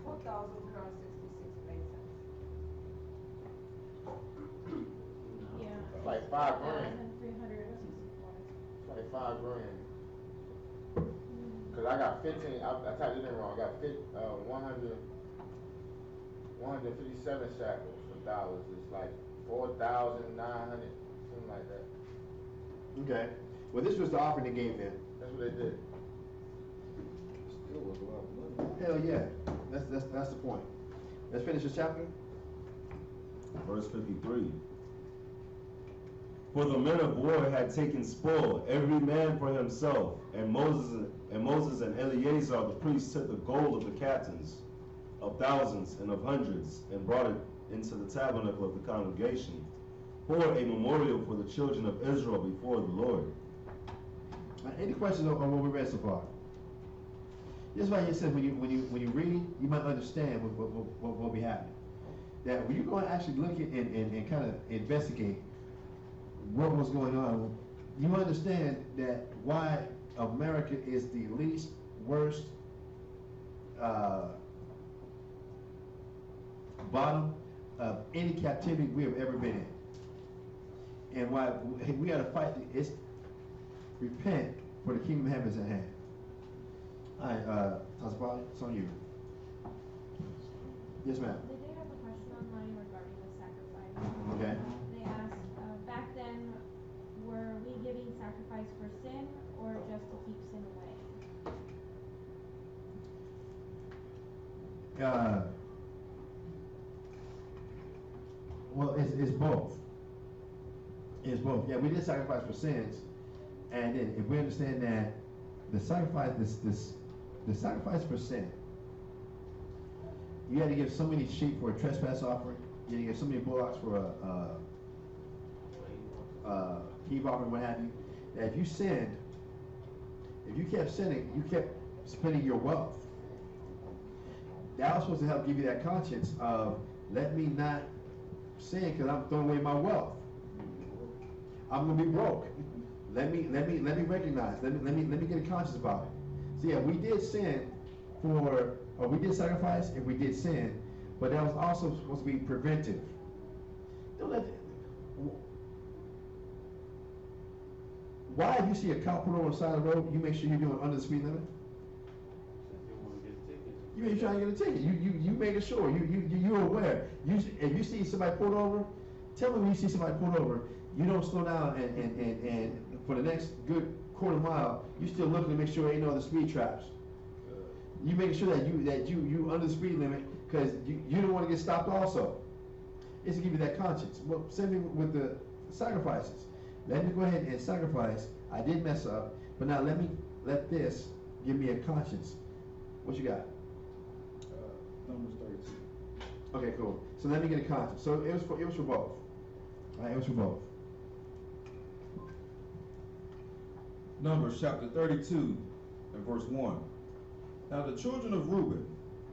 4,000 crown 66 cents. Yeah. Like 5 grand. 1,364. It's like 5 grand. Cause I got 15. I typed it in wrong. I got 157 shekels of dollars. It's like 4,900, something like that. Okay. Well, this was the offering they gave then. That's what they did. Still was a lot of money. Hell yeah. That's the point. Let's finish this chapter. Verse 53. For the men of war had taken spoil, every man for himself, and Moses and Eleazar the priest took the gold of the captains of thousands and of hundreds, and brought it into the tabernacle of the congregation, for a memorial for the children of Israel before the Lord. Any questions on what we read so far? This is why you said when you read, you might understand what will be happening. That when you're going to actually look at and kind of investigate what was going on, you understand that why America is the least worst bottom of any captivity we have ever been in. And why we got to fight, it's repent, for the kingdom of heaven is at hand. All right, Tasapali, it's on you. Yes, ma'am. Did they have a question online regarding the sacrifice Okay. They asked, back then, were we giving sacrifice for sin or just to keep sin away? Well, it's both. It's both. Yeah, we did sacrifice for sins, and then if we understand that the sacrifice, the sacrifice for sin, you had to give so many sheep for a trespass offering. You had to give so many bullocks for a heave offering, what have you. That if you sinned, if you kept sinning, you kept spending your wealth. That was supposed to help give you that conscience of, let me not sin because I'm throwing away my wealth. I'm gonna be broke. Let me recognize. Let me get a conscience about it. So yeah, we did sin or we did sacrifice and we did sin, but that was also supposed to be preventive. Don't let. Why, if you see a cop pull over on the side of the road, you make sure you're doing under the speed limit? You ain't trying to get a ticket. You making sure. You're aware. If you see somebody pulled over, tell me when you see somebody pulled over, you don't slow down and for the next good quarter mile, you still looking to make sure there ain't no other speed traps. You making sure that you under the speed limit because you don't want to get stopped also. It's to give you that conscience. Well, same thing with the sacrifices. Let me go ahead and sacrifice. I did mess up, but now let this give me a conscience. What you got? Numbers 32. Okay, cool. So let me get a conscience. So it was for both. All right, it was for both. Numbers chapter 32 and verse 1. Now the children of Reuben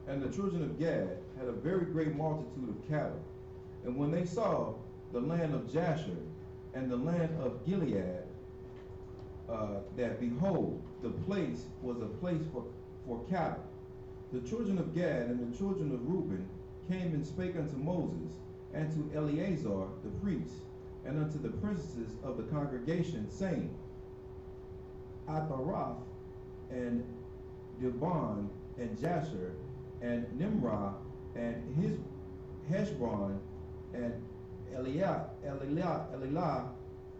and the children of Gad had a very great multitude of cattle. And when they saw the land of Jasher and the land of Gilead, that behold, the place was a place for cattle. The children of Gad and the children of Reuben came and spake unto Moses and to Eleazar the priest and unto the princesses of the congregation, saying, Atharoth and Dibon and Jasher and Nimrah and his Heshbon and Elilah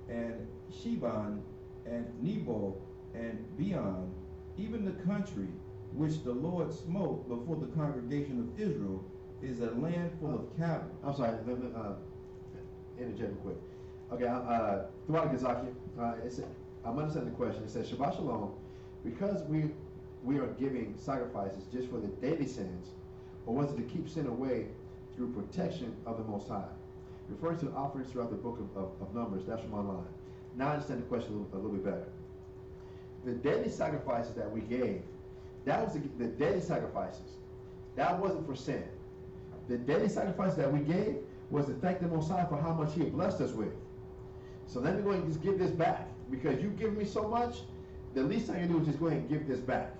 and Sheban and Nebo and Beon, even the country which the Lord smote before the congregation of Israel, is a land full of cattle. I'm sorry, let me interject real quick. Okay, throughout Gazaki, I'm understanding the question. It says, Shabbat Shalom, because we are giving sacrifices just for the daily sins, or was it to keep sin away through protection of the Most High? Referring to the offerings throughout the book of Numbers, that's from online. Now I understand the question a little bit better. The daily sacrifices that we gave, that was the daily sacrifices. That wasn't for sin. The daily sacrifice that we gave was to thank the Most High for how much He had blessed us with. So let me go ahead and just give this back. Because you've given me so much, the least I can do is just go ahead and give this back.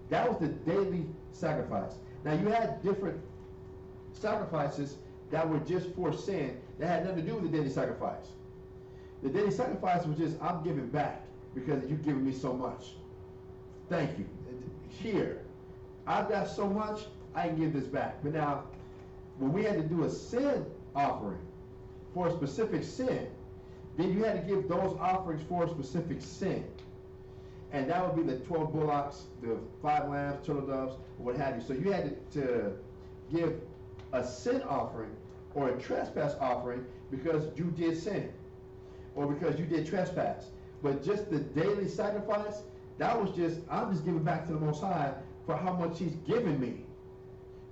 That was the daily sacrifice. Now you had different sacrifices that were just for sin that had nothing to do with the daily sacrifice. The daily sacrifice was just, I'm giving back because you've given me so much. Thank you. Here, I've got so much, I can give this back. But now, when we had to do a sin offering for a specific sin, then you had to give those offerings for a specific sin. And that would be the 12 bullocks, the 5 lambs, turtle doves, what have you. So you had to give a sin offering or a trespass offering because you did sin or because you did trespass. But just the daily sacrifice, that was just, I'm just giving back to the Most High for how much He's given me.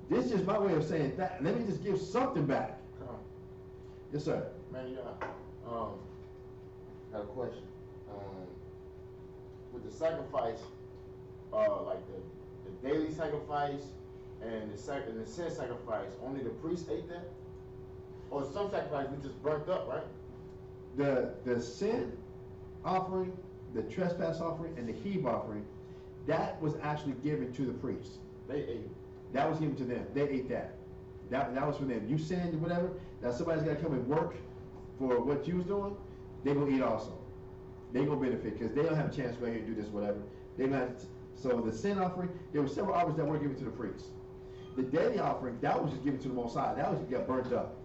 This is just my way of saying that. Let me just give something back. Come on. Yes, sir. Man, got a question. With the sacrifice, like the daily sacrifice and the sin sacrifice, only the priest ate that? Or some sacrifice we just burnt up, right? The sin offering, the trespass offering, and the heave offering, that was actually given to the priests. They ate. That was given to them. They ate that. That was for them. You sinned or whatever, now somebody's got to come and work for what you was doing, they gonna eat also. They gonna benefit because they don't have a chance to go ahead and do this, whatever. They not. So the sin offering, there were several offerings that were given to the priests. The daily offering, that was just given to the Most High. That was got burnt up.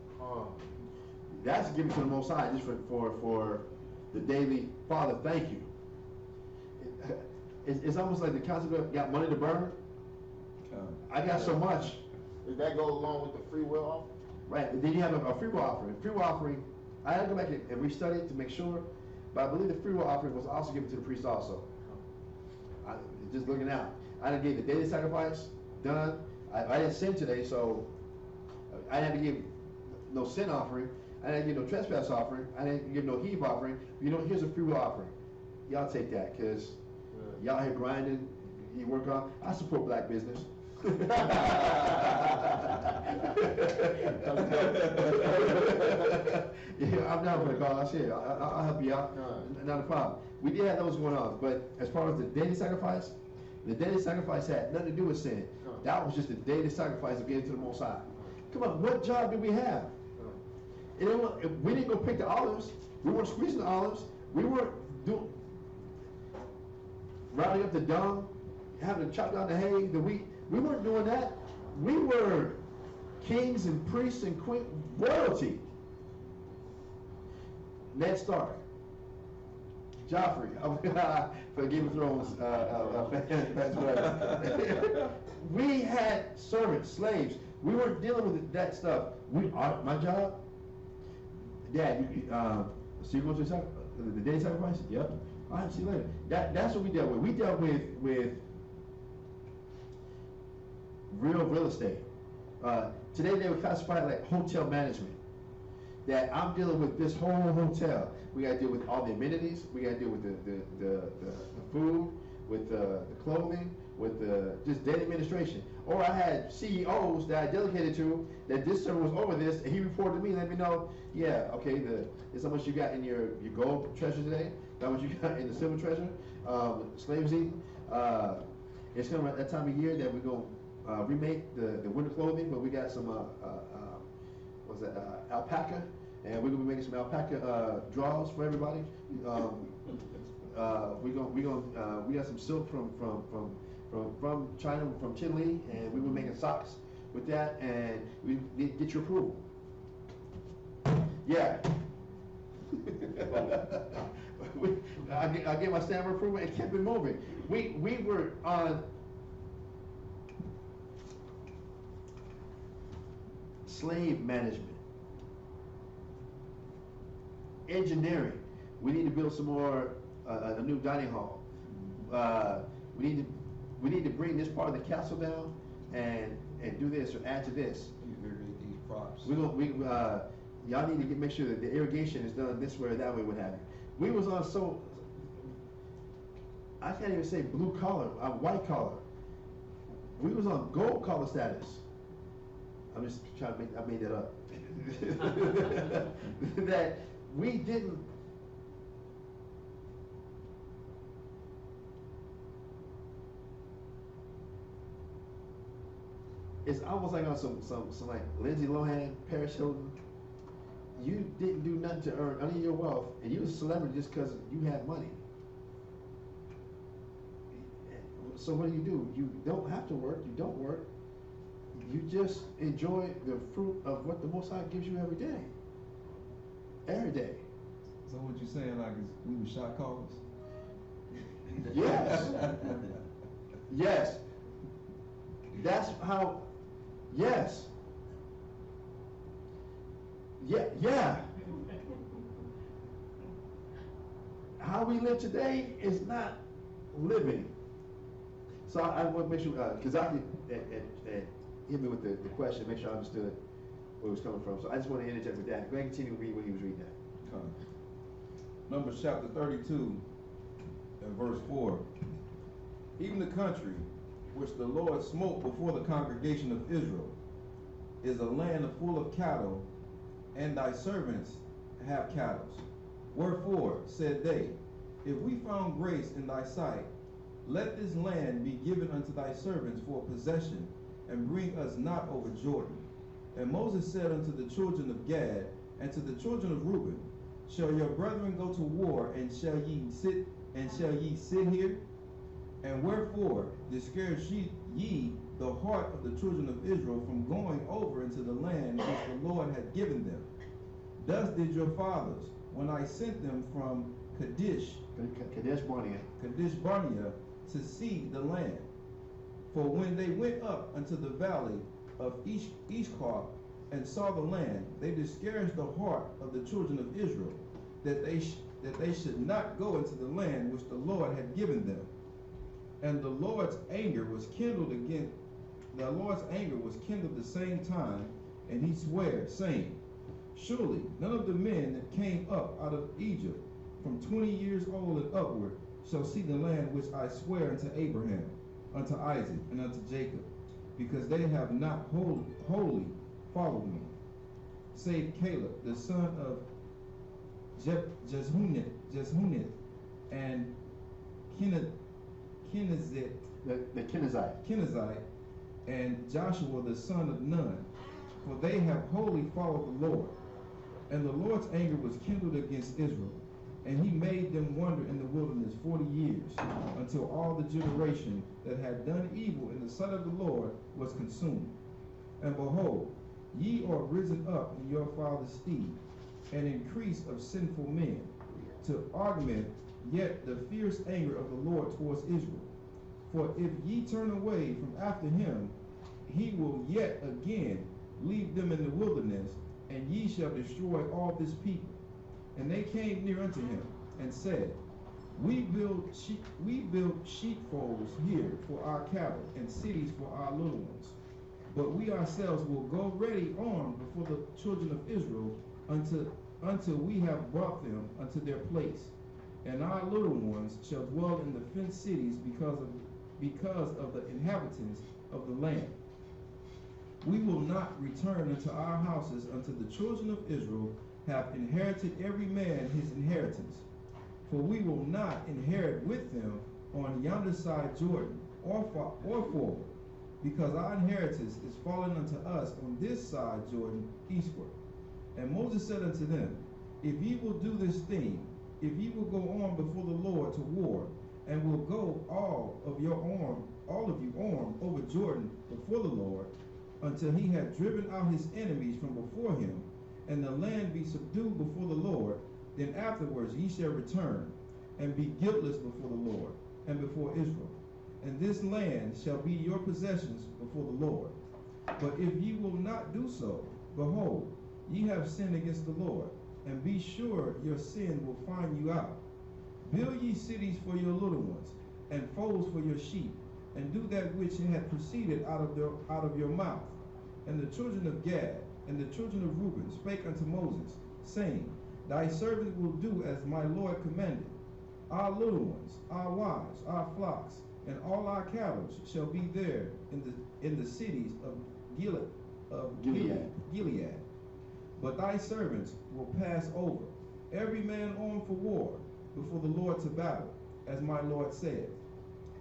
That's giving to the Most High just for the daily Father, thank you. It's almost like the concept of got money to burn. I got so much. Does that go along with the free will offering? Right, and then you have a free will offering. Free will offering, I had to go back and restudy it to make sure, but I believe the free will offering was also given to the priest also. Just looking out. I didn't give the daily sacrifice, done. I didn't sin today, so I didn't give no sin offering. I didn't give no trespass offering. I didn't give no heave offering. You know, here's a free will offering. Y'all take that, because y'all here grinding, you work on. I support black business. Yeah, I'm down for the cause. Yeah, I'll help you out. Not a problem. We did have those going on, but as far as the daily sacrifice had nothing to do with sin. That was just the daily sacrifice of getting to the Most High. Come on, what job did we have? We didn't go pick the olives. We weren't squeezing the olives. We weren't rounding up the dung, having to chop down the hay, the wheat. We weren't doing that. We were kings and priests and queen royalty. Ned Stark, Joffrey, for Game of Thrones we had servants, slaves. We weren't dealing with that stuff. My job, Dad, so you go to the daily sacrifice? Yep. All right, see you later. That's what we dealt with. We dealt with real estate. Today they would classify it like hotel management. That I'm dealing with this whole hotel. We got to deal with all the amenities. We got to deal with the food, with the clothing, with the just daily administration. Or I had CEOs that I delegated to that this server was over this, and he reported to me, let me know, yeah, okay, this is how much you got in your gold treasure today, how much you got in the silver treasure, slaves eating. It's kind of that time of year that we're going to remake the winter clothing, but we got some alpaca, and we're gonna be making some alpaca draws for everybody. We got some silk from China, from Chile, and we were making socks with that, and we need to get your approval. Yeah. I gave my stamp of approval and kept it moving. We were on slave management, engineering. We need to build some more, a new dining hall. We need to bring this part of the castle down and do this or add to this. These props. Y'all need to make sure that the irrigation is done this way or that way, what have you. We was on I can't even say blue collar, white collar. We was on gold collar status. I'm just trying to I made that up. That we didn't. It's almost like on some like Lindsay Lohan, Paris Hilton. You didn't do nothing to earn any of your wealth, and you was a celebrity just because you had money. So what do? You don't have to work. You don't work. You just enjoy the fruit of what the Most High gives you every day. Every day. So what you saying, like, is we were shot callers? Yes. Yes. That's how. Yes. Yeah. How we live today is not living. So I want to make sure, because I hit me with the question, make sure I understood where it was coming from. So I just want to interject with that. Go ahead and continue to read what he was reading at. Numbers chapter 32 and verse 4. Even the country which the Lord smote before the congregation of Israel is a land full of cattle, and thy servants have cattle. Wherefore, said they, if we found grace in thy sight, let this land be given unto thy servants for possession, and bring us not over Jordan. And Moses said unto the children of Gad and to the children of Reuben, shall your brethren go to war, and shall ye sit here? And wherefore discourage ye the heart of the children of Israel from going over into the land which the Lord had given them? Thus did your fathers, when I sent them from Kadesh Barnea, to see the land. For when they went up unto the valley of Ishkar and saw the land, they discouraged the heart of the children of Israel, that they should not go into the land which the Lord had given them. And the Lord's anger was kindled the same time, and he sware, saying, Surely none of the men that came up out of Egypt from 20 years old and upward shall see the land which I swear unto Abraham, unto Isaac, and unto Jacob, because they have not wholly followed me, save Caleb the son of Jeshunit, and the Kenizzite, and Joshua the son of Nun, for they have wholly followed the Lord. And the Lord's anger was kindled against Israel, and he made them wander in the wilderness 40 years, until all the generation that had done evil in the sight of the Lord was consumed. And behold, ye are risen up in your father's stead, an increase of sinful men, to augment yet the fierce anger of the Lord towards Israel. For if ye turn away from after him, he will yet again leave them in the wilderness, and ye shall destroy all this people. And they came near unto him, and said, We build sheepfolds here for our cattle, and cities for our little ones. But we ourselves will go ready on before the children of Israel until we have brought them unto their place. And our little ones shall dwell in the fenced cities because of the inhabitants of the land. We will not return unto our houses until the children of Israel have inherited every man his inheritance. For we will not inherit with them on yonder side Jordan, or forward, because our inheritance is fallen unto us on this side Jordan eastward. And Moses said unto them, If ye will do this thing, if ye will go on before the Lord to war, and will go all of you armed over Jordan before the Lord, until he had driven out his enemies from before him, and the land be subdued before the Lord, then afterwards ye shall return, and be guiltless before the Lord, and before Israel. And this land shall be your possessions before the Lord. But if ye will not do so, behold, ye have sinned against the Lord, and be sure your sin will find you out. Build ye cities for your little ones, and folds for your sheep, and do that which had proceeded out of your mouth. And the children of Gad and the children of Reuben spake unto Moses, saying, Thy servant will do as my Lord commanded. Our little ones, our wives, our flocks, and all our cattle shall be there in the cities of Gilead. But thy servants will pass over, every man armed for war, before the Lord to battle, as my Lord said.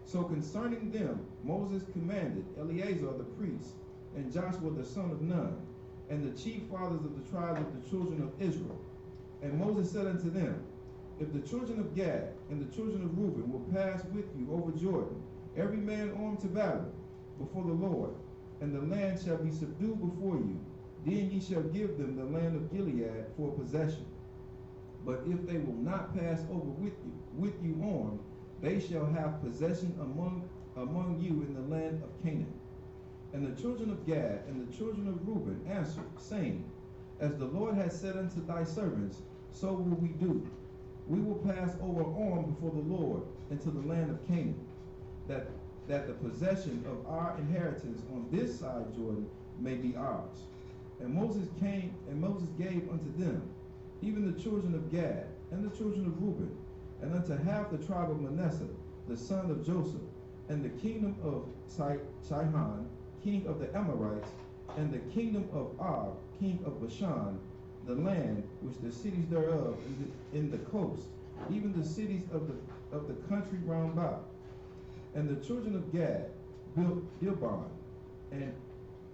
So concerning them Moses commanded Eleazar the priest, and Joshua the son of Nun, and the chief fathers of the tribes of the children of Israel. And Moses said unto them, If the children of Gad and the children of Reuben will pass with you over Jordan, every man armed to battle, before the Lord, and the land shall be subdued before you, then ye shall give them the land of Gilead for a possession. But if they will not pass over with you armed, they shall have possession among you in the land of Canaan. And the children of Gad and the children of Reuben answered, saying, As the Lord has said unto thy servants, so will we do. We will pass over armed before the Lord into the land of Canaan, that the possession of our inheritance on this side Jordan may be ours. And Moses gave unto them, even the children of Gad and the children of Reuben, and unto half the tribe of Manasseh, the son of Joseph, and the kingdom of Sihon, king of the Amorites, and the kingdom of Og, king of Bashan, the land which the cities thereof in the coast, even the cities of the country round about. And the children of Gad built Dibon, and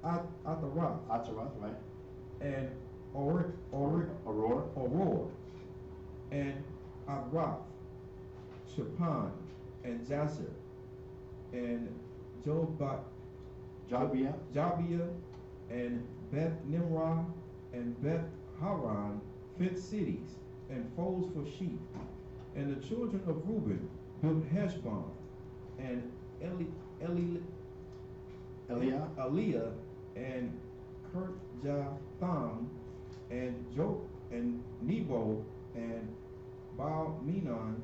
Ataroth, right? and Auror, and Adroth, Shaphan, and Jazer, and Jabiah, and Beth Nimrah, and Beth Haran, fenced cities, and folds for sheep. And the children of Reuben built Heshbon, and Eliah, and Kirjatham, and Nebo, and Baal-Menon,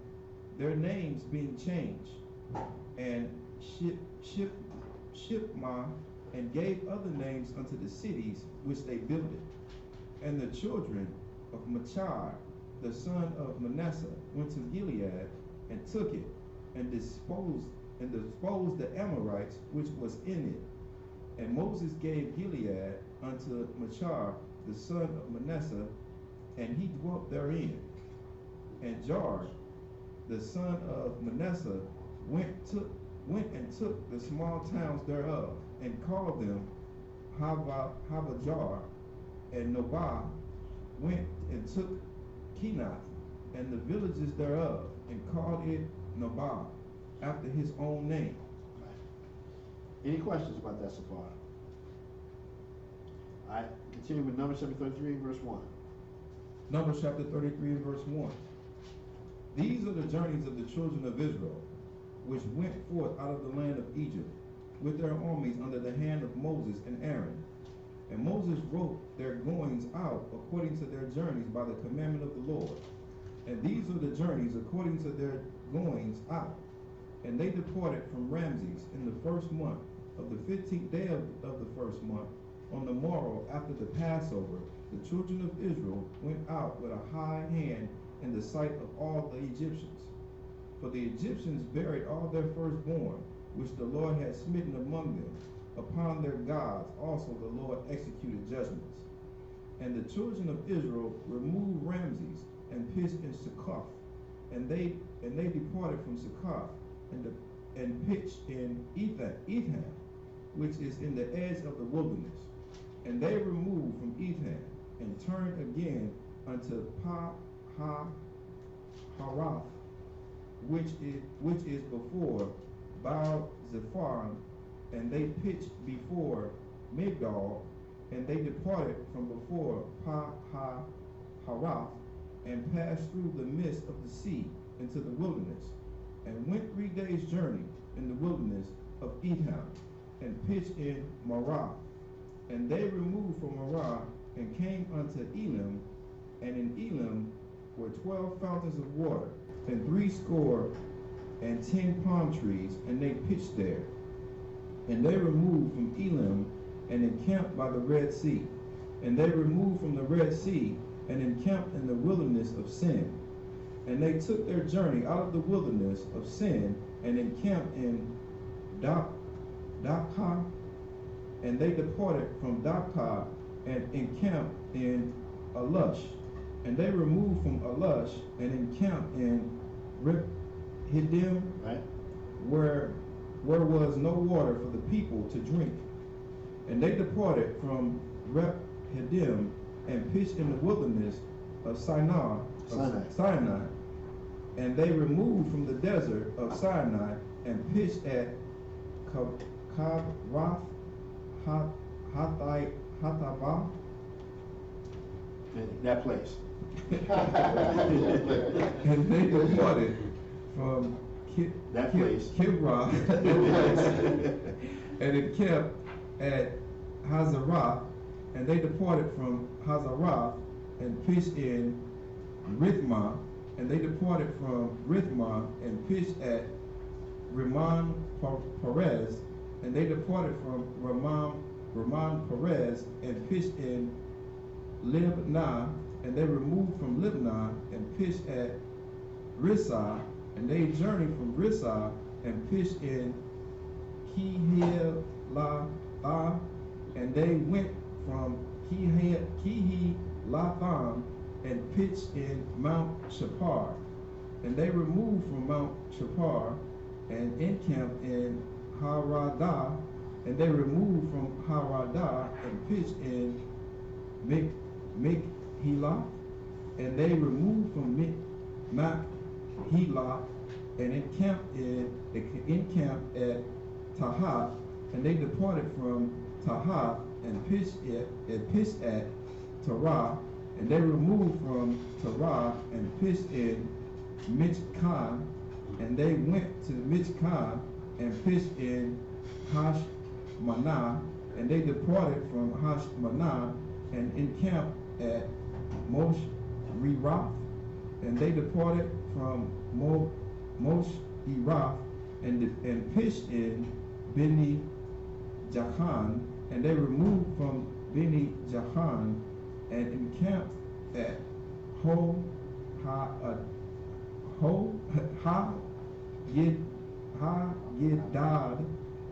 their names being changed, and Shipma, and gave other names unto the cities which they builded. And the children of Machar, the son of Manasseh, went to Gilead and took it, and disposed the Amorites which was in it. And Moses gave Gilead unto Machar, the son of Manasseh, and he dwelt therein. And Jar, the son of Manasseh, went and took the small towns thereof, and called them Havajar. And Nobah went and took Kenath, and the villages thereof, and called it Nobah, after his own name. Any questions about that so far? All right, continue with Numbers chapter 33, verse 1. Numbers chapter 33 and verse 1. These are the journeys of the children of Israel, which went forth out of the land of Egypt, with their armies under the hand of Moses and Aaron. And Moses wrote their goings out according to their journeys by the commandment of the Lord. And these are the journeys according to their goings out. And they departed from Ramses in the first month of the 15th day of the first month. On the morrow after the Passover, the children of Israel went out with a high hand in the sight of all the Egyptians. For the Egyptians buried all their firstborn, which the Lord had smitten among them. Upon their gods also the Lord executed judgments. And the children of Israel removed Ramses and pitched in Succoth, and they departed from Succoth and pitched in Etham, which is in the edge of the wilderness. And they removed from Etham and turned again unto Harath, which is before Baal-Zephon, and they pitched before Migdal, and they departed from before Harath, and passed through the midst of the sea into the wilderness, and went 3 days' journey in the wilderness of Etham, and pitched in Marah. And they removed from Marah, and came unto Elim, and in Elim were 12 fountains of water, and 70 palm trees, and they pitched there. And they removed from Elim, and encamped by the Red Sea. And they removed from the Red Sea, and encamped in the wilderness of Sin. And they took their journey out of the wilderness of Sin, and encamped in Dakar. And they departed from Dakar, and encamped in Alush. And they removed from Alush, and encamped in Rephidim, Right. where was no water for the people to drink. And they departed from Rephidim, and pitched in the wilderness of Sinai. And they removed from the desert of Sinai, and pitched at Kabroth Hathava. That place. And they departed from That place. Kibroth, and encamped at Hazarath. And they departed from Hazarath, and pitched in Rithmah. And they departed from Rithmah, and pitched at Ramon Perez. And they departed from Ramon Perez, and pitched in Libnah. And they removed from Libnah, and pitched at Rissah. And they journeyed from Rissah, and pitched in Kehilatha. And they went from Kehilatham, and pitched in Mount Shapar. And they removed from Mount Shapar, and encamped in Haradah. And they removed from Haradah, and pitched in Mikhelah. And they removed from Makhelah, and encamped at Tahath. And they departed from Tahath, and pitched at Tarah. And they removed from Terah and pitched in Michkan, and they went to Michkan and pitched in Hashmanah, and they departed from Hashmanah and encamped at Mosh-Rirath, and they departed from Mosh-Rirath and pitched in Beni Jahan, and they removed from Beni Jahan and encamped at Ha-Gidad,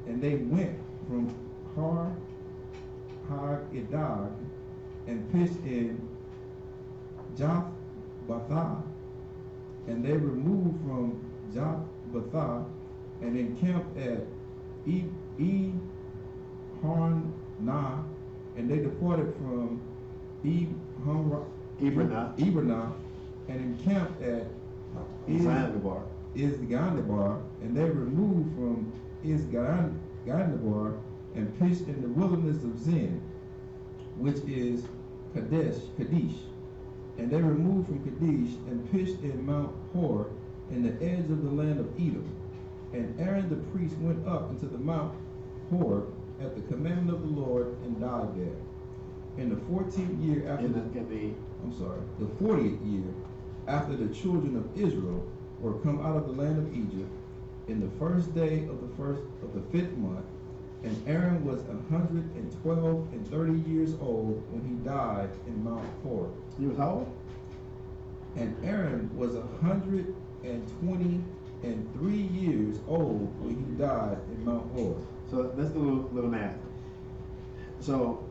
and they went from Ha-Gidad and pitched in Jothbatha, and they removed from Jothbatha and encamped at Harnah, and they departed from Ibranah and encamped at Izgandabar, and they removed from Izgandabar and pitched in the wilderness of Zin, which is Kadesh, and they removed from Kadesh and pitched in Mount Hor in the edge of the land of Edom. And Aaron the priest went up into the Mount Hor at the commandment of the Lord and died there. In the 14th year after the 40th year after the children of Israel were come out of the land of Egypt, in the first day of the 5th month, and Aaron was 112 and 30 years old when he died in Mount Hor. He was how old? And Aaron was 120 and 3 years old when he died in Mount Hor. So let's do a little math. So,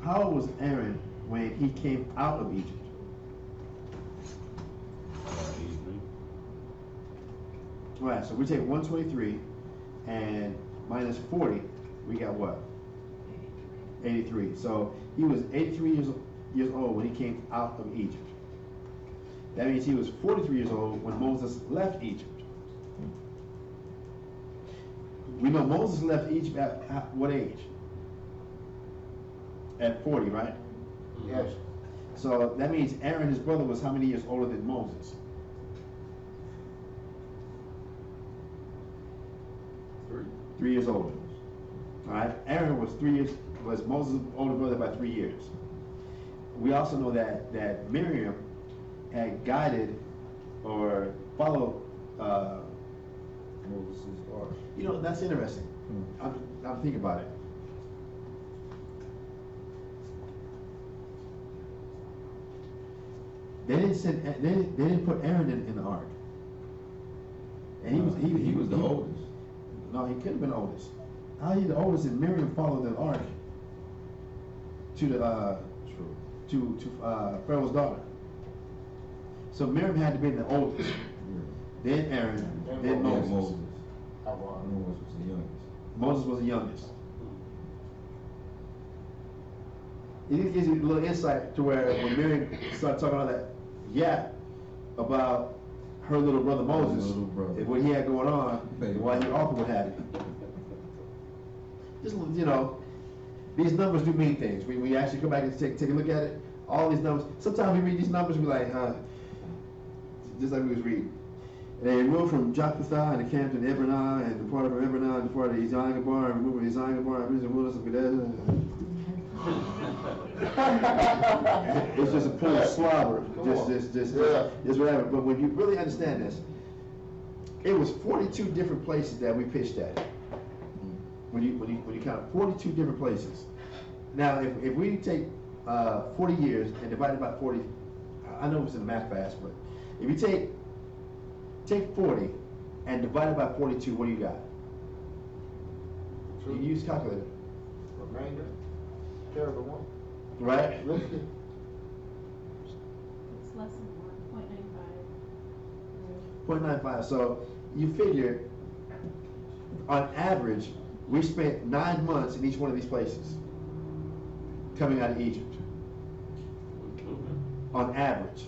how old was Aaron when he came out of Egypt? 83. All right, so we take 123 and minus 40, we got what? 83. So he was 83 years old when he came out of Egypt. That means he was 43 years old when Moses left Egypt. We know Moses left Egypt at what age? At 40, right? Yes. So that means Aaron, his brother, was how many years older than Moses? 3. 3 years older. All right. Aaron was Moses' older brother by 3 years. We also know that Miriam had guided or followed. Moses' ark. You know, that's interesting. I'm thinking about it. They didn't put Aaron in the ark. And he was the oldest. No, he could have been the oldest. How he the oldest and Miriam followed the ark to the to Pharaoh's daughter. So Miriam had to be the oldest. Then Aaron, then Moses. Moses was the youngest. Moses was the youngest. It gives you a little insight to where when Miriam started talking all that about her little brother Moses and what he had going on and why he offered what have you. Just, you know, these numbers do mean things. When we actually come back and take a look at it, all these numbers, sometimes we read these numbers and we're like, just like we was reading. And they removed from Jothbatha and encamped in Ibranah and departed from Ibranah and departed to Eziongabar and removed from Eziongabar and the wilderness of Kadesh. It's just a pool of slobber, just whatever. But when you really understand this, it was 42 different places that we pitched at. When you count 42 different places. Now, if we take 40 years and divide it by 40, I know it's in the math fast, but if you take 40 and divide it by 42, what do you got? You use calculator. Remainder. Terrible one. Right? It's less than 1.95. 0.95. So you figure, on average, we spent 9 months in each one of these places coming out of Egypt. On average.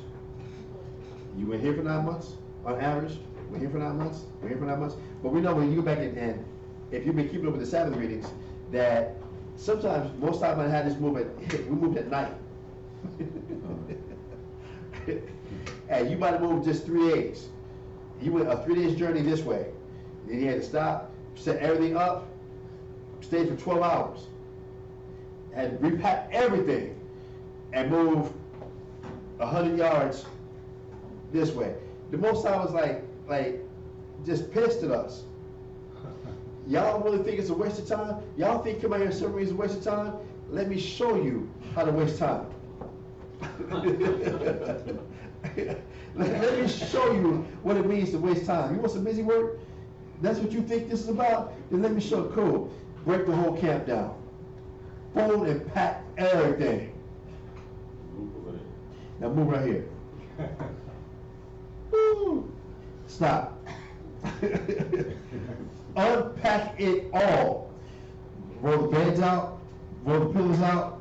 You went here for 9 months? On average? We're here for 9 months? We're here for 9 months? But we know when you go back and if you've been keeping up with the Sabbath readings, that sometimes, most times I had this we moved at night. And you might have moved just 3 days. You went a 3 days journey this way. Then you had to stop, set everything up, stayed for 12 hours. Had to repack everything and move 100 yards this way. The Most High was like just pissed at us. Y'all really think it's a waste of time? Y'all think coming out here and serving is a waste of time? Let me show you how to waste time. Let me show you what it means to waste time. You want some busy work? That's what you think this is about? Then let me show you. Cool. Break the whole camp down. Fold and pack everything. Now move right here. Woo. Stop. Unpack it all. Roll the beds out. Roll the pillows out.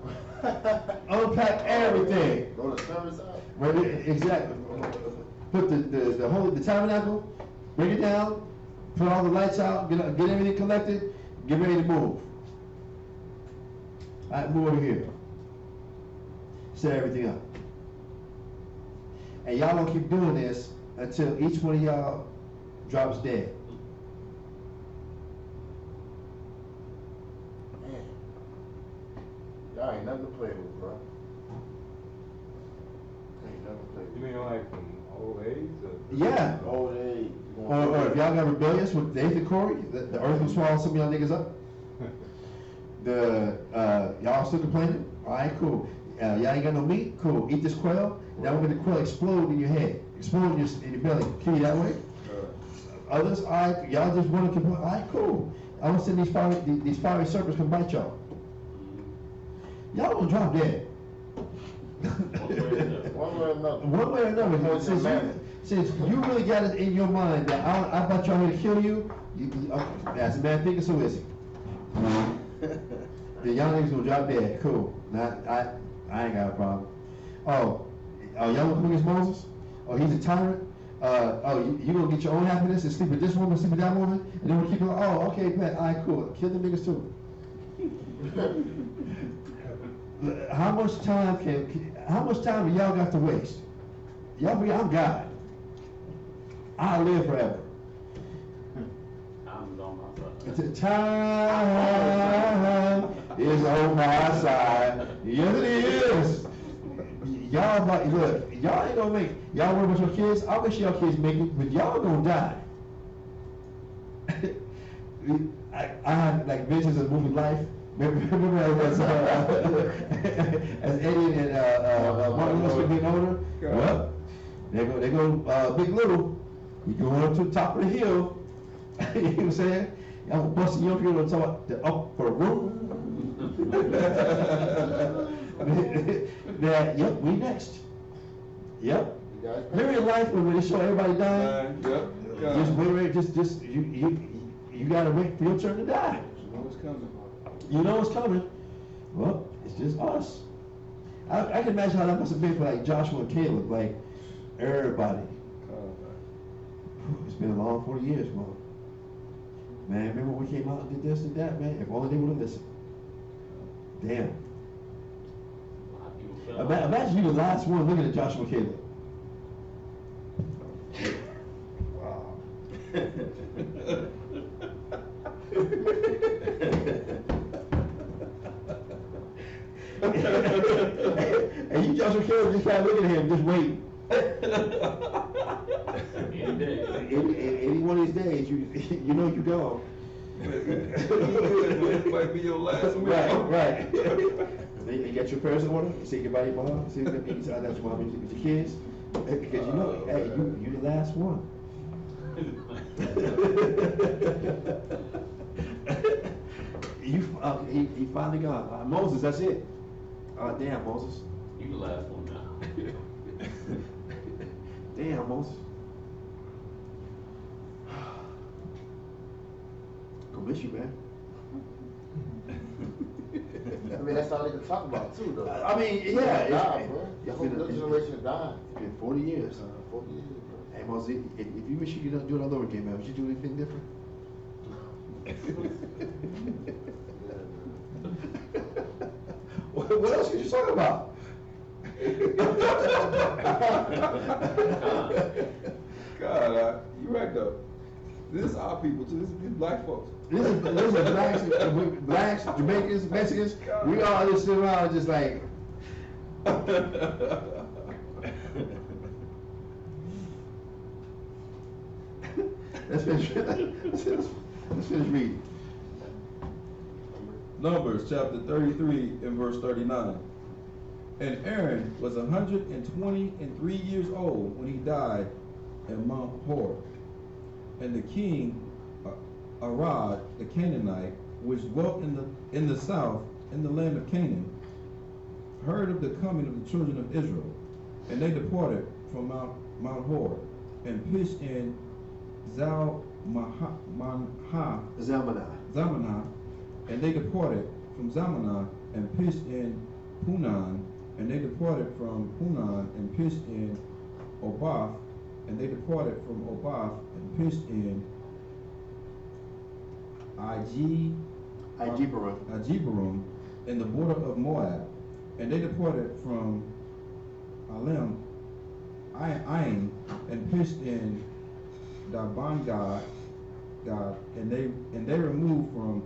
Unpack everything. Roll the service out. Right, exactly. Put the tabernacle. Bring it down. Put all the lights out. Get everything collected. Get ready to move. All right, move over here. Set everything up. And y'all gonna keep doing this until each one of y'all drops dead. Man, y'all ain't nothing to play with, bro. Ain't nothing to play You with. mean like from old age or? Yeah. Old age. Or if y'all got rebellious with Nathan Corey, the earth will swallow some of y'all niggas up. Y'all still complaining? All right, cool. Y'all ain't got no meat? Cool. Eat this quail. Now we're gonna quail explode in your head, explode in your belly. Kill you that way. Others, all right, y'all just want to complain. All right, cool. I'm gonna send these fiery serpents come bite y'all. Y'all gonna drop dead. One way or another. One way or another. Since you really got it in your mind that I about y'all here to kill you, as a man thinking, so is he. The young niggas gonna drop dead. Cool. I ain't got a problem. Oh, y'all gonna come against Moses? Oh, he's a tyrant? You gonna get your own happiness and sleep with this woman, sleep with that woman, and then we'll keep going, oh, okay, man, all right, cool. Kill the niggas too. How much time do y'all got to waste? Y'all be, I'm God. I'll live forever. I'm on my side. The time is on my side. Yes, it is. Y'all look, y'all ain't gonna make, y'all worry about your kids, I'll make sure y'all kids make it, but y'all gonna die. I had like visions of movie Life. Remember as Eddie and Martin Luther being older? Well, they go Big Little. We going up to the top of the hill. You know what I'm saying? Y'all busting young people on top the upper room. Yep, we next. Yep. Remember in life when they show everybody dying? Yep. Just wait, just you gotta wait for your turn to die. You know what's coming. You know what's coming. Well, it's just us. I can imagine how that must have been for like Joshua and Caleb, like everybody. It's been a long 40 years, man. Man, remember when we came out and did this and that, man? If only they would have listened. Damn. Imagine you the last one looking at Joshua and Caleb. Wow. And you Joshua Caleb just kind of looking at him, just waiting. Any day. Any one of these days, you know you gone. It might be your last one. Right. You got your parents in order? You say goodbye to your mom? You say I got your mom with your kids? Because you know, hey, you the last one. He finally gone. Moses, that's it. Damn, Moses. You the last one now. Damn, Moses. Gonna miss you, man. I mean, that's all they can talk about too, though. I mean, yeah. The whole generation is dying. It's been 40 years. 40 years, bro. Hey, Moses, if you wish you could do it all over again, man, would you do anything different? What else could you talk about? God, you right though. This is our people too. This is black folks. This is blacks, Jamaicans, Mexicans. We all just sit around just like. Let's finish reading. Numbers chapter 33 and verse 39. And Aaron was 123 years old when he died at Mount Hor. And the king Arad the Canaanite, which dwelt in the south in the land of Canaan, heard of the coming of the children of Israel, and they departed from Mount Hor and pitched in Zalmanah, and they departed from Zalmanah and pitched in Punan, and they departed from Punan and pitched in Obath, and they departed from Obath and pitched in Ijeburim in the border of Moab, and they departed from Aim and pitched in Dabangad, and they removed from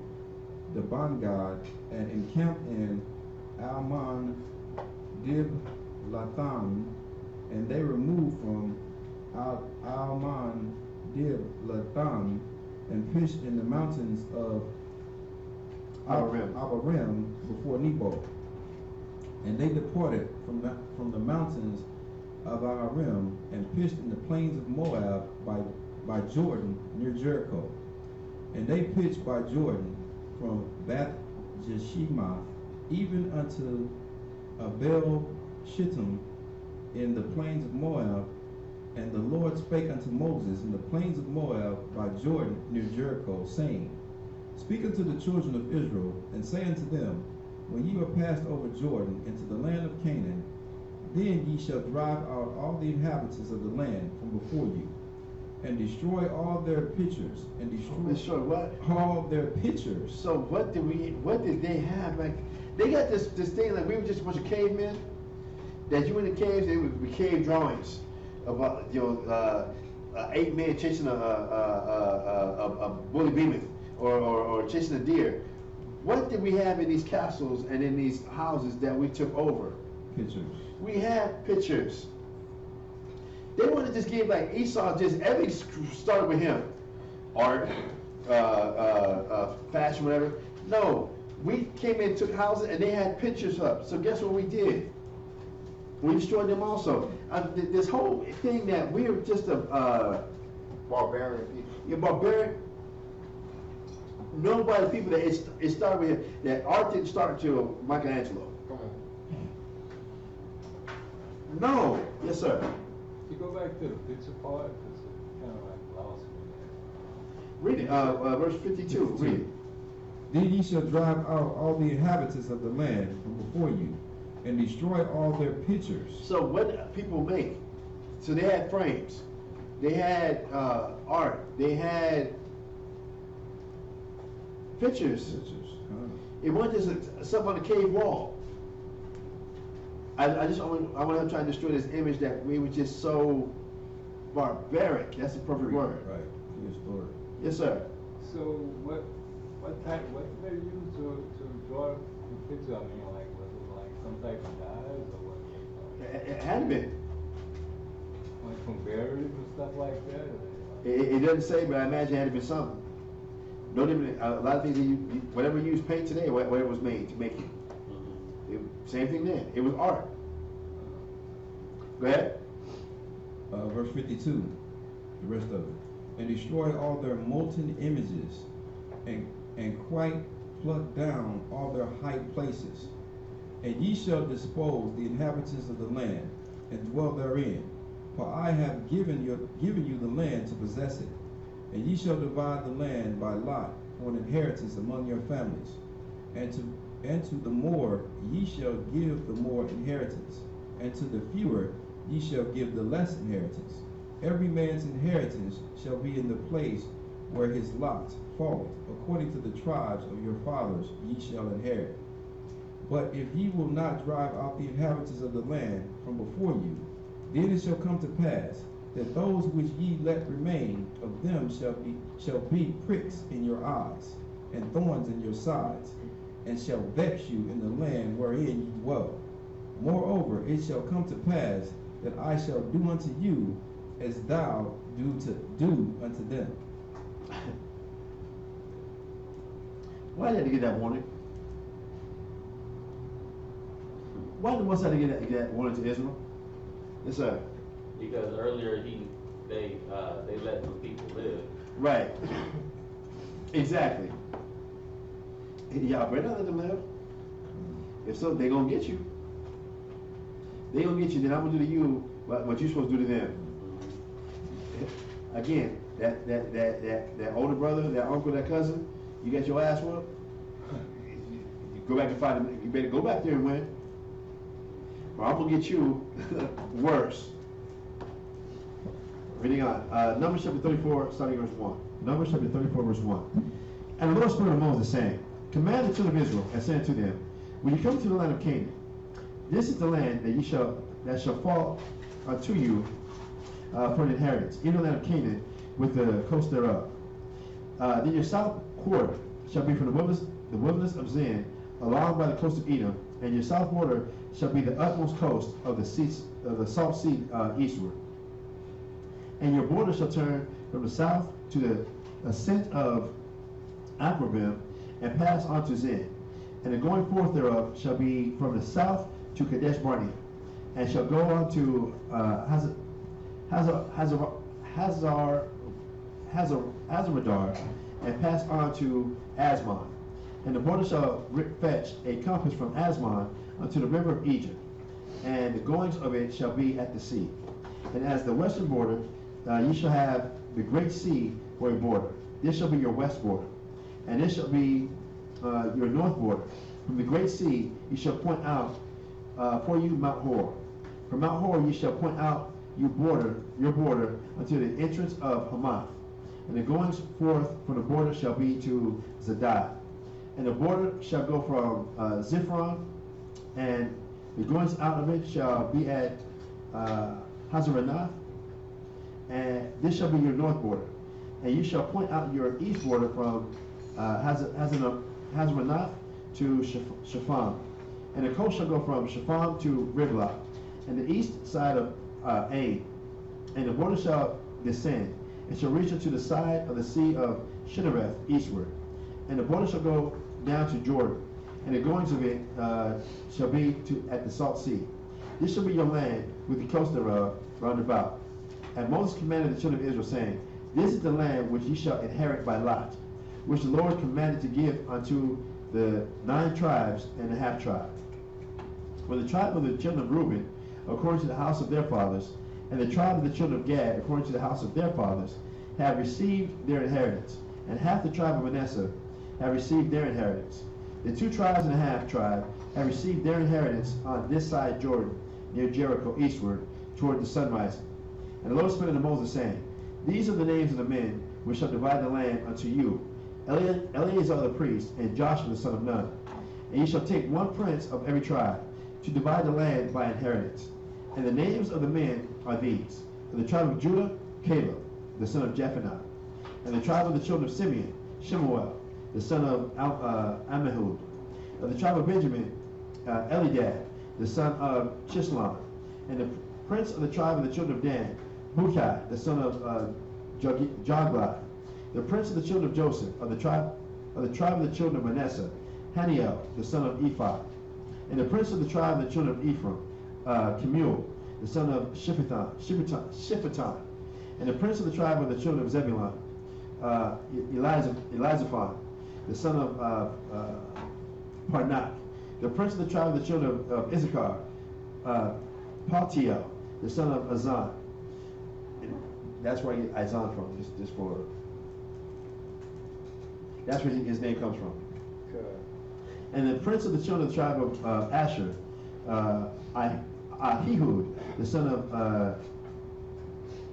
Dabangad and encamped in Alman Diblatham, and they removed from Alman Diblatham and pitched in the mountains of Abarim before Nebo. And they departed from the mountains of Abarim and pitched in the plains of Moab by Jordan near Jericho. And they pitched by Jordan from Beth Jeshimoth even unto Abel Shittim in the plains of Moab. And the Lord spake unto Moses in the plains of Moab by Jordan near Jericho, saying, Speak unto the children of Israel, and say unto them, When ye are passed over Jordan into the land of Canaan, then ye shall drive out all the inhabitants of the land from before you, and destroy all their pitchers, and destroy what? All their pitchers. So what did they have? Like, they got this thing like we were just a bunch of cavemen. That you in the caves, they would be cave drawings about 8 men chasing a woolly behemoth or chasing a deer. What did we have in these castles and in these houses that we took over? Pitchers. We had pictures. They want to just give like Esau, just everything started with him. Art, fashion, whatever. No, we came in, took houses, and they had pictures up. So guess what we did? We destroyed them also. This whole thing that we were just a barbarian people. Yeah, barbarian. Nobody people that it started with him. That art didn't start until Michelangelo. Come on. No. Yes, sir. You go back to the picture part, it's kind of like lost me Read it. Verse 52. Read it. Then ye shall drive out all the inhabitants of the land from before you, and destroy all their pitchers. So what did people make? So they had frames. They had art. They had pictures. It wasn't just stuff on the cave wall. I want to try to destroy this image that we were just so barbaric. That's the perfect word. Right. Good story. Yes, sir. So what did they use to draw the picture? I mean, like, was it like some type of dyes or what? It had been. Like from berries and stuff like that? It doesn't say, but I imagine it had to be something. No different. A lot of things that whatever you use paint today, whatever it was made to make it. Same thing then. It was art. Go ahead. Verse 52, the rest of it. And destroy all their molten images, and quite pluck down all their high places. And ye shall dispose the inhabitants of the land, and dwell therein. For I have given you the land to possess it. And ye shall divide the land by lot for an inheritance among your families. And to the more ye shall give the more inheritance, and to the fewer ye shall give the less inheritance. Every man's inheritance shall be in the place where his lot falleth, according to the tribes of your fathers ye shall inherit. But if ye will not drive out the inhabitants of the land from before you, then it shall come to pass that those which ye let remain of them shall be pricks in your eyes, and thorns in your sides, and shall vex you in the land wherein ye dwell. Moreover, it shall come to pass that I shall do unto you as thou do unto them. Why did he get that warning? Why did the Most High get that warning to Israel? Yes, sir. Because earlier they let some people live. Right. Exactly. Y'all better not let them live. If so, they gonna get you. They gonna get you. Then I'm gonna do to you what you supposed to do to them. Again, that older brother, that uncle, that cousin, you got your ass whooped. You go back and fight them. You better go back there and win, or I'm gonna get you worse. Reading on. Numbers chapter 34, starting verse 1. Numbers chapter 34, verse 1. And the Lord spoke to Moses, saying, Command the children of Israel, and say unto them, When you come to the land of Canaan, this is the land that shall fall unto you for an inheritance, even the land of Canaan, with the coast thereof. Then your south quarter shall be from the wilderness of Zin, along by the coast of Edom, and your south border shall be the utmost coast of the salt sea eastward. And your border shall turn from the south to the ascent of Aquabim, and pass on to Zin. And the going forth thereof shall be from the south to Kadesh Barnea, and shall go on to Hazaradar, and pass on to Asmon. And the border shall fetch a compass from Asmon unto the river of Egypt, and the goings of it shall be at the sea. And as the western border, ye shall have the great sea for a border. This shall be your west border, and this shall be your north border. From the great sea ye shall point out for you Mount Hor. From Mount Hor ye shall point out your border unto the entrance of Hamath. And the goings forth from the border shall be to Zedad. And the border shall go from Ziphron, and the goings out of it shall be at Hazaranath, and this shall be your north border. And you shall point out your east border from Hazaranath to Shepham. And the coast shall go from Shepham to Riblah, and the east side of Ain. And the border shall descend, and shall reach unto the side of the sea of Shinnereth eastward. And the border shall go down to Jordan, and the goings of it shall be at the salt sea. This shall be your land with the coast thereof round about. And Moses commanded the children of Israel, saying, This is the land which ye shall inherit by lot, which the Lord commanded to give unto the 9 tribes and a half tribe. For the tribe of the children of Reuben, according to the house of their fathers, and the tribe of the children of Gad, according to the house of their fathers, have received their inheritance, and half the tribe of Manasseh have received their inheritance. The 2 tribes and a half tribe have received their inheritance on this side Jordan, near Jericho eastward, toward the sunrising. And the Lord spake unto Moses, saying, These are the names of the men which shall divide the land unto you, Eleazar the priest, and Joshua the son of Nun. And ye shall take 1 prince of every tribe, to divide the land by inheritance. And the names of the men are these: For the tribe of Judah, Caleb, the son of Jephunneh. And the tribe of the children of Simeon, Shemuel, the son of Ammihud. Of the tribe of Benjamin, Elidad, the son of Chislon. And the prince of the tribe of the children of Dan, Bukai, the son of Joglai. The prince of the children of Joseph, of the tribe of the children of Manasseh, Haniel, the son of Ephah. And the prince of the tribe of the children of Ephraim, Kemuel, the son of Shiphaton. And the prince of the tribe of the children of Zebulun, Elizaphan, the son of Parnak. The prince of the tribe of the children of Issachar, Paltiel, the son of Azan. And that's where I get Azan from, just for. That's where his name comes from. Okay. And the prince of the children of the tribe of Asher, Ahihud, the son of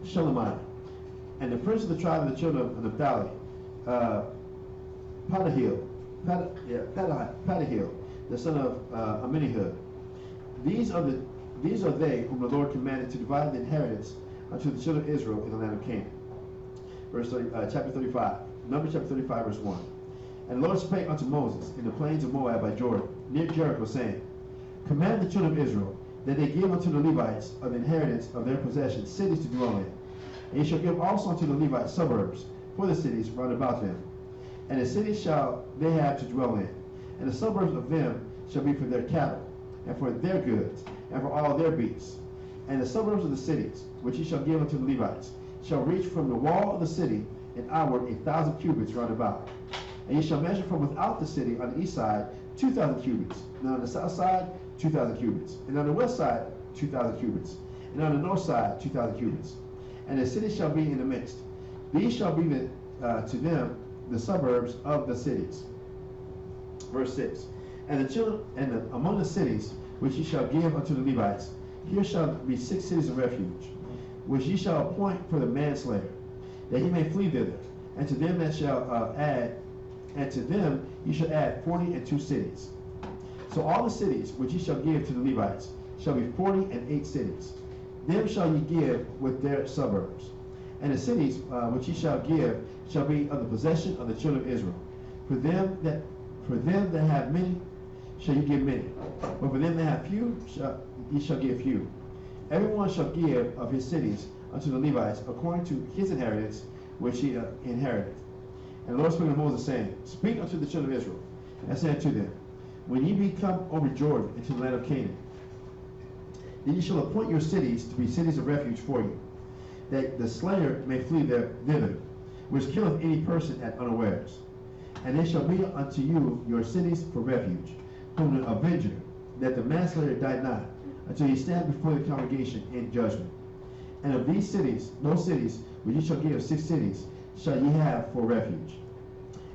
Shelemiah. And the prince of the tribe of the children of Naphtali, Padahil, the son of Amminahud. These are they whom the Lord commanded to divide the inheritance unto the children of Israel in the land of Canaan. Chapter 35. Numbers chapter 35, verse 1. And the Lord spake unto Moses in the plains of Moab by Jordan, near Jericho, saying, Command the children of Israel that they give unto the Levites of the inheritance of their possession cities to dwell in. And ye shall give also unto the Levites suburbs for the cities round about them. And the cities shall they have to dwell in. And the suburbs of them shall be for their cattle, and for their goods, and for all their beasts. And the suburbs of the cities, which ye shall give unto the Levites, shall reach from the wall of the city and outward 1,000 cubits round about. And ye shall measure from without the city on the east side 2,000 cubits, and on the south side 2,000 cubits, and on the west side 2,000 cubits, and on the north side 2,000 cubits. And the city shall be in the midst. These shall be to them the suburbs of the cities. Verse 6. And the children among the cities which ye shall give unto the Levites, here shall be 6 cities of refuge, which ye shall appoint for the manslayer, that he may flee thither. And to them that shall and to them ye shall add 42 cities. So all the cities which ye shall give to the Levites shall be 48 cities. Them shall ye give with their suburbs. And the cities which ye shall give shall be of the possession of the children of Israel. For them that have many shall ye give many, but for them that have few ye shall give few. Everyone shall give of his cities unto the Levites according to his inheritance which he inherited. And the Lord spake unto Moses, saying, Speak unto the children of Israel, and say unto them, When ye be come over Jordan into the land of Canaan, then ye shall appoint your cities to be cities of refuge for you, that the slayer may flee thither, which killeth any person at unawares. And they shall be unto you your cities for refuge, whom the avenger, that the manslayer die not, until ye stand before the congregation in judgment. And of these cities, those cities which ye shall give 6 cities, shall ye have for refuge.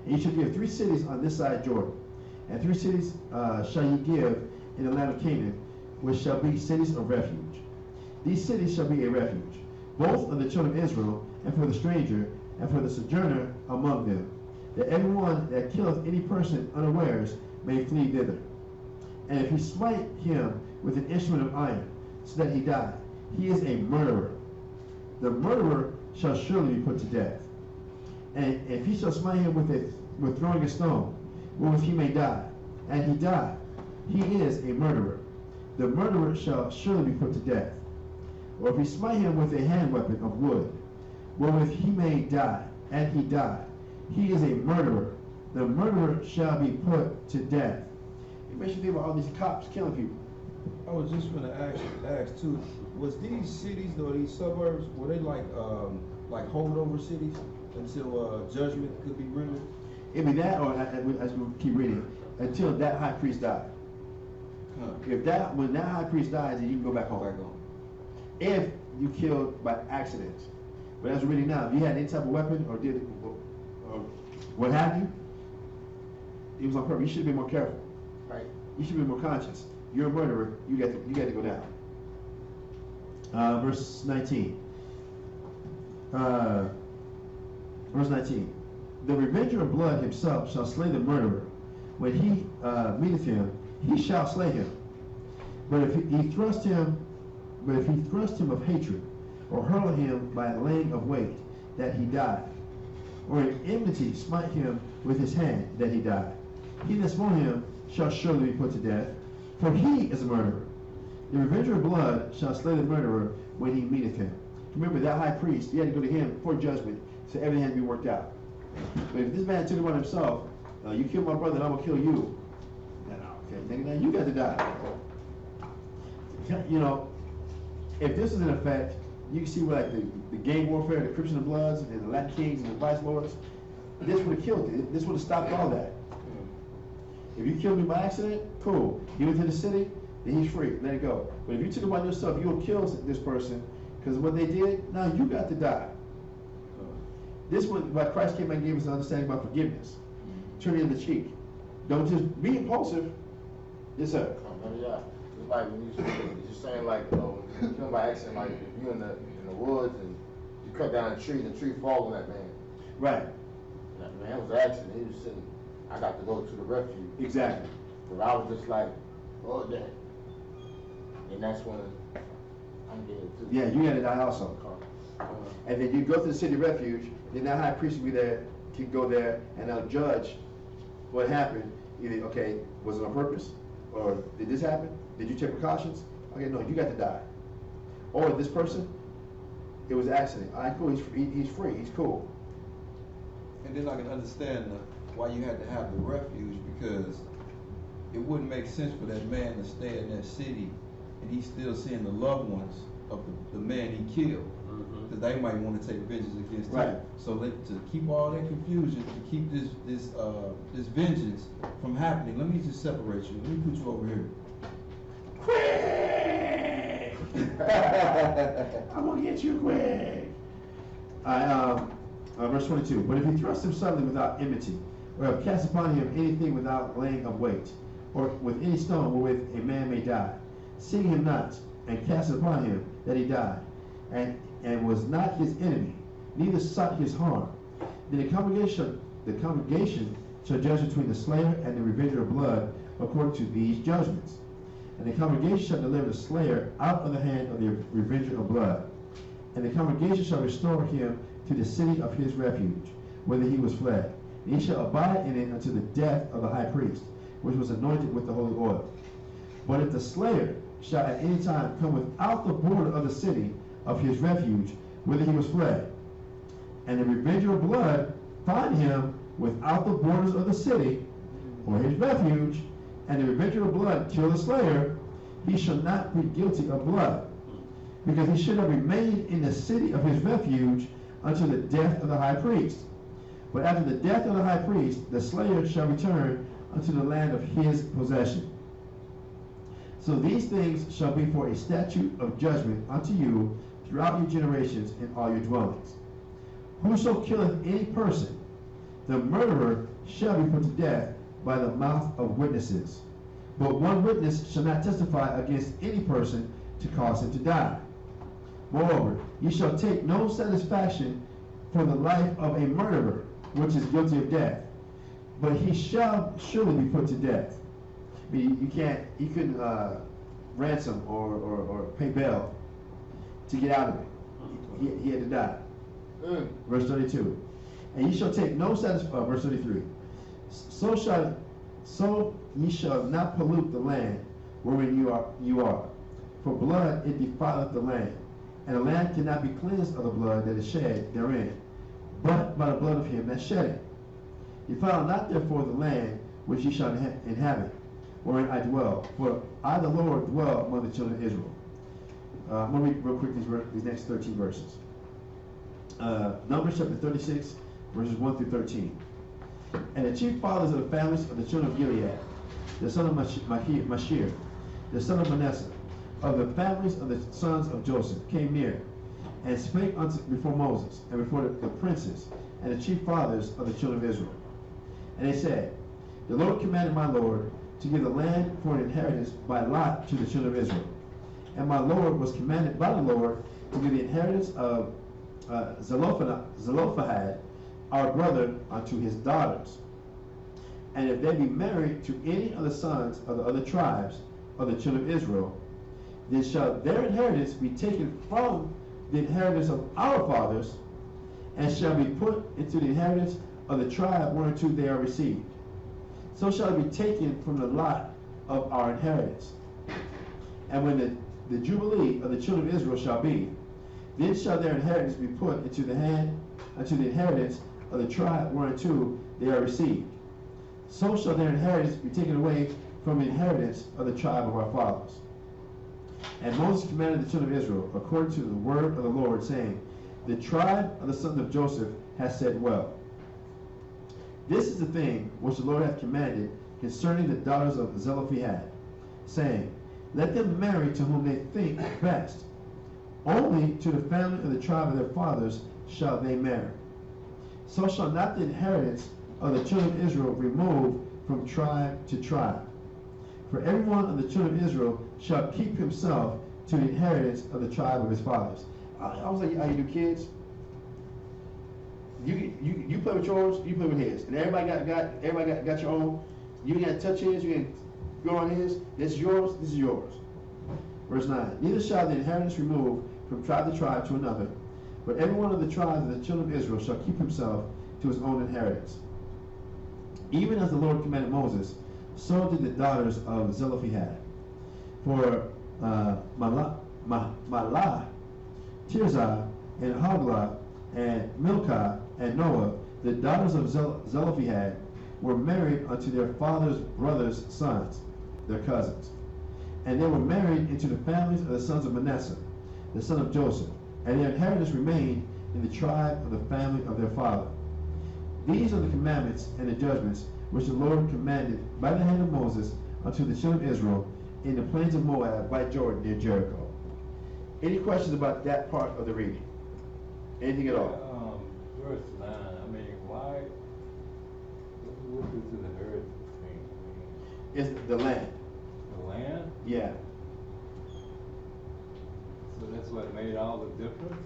And ye shall give 3 cities on this side Jordan, and 3 cities shall ye give in the land of Canaan, which shall be cities of refuge. These cities shall be a refuge, both of the children of Israel, and for the stranger, and for the sojourner among them, that everyone that killeth any person unawares may flee thither. And if he smite him with an instrument of iron, so that he die, he is a murderer. The murderer shall surely be put to death. And if he shall smite him with throwing a stone, wherewith he may die, and he die, he is a murderer. The murderer shall surely be put to death. Or if he smite him with a hand weapon of wood, wherewith he may die, and he die, he is a murderer. The murderer shall be put to death. It makes you think about all these cops killing people. I was just gonna ask too, was these cities or these suburbs, were they like holdover cities until judgment could be rendered? It'd be that, or as we keep reading, until that high priest died. Huh. When that high priest dies, then you can go back home. If you killed by accident. But as we're reading now, if you had any type of weapon or did what have you, it was on purpose. You should be more careful. Right. You should be more conscious. You're a murderer. You got to go down. Verse 19. Verse 19. The revenger of blood himself shall slay the murderer. When he meeteth him, he shall slay him. But if he thrust him of hatred, or hurl him by laying of weight, that he die, or in enmity smite him with his hand, that he die, he that smote him shall surely be put to death, for he is a murderer. The revenger of blood shall slay the murderer when he meeteth him. Remember, that high priest, he had to go to him for judgment, so everything had to be worked out. But if this man took it on himself, you kill my brother and I'm going to kill you, then you got to die. You know, if this is in effect, you can see where like the gang warfare, the Crips and the Bloods, and the Latin Kings and the Vice Lords, this would have killed it. This would have stopped all that. If you killed me by accident, cool. Give it to the city, then he's free. Let it go. But if you took it by yourself, you'll kill this person because of what they did. Now you got to die. This was why Christ came and gave us an understanding about forgiveness. Turn the other cheek. Don't just be impulsive. Yes, sir. Yeah. It's like when you're saying like, you kill by accident, like if you're in the woods and you cut down a tree, the tree falls on that man. Right. That man was an accident. He was sitting. I got to go to the refuge. Exactly. But I was just like, oh dang. And that's when I'm getting too. Yeah, you had to die also. And then you go to the city of refuge, then that high priest will be there, can go there, and they'll judge what happened. Either, okay, was it on purpose? Or did this happen? Did you take precautions? Okay, no, you got to die. Or this person, it was an accident. All right, cool, he's free, he's cool. And then I can understand why you had to have the refuge, because it wouldn't make sense for that man to stay in that city and he's still seeing the loved ones of the man he killed. Because they might want to take vengeance against him. So to keep all that confusion, to keep this vengeance from happening, let me just separate you. Let me put you over here. Quick! I'm gonna get you quick. Verse 22. But if he thrusts him suddenly without enmity, or have cast upon him anything without laying of weight, or with any stone wherewith a man may die, seeing him not, and cast it upon him that he died, and was not his enemy, neither sought his harm, then the congregation shall judge between the slayer and the revenger of blood according to these judgments. And the congregation shall deliver the slayer out of the hand of the revenger of blood. And the congregation shall restore him to the city of his refuge, whither he was fled. And he shall abide in it until the death of the high priest, which was anointed with the holy oil. But if the slayer shall at any time come without the border of the city of his refuge, whither he was fled, and the revenger of blood find him without the borders of the city, or his refuge, and the revenger of blood kill the slayer, he shall not be guilty of blood, because he should have remained in the city of his refuge until the death of the high priest. But after the death of the high priest, the slayer shall return unto the land of his possession. So these things shall be for a statute of judgment unto you throughout your generations in all your dwellings. Whoso killeth any person, the murderer shall be put to death by the mouth of witnesses. But one witness shall not testify against any person to cause him to die. Moreover, ye shall take no satisfaction for the life of a murderer, which is guilty of death, but he shall surely be put to death. I mean, you couldn't ransom or pay bail to get out of it. He had to die. Verse 32. And ye shall take no satisfaction, verse 33. So ye shall not pollute the land wherein you are. For blood it defileth the land, and the land cannot be cleansed of the blood that is shed therein, but by the blood of him that shed it. Defile not therefore the land which ye shall inhabit, wherein I dwell, for I the Lord dwell among the children of Israel. I'm going to read real quick these next 13 verses. Numbers chapter 36, verses 1 through 13. And the chief fathers of the families of the children of Gilead, the son of Mashir, the son of Manasseh, of the families of the sons of Joseph, came near, and spake before Moses, and before the princes, and the chief fathers of the children of Israel. And they said, the Lord commanded my Lord to give the land for an inheritance by lot to the children of Israel. And my Lord was commanded by the Lord to give the inheritance of Zelophehad, our brother, unto his daughters. And if they be married to any of the sons of the other tribes of the children of Israel, then shall their inheritance be taken from the inheritance of our fathers, and shall be put into the inheritance of the tribe whereunto they are received. So shall it be taken from the lot of our inheritance. And when the jubilee of the children of Israel shall be, then shall their inheritance be put into the inheritance of the tribe whereunto they are received. So shall their inheritance be taken away from the inheritance of the tribe of our fathers. And Moses commanded the children of Israel, according to the word of the Lord, saying, the tribe of the sons of Joseph has said well. This is the thing which the Lord hath commanded concerning the daughters of Zelophehad, saying, let them marry to whom they think best. Only to the family of the tribe of their fathers shall they marry. So shall not the inheritance of the children of Israel remove from tribe to tribe. For every one of the children of Israel shall keep himself to the inheritance of the tribe of his fathers. I was like, how you do kids? You play with yours, you play with his, and everybody got your own. You ain't got to touch his, you ain't going is, this is yours, this is yours. Verse 9, neither shall the inheritance remove from tribe to tribe to another, but every one of the tribes of the children of Israel shall keep himself to his own inheritance. Even as the Lord commanded Moses, so did the daughters of Zelophehad. For Malah, Tirzah, and Hoglah, and Milcah, and Noah, the daughters of Zelophehad, were married unto their father's brothers' sons, their cousins. And they were married into the families of the sons of Manasseh, the son of Joseph, and their inheritance remained in the tribe of the family of their father. These are the commandments and the judgments which the Lord commanded by the hand of Moses unto the children of Israel in the plains of Moab by Jordan near Jericho. Any questions about that part of the reading? Anything at all? Verse 9, I mean, why, what does the inheritance mean? It's the land. The land? Yeah. So that's what made all the difference?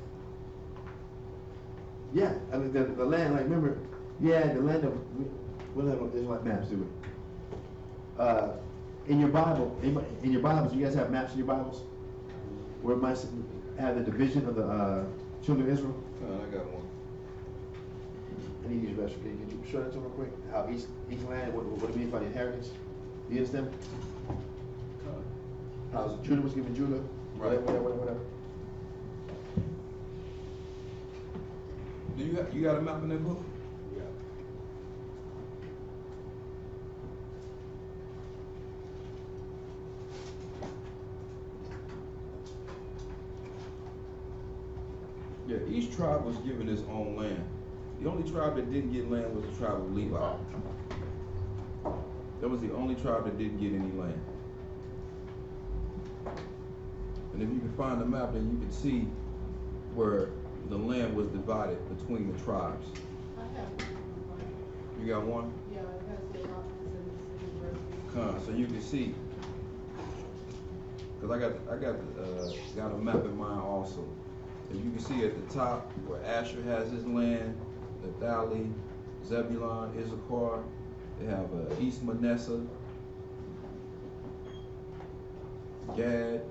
Yeah, I mean the land, like remember, yeah, the land of, we'll have Israelite maps, do we? In your Bible, in your Bibles, you guys have maps in your Bibles? Where it might have the division of the children of Israel? I got one. I need to use the restroom. Can you show that to me real quick? How each land, what it means by the inheritance? Do you understand? How Judah was given Judah, Right. whatever. Do you got a map in that book? Yeah. Yeah, each tribe was given its own land. The only tribe that didn't get land was the tribe of Levi. That was the only tribe that didn't get any land. And if you can find a map, then you can see where the land was divided between the tribes. I have. You got one? Yeah, it has the allotments and the city versus. So you can see. Cause I got a map in mind also. And you can see at the top where Asher has his land, Naphtali, Zebulun, Issachar. They have East Manasseh, Gad,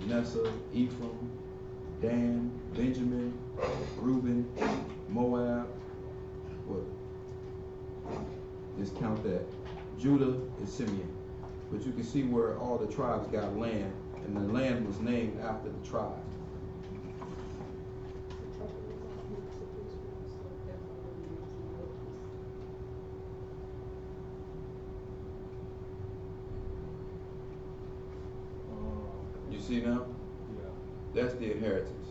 Manasseh, Ephraim, Dan, Benjamin, Reuben, Moab. What? Just count that. Judah and Simeon. But you can see where all the tribes got land, and the land was named after the tribe. You see now? Yeah. That's the inheritance.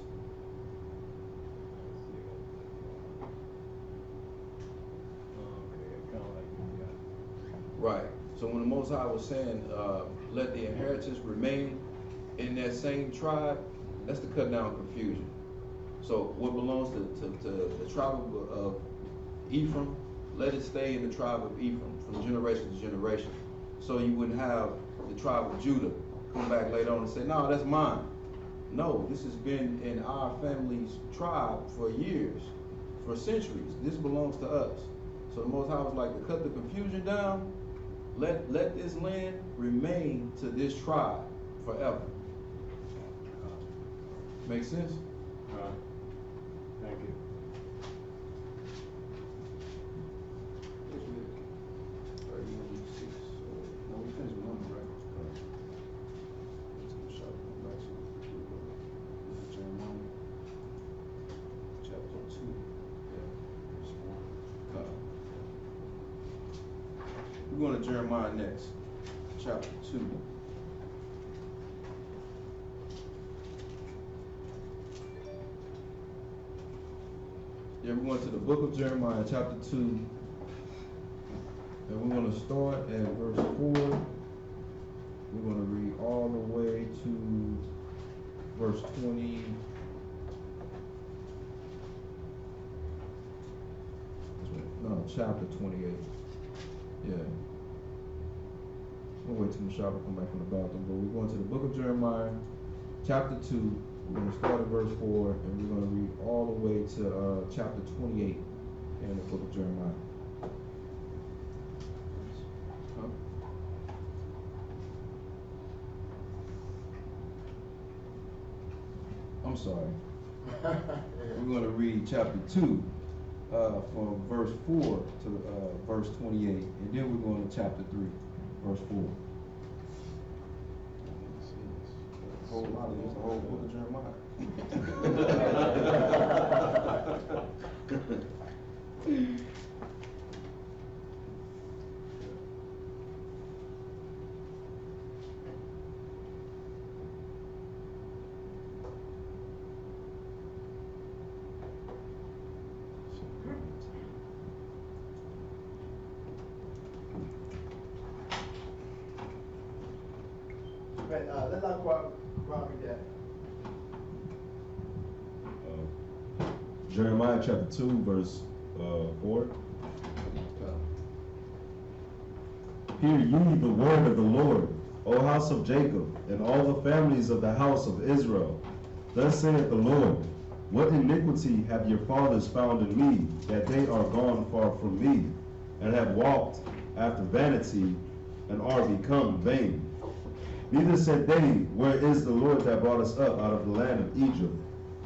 Okay, kind of like you got. Right. So when the Most High was saying, let the inheritance remain in that same tribe, that's to cut down confusion. So what belongs to the tribe of Ephraim, let it stay in the tribe of Ephraim from generation to generation. So you wouldn't have the tribe of Judah come back later on and say, no, that's mine. No, this has been in our family's tribe for years, for centuries. This belongs to us. So the Most High was like, to cut the confusion down, let this land remain to this tribe forever. Make sense? Thank you. No, we finished with numbers, right? Jeremiah, chapter 2. We're going to Jeremiah next, chapter 2. Yeah, we're going to the book of Jeremiah, chapter 2. And we're going to start at verse 4. We're going to read all the way to verse 20. No, chapter 28. Yeah. We'll wait till Michelle come back from the bathroom. But we're going to the book of Jeremiah, chapter 2. We're going to start at verse 4, and we're going to read all the way to chapter 28 in the book of Jeremiah. Huh? I'm sorry. We're going to read chapter 2 from verse 4 to verse 28, and then we're going to chapter 3, verse 4. A whole lot of this, the whole book of Jeremiah. Let's not Rob read that. Jeremiah chapter 2, verse 4. Hear ye the word of the Lord, O house of Jacob, and all the families of the house of Israel. Thus saith the Lord, what iniquity have your fathers found in me, that they are gone far from me, and have walked after vanity, and are become vain? Neither said they, where is the Lord that brought us up out of the land of Egypt,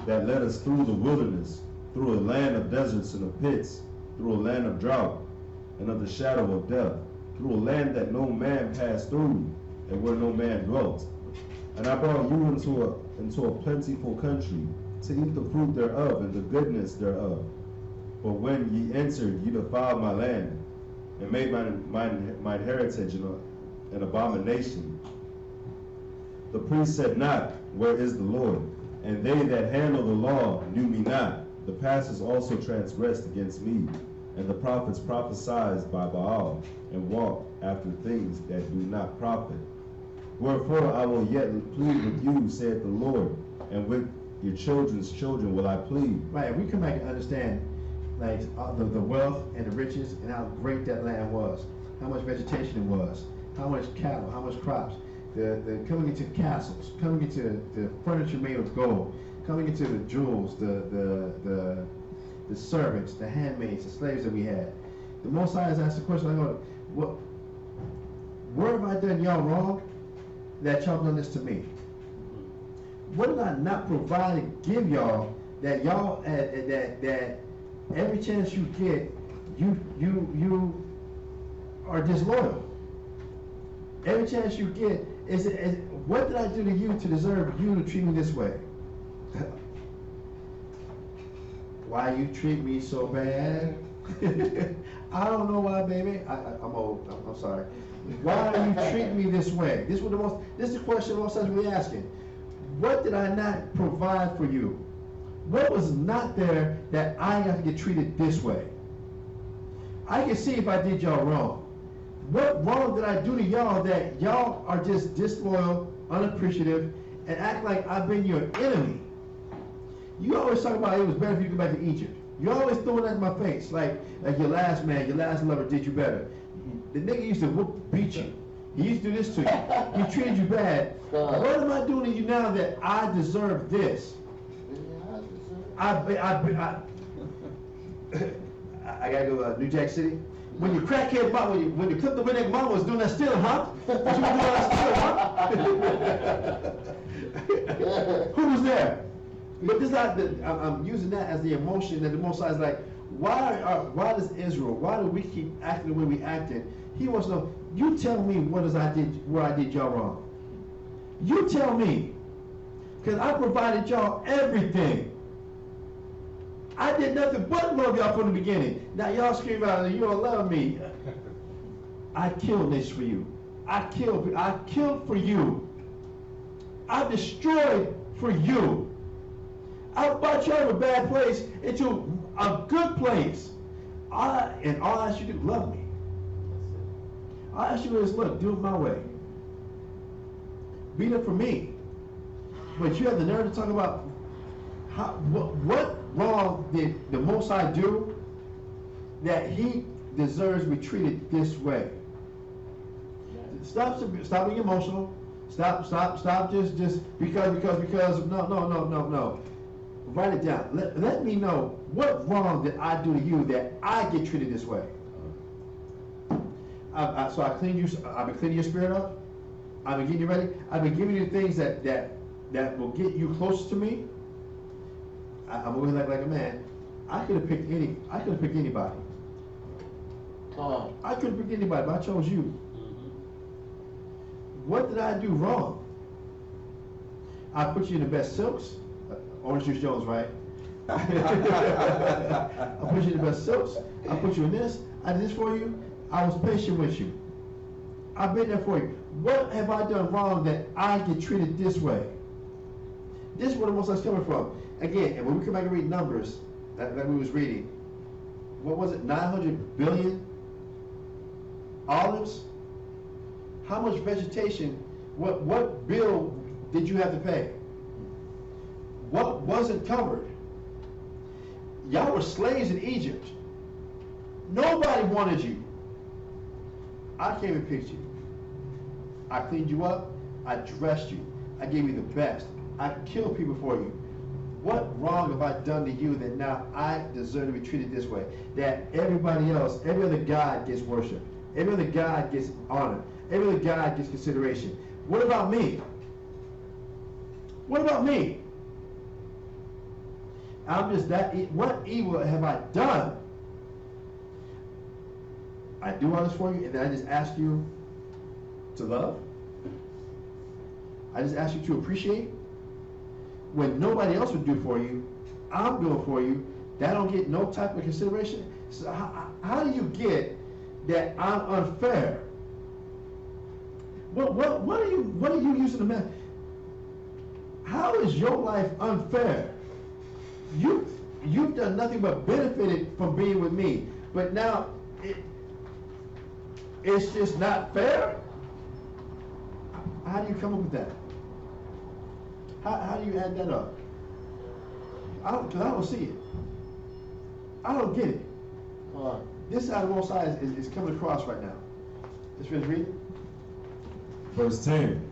that led us through the wilderness, through a land of deserts and of pits, through a land of drought, and of the shadow of death, through a land that no man passed through, and where no man dwelt. And I brought you into a plentiful country, to eat the fruit thereof and the goodness thereof. But when ye entered, ye defiled my land, and made mine heritage an abomination. The priest said not, where is the Lord? And they that handle the law knew me not. The pastors also transgressed against me, and the prophets prophesied by Baal, and walked after things that do not profit. Wherefore I will yet plead with you, saith the Lord, and with your children's children will I plead. Right, we come back and understand like the wealth and the riches and how great that land was, how much vegetation it was, how much cattle, how much crops. The coming into castles, coming into the furniture made of gold, coming into the jewels, the servants, the handmaids, the slaves that we had. The Most High has asked the question, I go, where have I done y'all wrong that y'all done this to me? What did I not provide and give y'all that y'all that every chance you get, you are disloyal? Every chance you get, what did I do to you to deserve you to treat me this way? Why you treat me so bad? I don't know why, baby. I'm old. I'm sorry. Why do you treat me this way? This is the question most times we're asking. What did I not provide for you? What was not there that I got to get treated this way? I can see if I did y'all wrong. What wrong did I do to y'all that y'all are just disloyal, unappreciative, and act like I've been your enemy? You always talk about it was better if you go back to Egypt. You always throwing that in my face, like your last man, your last lover did you better. The nigga used to beat you. He used to do this to you. He treated you bad. What am I doing to you now that I deserve this? I gotta go to New Jack City. When your crackhead mama, when you clipped the redneck mama was doing that still, huh? What you was doing that still, huh? Who was there? But this, I'm using that as the emotion that the Most High is like, why does Israel, why do we keep acting the way we acted? He wants to know, you tell me where I did y'all wrong. You tell me. Because I provided y'all everything. I did nothing but love y'all from the beginning. Now y'all scream out, you don't love me. I killed this for you. I killed for you. I destroyed for you. I brought you out of a bad place into a good place. And all I ask you to do, love me. All I ask you is, look, do it my way. Be there for me. But you have the nerve to talk about what wrong did the Most High do that he deserves to be treated this way? Stop being emotional. Stop just because no. Write it down. Let me know what wrong did I do to you that I get treated this way. So I've been cleaning your spirit up. I've been getting you ready. I've been giving you things that will get you closer to me. I'm always like a man. I could have picked anybody. I could have picked anybody, but I chose you. What did I do wrong? I put you in the best silks. Orange Juice Jones, right? I put you in the best silks. I put you in this. I did this for you. I was patient with you. I've been there for you. What have I done wrong that I get treated this way? This is where the Most High's coming from. Again, and when we come back and read Numbers, that we was reading, what was it, 900 billion olives? How much vegetation, what bill did you have to pay? What wasn't covered? Y'all were slaves in Egypt. Nobody wanted you. I came and picked you. I cleaned you up. I dressed you. I gave you the best. I killed people for you. What wrong have I done to you that now I deserve to be treated this way? That everybody else, every other God gets worship. Every other God gets honor. Every other God gets consideration. What about me? What about me? I'm just that, what evil have I done? I do all this for you, and then I just ask you to love? I just ask you to appreciate? When nobody else would do for you, I'm doing for you. That don't get no type of consideration. So how do you get that I'm unfair? What are you using the man? How is your life unfair? You've done nothing but benefited from being with me, but now it's just not fair? How do you come up with that? How do you add that up? Because I don't see it. I don't get it. This side of both sides is coming across right now. Let's finish reading. Verse 10.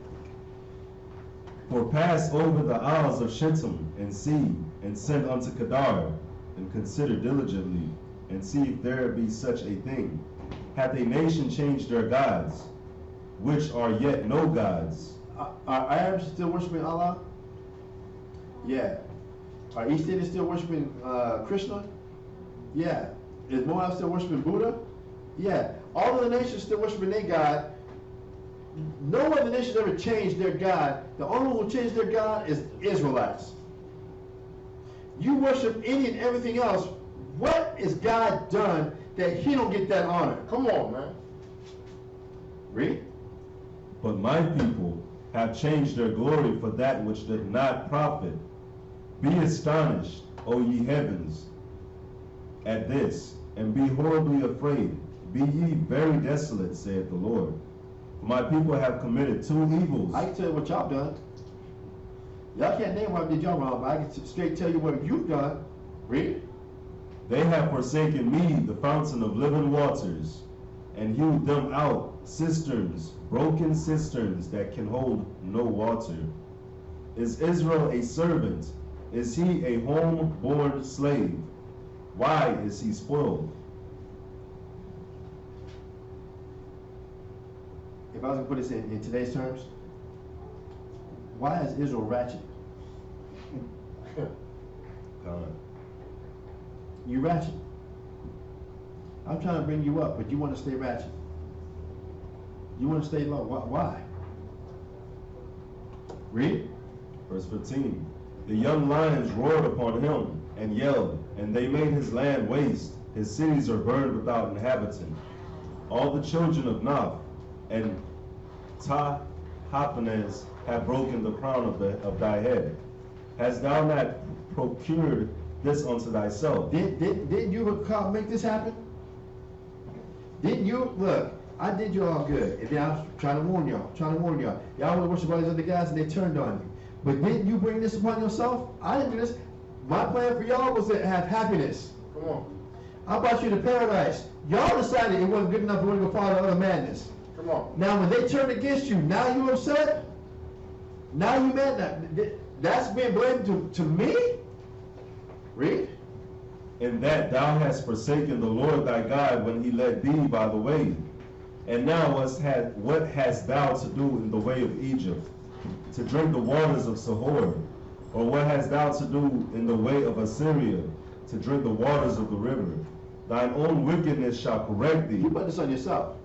For pass over the isles of Shittim and see, and send unto Kedar, and consider diligently, and see if there be such a thing. Hath a nation changed their gods, which are yet no gods? Are Arabs still worshiping Allah? Yeah. Are East Indians still worshiping Krishna? Yeah. Is Moab still worshiping Buddha? Yeah. All of the nations still worshiping their God. No other nation ever changed their God. The only one who changed their God is Israelites. You worship any and everything else. What is God done that he don't get that honor? Come on, man. Read. But my people have changed their glory for that which did not profit. Be astonished, O ye heavens, at this, and be horribly afraid. Be ye very desolate, saith the Lord. For my people have committed two evils. I can tell you what y'all done. Y'all can't name what I did y'all wrong, but I can straight tell you what you've done. Read. They have forsaken me, the fountain of living waters, and hewed them out cisterns, broken cisterns that can hold no water. Is Israel a servant? Is he a home-born slave? Why is he spoiled? If I was going to put this in today's terms, why is Israel ratchet? You ratchet. I'm trying to bring you up, but you want to stay ratchet. You want to stay low. Why? Read. Verse 15. The young lions roared upon him and yelled, and they made his land waste. His cities are burned without inhabitant. All the children of Naph and Tahpanhes have broken the crown of thy head. Hast thou not procured this unto thyself? Didn't you make this happen? Didn't you? Look, I did you all good. And then I was trying to warn y'all. Y'all want to worship all these other guys and they turned on you. But didn't you bring this upon yourself? I didn't do this. My plan for y'all was to have happiness. Come on. I brought you to paradise. Y'all decided it wasn't good enough for you to go follow other madness. Come on. Now when they turned against you, now you upset? Now you mad? That's being blamed to me? Read. In that thou hast forsaken the Lord thy God when he led thee by the way. And now what hast thou to do in the way of Egypt? To drink the waters of Sihor. Or what hast thou to do in the way of Assyria, to drink the waters of the river? Thine own wickedness shall correct thee. You put this on yourself.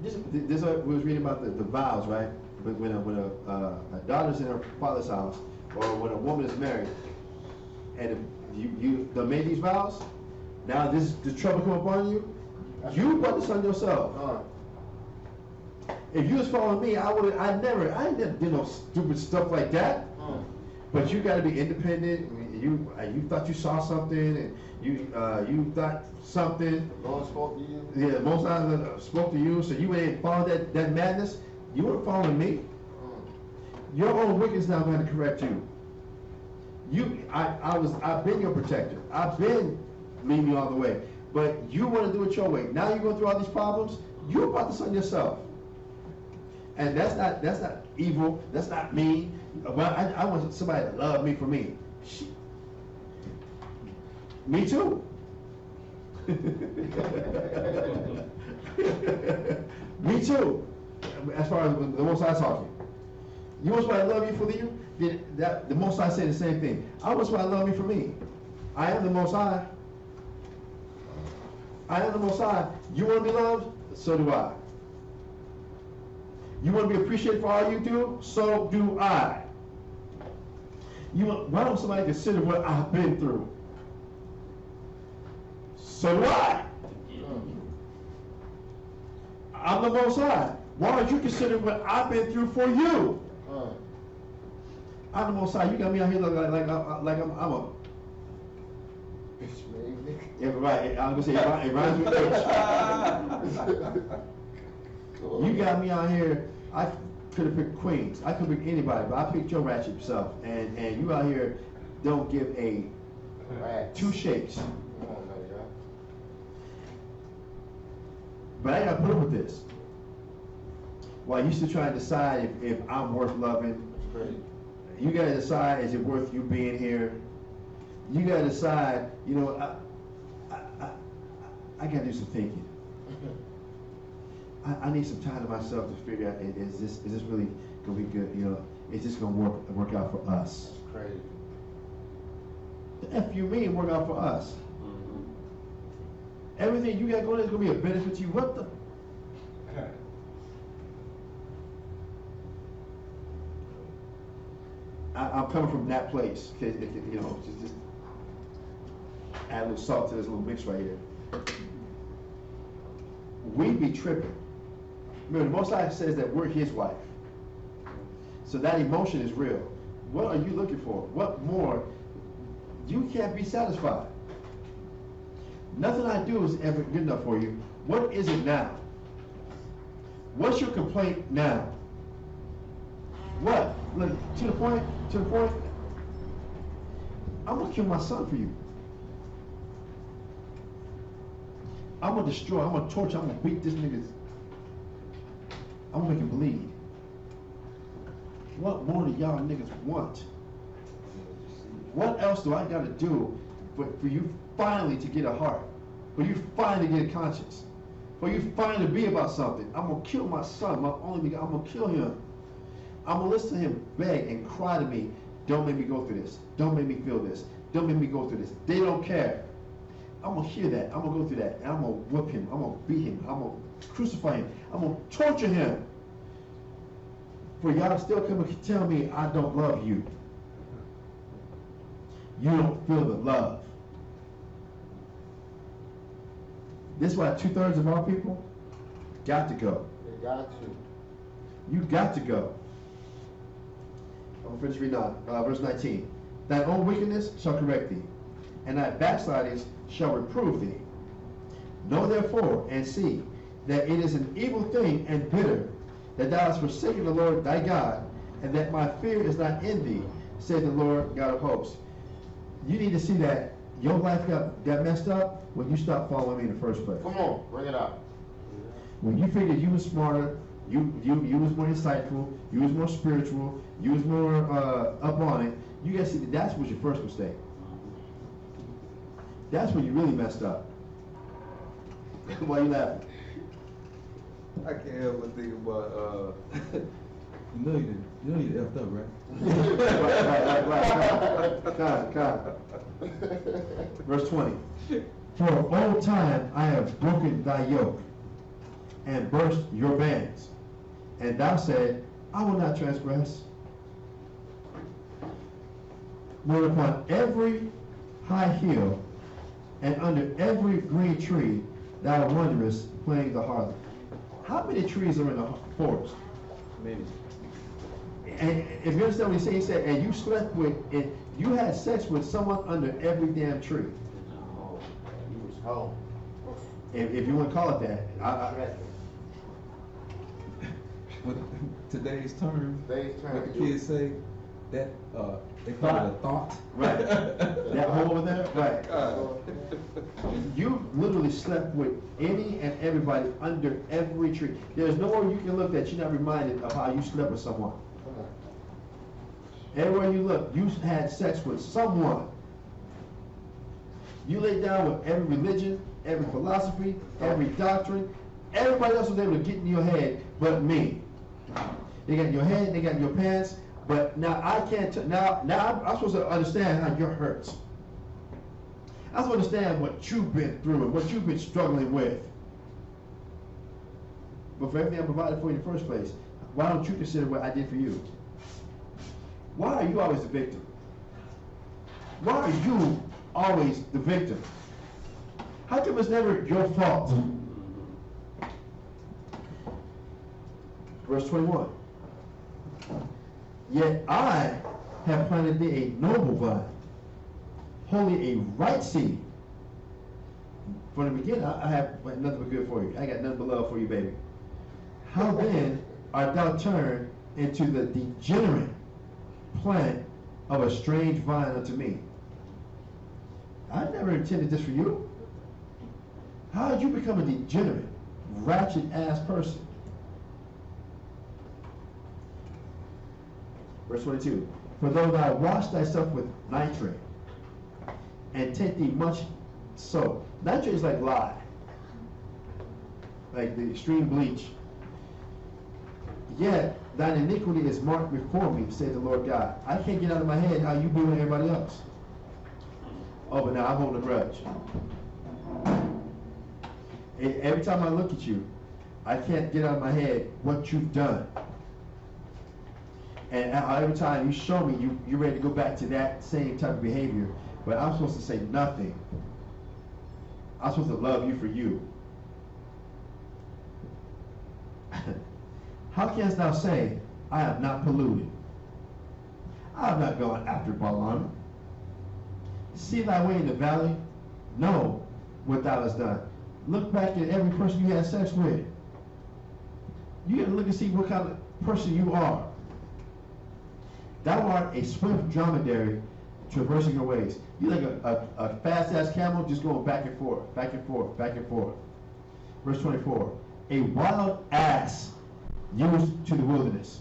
This we was reading about the vows, right? But when a daughter's in her father's house, or when a woman is married, and you made these vows, now the trouble come upon you. You put this on yourself. If you was following me, I never did no stupid stuff like that. But you got to be independent. You thought you saw something, and you thought something. The Lord spoke to you. Yeah, most times spoke to you, so you ain't follow that madness. You weren't following me. Your own wickedness now going to correct you. I've been your protector. I've been leading you all the way. But you want to do it your way. Now you're going through all these problems. You brought this on yourself. And that's not evil. That's not mean. I want somebody to love me for me. Me too. Me too. As far as the Most High talking. You want somebody to love you for you? The Most High say the same thing. I want somebody to love me for me. I am the Most High. I am the Most High. You want to be loved? So do I. You want to be appreciated for all you do? So do I. Why don't somebody consider what I've been through? So do I. I'm the Most High. Why don't you consider what I've been through for you? I'm the Most High. You got me out here looking like I'm a. Yeah, right. I was gonna say it rhymes with H. You got me out here. I could have picked Queens. I could pick anybody, but I picked your ratchet self. And you out here don't give a two shakes. But I gotta put up with this. While you still trying to decide if I'm worth loving, you gotta decide, is it worth you being here? You gotta decide, I gotta do some thinking. I need some time to myself to figure out, is this really gonna be good? Is this gonna work out for us? That's crazy. The F you mean work out for us? Everything you got going is gonna be a benefit to you. What the? I'm coming from that place. Just add a little salt to this little mix right here. We be tripping. Remember, the Most High says that we're His wife. So that emotion is real. What are you looking for? What more? You can't be satisfied. Nothing I do is ever good enough for you. What is it now? What's your complaint now? What? Look, to the point, I'm gonna kill my son for you. I'm gonna destroy, I'm gonna torture, I'm gonna beat this nigga. I'm gonna make him bleed. What more do y'all niggas want? What else do I gotta do for you finally to get a heart? For you finally to get a conscience? For you finally to be about something? I'm gonna kill my son, my only nigga, I'm gonna kill him. I'm gonna listen to him beg and cry to me, don't make me go through this. Don't make me feel this. Don't make me go through this. They don't care. I'm gonna hear that. I'm gonna go through that. And I'm gonna whip him. I'm gonna beat him. I'm gonna crucify him. I'm gonna torture him. For y'all to still come and tell me I don't love you. You don't feel the love. This is why 2/3 of our people got to go. They got to. You got to go. I'm going to finish reading on. Verse 19. Thine own wickedness shall correct thee, and thy backslidings shall reprove thee. Know therefore and see that it is an evil thing and bitter that thou hast forsaken the Lord thy God, and that my fear is not in thee, saith the Lord God of hosts. You need to see that your life got messed up when you stopped following me in the first place. Come on, bring it out. When you figured you was smarter, you was more insightful, you was more spiritual, you was more up on it, you gotta see that that was your first mistake. That's when you really messed up. Why you laughing? I can't help but think about You know you effed up, right? Right. Verse 20. For of old time I have broken thy yoke, and burst your bands. And thou said, I will not transgress. When upon every high hill, and under every green tree, thou wanderest playing the harlot. How many trees are in the forest? Many. And if you understand what he said, and you slept with, and you had sex with someone under every damn tree. Oh, you was home. If you want to call it that. With today's term, Today's term, what the kids say, that they call it a thought. Right. That hole over there? Right. You literally slept with any and everybody under every tree. There's nowhere you can look that you're not reminded of how you slept with someone. Everywhere you look, you had sex with someone. You lay down with every religion, every philosophy, every doctrine. Everybody else was able to get in your head but me. They got in your head, they got in your pants, but now I can't, now I'm supposed to understand how your hurts. I'm supposed to understand what you've been through and what you've been struggling with. But for everything I provided for you in the first place, why don't you consider what I did for you? Why are you always the victim? Why are you always the victim? How come it's never your fault? Verse 21. Yet I have planted thee a noble vine, wholly a right seed. From the beginning, I have nothing but good for you. I got nothing but love for you, baby. How then art thou turned into the degenerate plant of a strange vine unto me? I never intended this for you. How did you become a degenerate, ratchet ass person? Verse 22. For though thou wash thyself with nitrate, and take thee much soap. Nitrate is like lye, like the extreme bleach. Yet thine iniquity is marked before me, said the Lord God. I can't get out of my head how you be with everybody else. Oh, but now I'm holding a grudge. Every time I look at you, I can't get out of my head what you've done. And every time you show me, you're ready to go back to that same type of behavior. But I'm supposed to say nothing. I'm supposed to love you for you. How canst thou say, I have not polluted? I have not gone after Balaam. See thy way in the valley? Know what thou hast done. Look back at every person you had sex with. You got to look and see what kind of person you are. Thou art a swift dromedary traversing your ways. You're like a fast-ass camel just going back and forth, back and forth, back and forth. Verse 24. A wild ass used to the wilderness.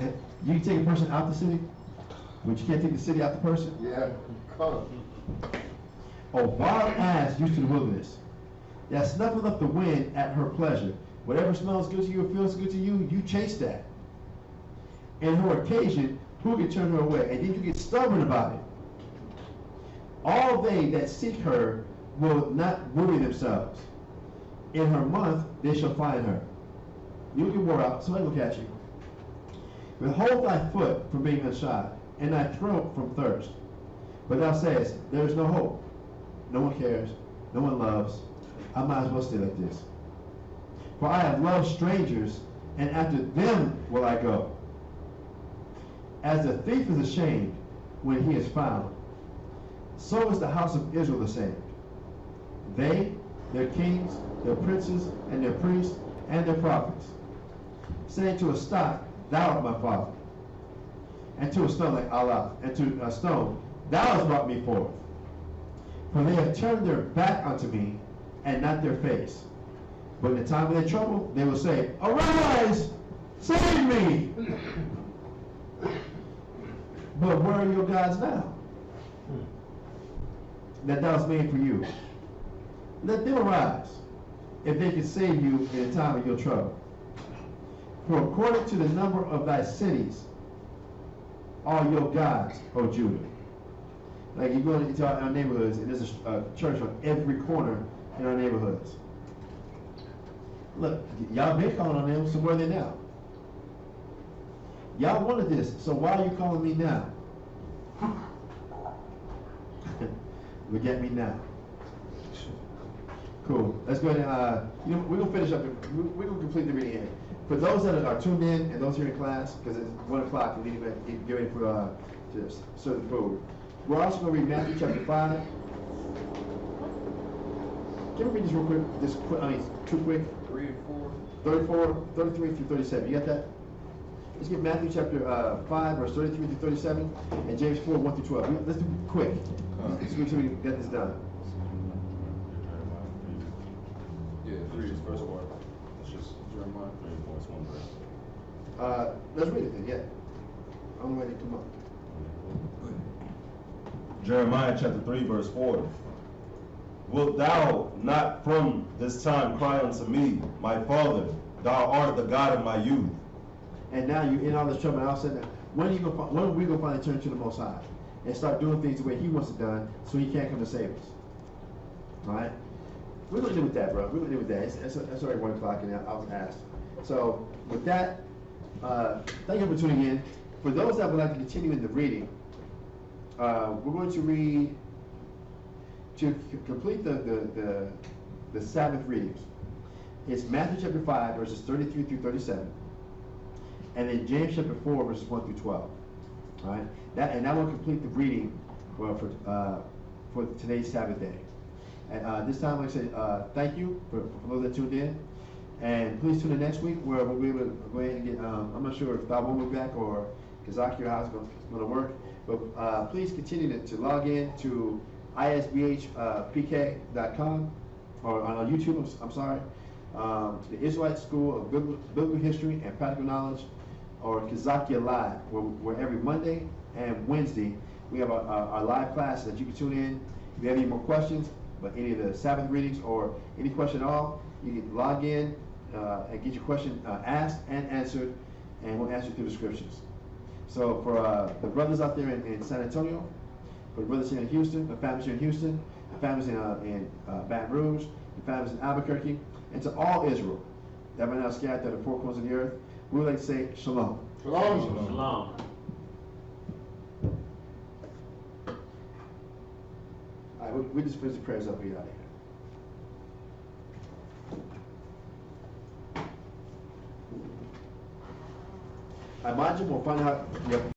And you can take a person out the city, but you can't take the city out the person? Yeah, come. A wild ass used to the wilderness, that snuffeth up the wind at her pleasure. Whatever smells good to you or feels good to you, you chase that. And her occasion, who can turn her away? And then you get stubborn about it. All they that seek her will not worry themselves. In her month they shall find her. You'll get wore out, somebody will catch you. Withhold thy foot from being unshod, and thy throat from thirst. But thou sayest, there is no hope. No one cares. No one loves. I might as well stay like this. For I have loved strangers, and after them will I go. As the thief is ashamed when he is found, so is the house of Israel ashamed. They, their kings, their princes, and their priests, and their prophets, saying to a stock, thou art my father, and to a stone like Allah, and to a stone, thou hast brought me forth. For they have turned their back unto me, and not their face. But in the time of their trouble, they will say, arise, save me. But where are your gods now? That thou hast made for you. Let them arise, if they can save you in the time of your trouble. For according to the number of thy cities are your gods, O Judah. Like you go into our neighborhoods, and there's a church on every corner in our neighborhoods. Look, y'all been calling on them, so where are they now? Y'all wanted this, so why are you calling me now? Look at me now. Cool. Let's go ahead and, we're going to finish up. We're going to complete the reading here. For those that are tuned in and those here in class, because it's 1 o'clock, we need to get ready for to serve the food. We're also going to read Matthew chapter 5. Can we read this real quick? Too quick. 3 and 4. 34, 33 through 37. You got that? Let's get Matthew chapter 5, verse 33 through 37, and James 4, 1 through 12. Let's do it quick. So we get this done. Yeah, 3 is Verse verse 4. 4. It's just Jeremiah. 3 and 4. It's one verse. Let's read it then, yeah. I'm ready to come up. Jeremiah chapter 3, verse 4. Wilt thou not from this time cry unto me, my Father, thou art the God of my youth? And now you're in all this trouble, and all of a sudden, when are we going to finally turn to the Most High and start doing things the way He wants it done so He can't come to save us? All right? We're going to do with that, bro. We're going to do with that. It's already 1 o'clock, and I was asked. So, with that, thank you for tuning in. For those that would like to continue in the reading, we're going to read, to complete the Sabbath readings. It's Matthew chapter 5, verses 33 through 37. And then James chapter 4, verses 1 through 12. All right? That will complete the reading for today's Sabbath day. And this time, like I said, thank you for those that tuned in. And please tune in next week where we'll be able to go ahead and get, I'm not sure if Thabo will be back or Kazaki or how it's going to work. But please continue to log in to isbhpk.com or on YouTube, I'm sorry. The Israelite School of Biblical History and Practical Knowledge, or Kazakia Live, where every Monday and Wednesday we have our live classes that you can tune in. If you have any more questions, but any of the Sabbath readings or any question at all, you can log in and get your question asked and answered, and we'll answer through the scriptures. So for the brothers out there in San Antonio, for the brothers here in Houston, the families here in Houston, the families in Baton Rouge, the families in Albuquerque, and to all Israel that are now scattered to the four corners of the earth, we would like to say shalom. Shalom. Shalom. All right, we just finish the prayers up, we get out of here. I imagine we'll find out.